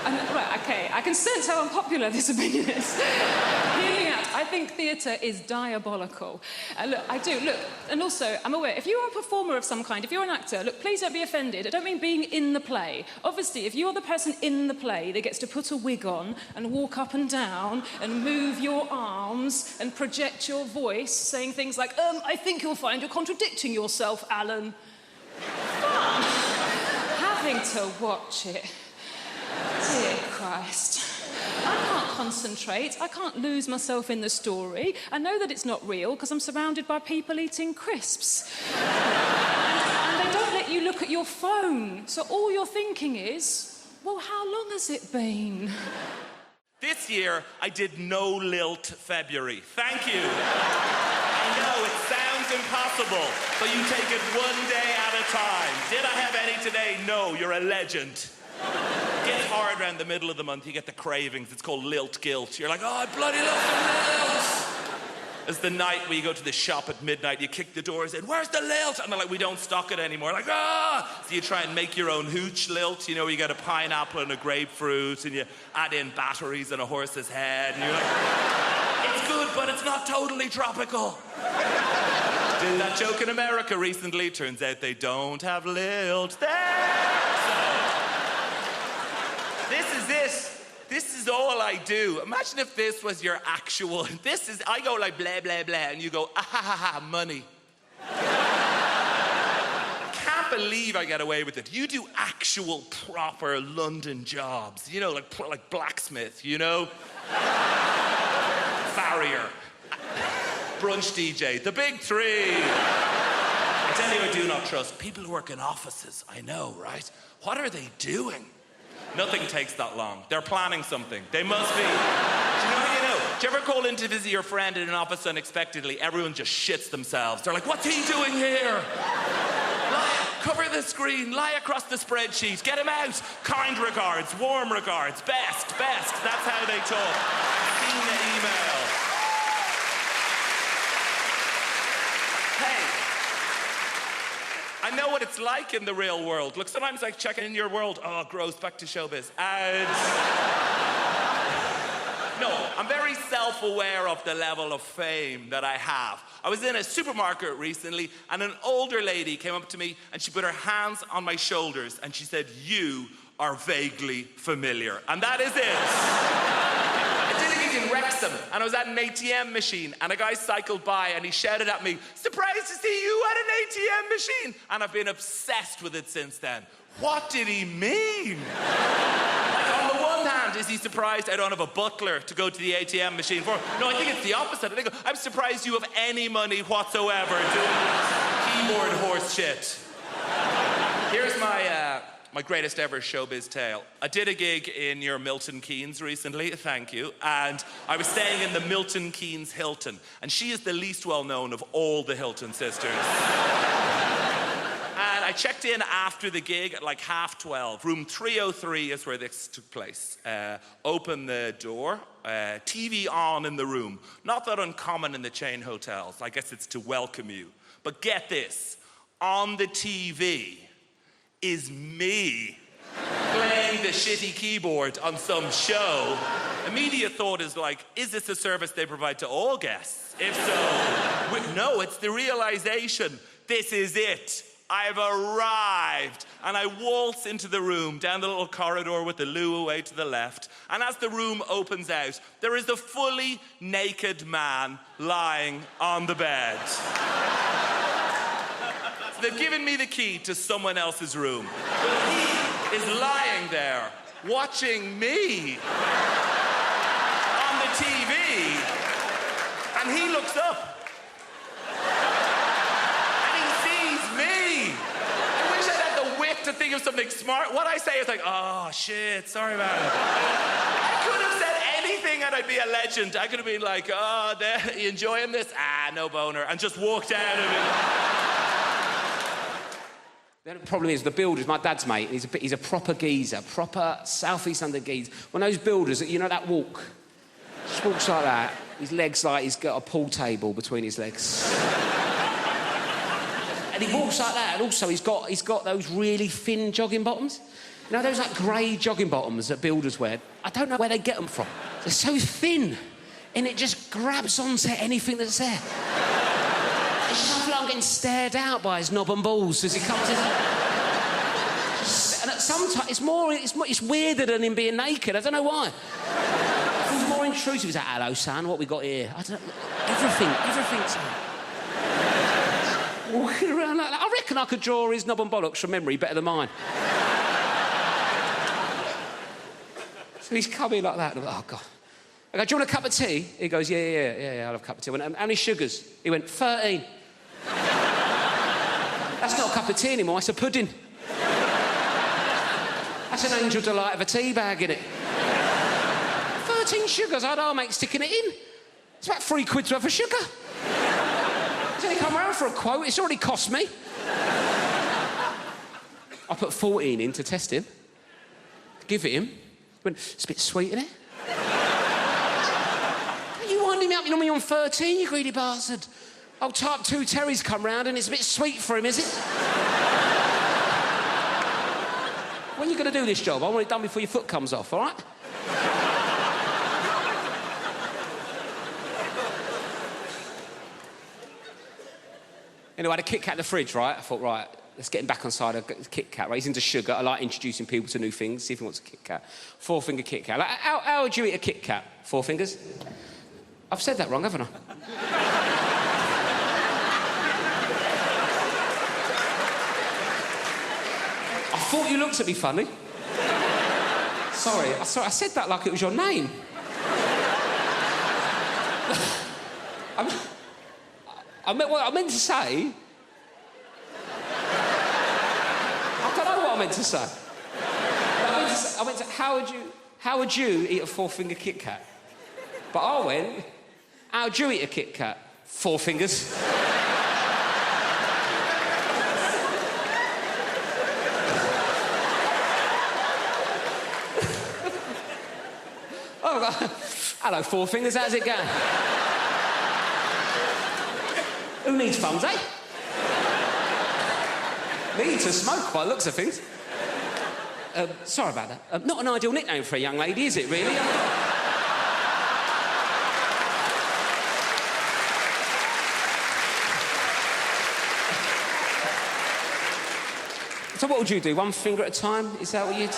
Right, okay, I can sense how unpopular this opinion is. Hear me out. I think theatre is diabolical. Look, I do, look, and also, I'm aware, if you are a performer of some kind, if you're an actor, look, please don't be offended. I don't mean being in the play. Obviously, if you're the person in the play that gets to put a wig on and walk up and down and move your arms and project your voice, saying things like, I think you'll find you're contradicting yourself, Alan. Fun. Having to watch it. Dear Christ. I can't concentrate. I can't lose myself in the story. I know that it's not real because I'm surrounded by people eating crisps. And they don't let you look at your phone. So all you're thinking is, well, how long has it been? This year, I did no lilt February. Thank you. I know, it sounds impossible, but you take it one day at a time. Did I have any today? No, you're a legend. Gets hard around the middle of the month, you get the cravings. It's called lilt guilt. You're like, oh, I bloody love some lilt. It's the night where you go to the shop at midnight, you kick the doors in, where's the lilt? And they're like, we don't stock it anymore. Like, ah! So you try and make your own hooch lilt, you know, you get a pineapple and a grapefruit, and you add in batteries and a horse's head, and you're like, it's good, but it's not totally tropical. Did that joke in America recently. Turns out they don't have lilt there. This is it. This is all I do. Imagine if this was your actual... I go like blah, blah, blah, and you go, ah, ha, ha, ha, money. Can't believe I get away with it. You do actual, proper London jobs. You know, like blacksmith, you know? Farrier. Brunch DJ. The big three. I tell you, I do not trust people who work in offices. I know, right? What are they doing? Nothing takes that long. They're planning something. They must be. Do you know? Do you ever call in to visit your friend in an office unexpectedly? Everyone just shits themselves. They're like, what's he doing here? Cover the screen, lie across the spreadsheet, get him out. Kind regards, warm regards, best. That's how they talk. Seen the email. Hey. I know what it's like in the real world. Look, sometimes I check in your world. Oh, gross, back to showbiz. And... No, I'm very self-aware of the level of fame that I have. I was in a supermarket recently, and an older lady came up to me, and she put her hands on my shoulders, and she said, you are vaguely familiar. And that is it. In Wrexham, and I was at an ATM machine, and a guy cycled by and he shouted at me, surprised to see you at an ATM machine. And I've been obsessed with it since then. What did he mean? Like, on the one hand, is he surprised I don't have a butler to go to the ATM machine for? No, I think it's the opposite. I think I'm surprised you have any money whatsoever doing keyboard horse shit. Here's my greatest ever showbiz tale. I did a gig in your Milton Keynes recently, thank you, and I was staying in the Milton Keynes Hilton, and she is the least well-known of all the Hilton sisters. And I checked in after the gig at like 12:30. Room 303 is where this took place. Open the door, TV on in the room. Not that uncommon in the chain hotels. I guess it's to welcome you. But get this, on the TV is me playing the shitty keyboard on some show. Immediate thought is like, is this a service they provide to all guests? If so, no, it's the realization, this is it. I've arrived. And I waltz into the room, down the little corridor with the loo away to the left. And as the room opens out, there is a fully naked man lying on the bed. They've given me the key to someone else's room. But he is lying there, watching me on the TV, and he looks up. And he sees me. I wish I'd had the wit to think of something smart. What I say is like, oh, shit, sorry about it. I could have said anything and I'd be a legend. I could have been like, oh, you enjoying this? Ah, no boner. And just walked out of it. The problem is, the builders, my dad's mate, he's a proper geezer, proper South East London geezer. When those builders, you know that walk? Just walks like that, his legs like he's got a pool table between his legs. And he walks like that, and also he's got those really thin jogging bottoms. You know, those like grey jogging bottoms that builders wear? I don't know where they get them from. They're so thin, and it just grabs onto anything that's there. I feel like I'm getting stared out by his knob and balls as he comes in. And sometimes it's weirder than him being naked. I don't know why. It feels more intrusive. He's like, hello, son, what we got here? I don't know. Everything's walking around like that. I reckon I could draw his knob and bollocks from memory better than mine. So he's coming like that. And I'm like, oh, God. I go, do you want a cup of tea? He goes, yeah, I'll have a cup of tea. I went, how many sugars? He went, 13. That's not a cup of tea anymore, it's a pudding. That's an angel delight of a tea bag, innit? 13 sugars, I'd mate sticking it in. It's about £3 worth of sugar. only come round for a quote. It's already cost me. I put 14 in to test him. Give it him. Went, it's a bit sweet, isn't it? You winding me up, you're normally on 13, you greedy bastard. Old type 2 Terry's come round and it's a bit sweet for him, is it? When are you going to do this job? I want it done before your foot comes off, all right? Anyway, I had a Kit Kat in the fridge, right? I thought, right, let's get him back on side of Kit Kat, right? He's into sugar. I like introducing people to new things, see if he wants a Kit Kat. 4-finger Kit Kat. Like, how would you eat a Kit Kat? 4 fingers? I've said that wrong, haven't I? I thought you looked at me funny. Sorry, I said that like it was your name. I meant to say... I don't know what I meant to say. I meant to how would you eat a 4-finger Kit Kat? But I went, how'd you eat a Kit Kat? 4 fingers. Hello, 4 fingers, how's it going? Who needs phones, eh? Me to smoke by the looks of things. Sorry about that. Not an ideal nickname for a young lady, is it, really? So what would you do? 1 finger at a time? Is that what you'd...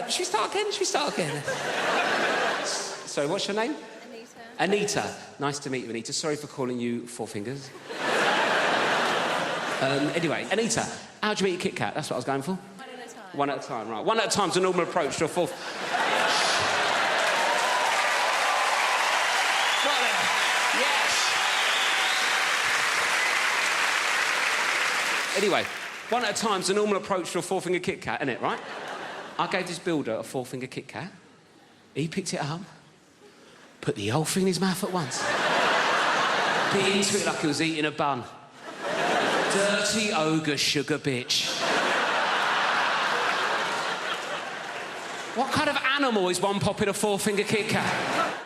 Should we start again? Sorry, what's your name? Anita. Nice to meet you, Anita. Sorry for calling you 4 fingers. Anyway, Anita, how'd you eat a Kit Kat? That's what I was going for. 1 at a time. 1 at a time, right. 1 at a time's a normal approach to a 4th. Anyway, 1 at a time's a normal approach to a 4-finger Kit Kat, isn't it, right? I gave this builder a 4-finger Kit Kat. He picked it up, put the whole thing in his mouth at once. Bit into it like he was eating a bun. Dirty ogre sugar bitch. What kind of animal is one popping a 4-finger Kit Kat?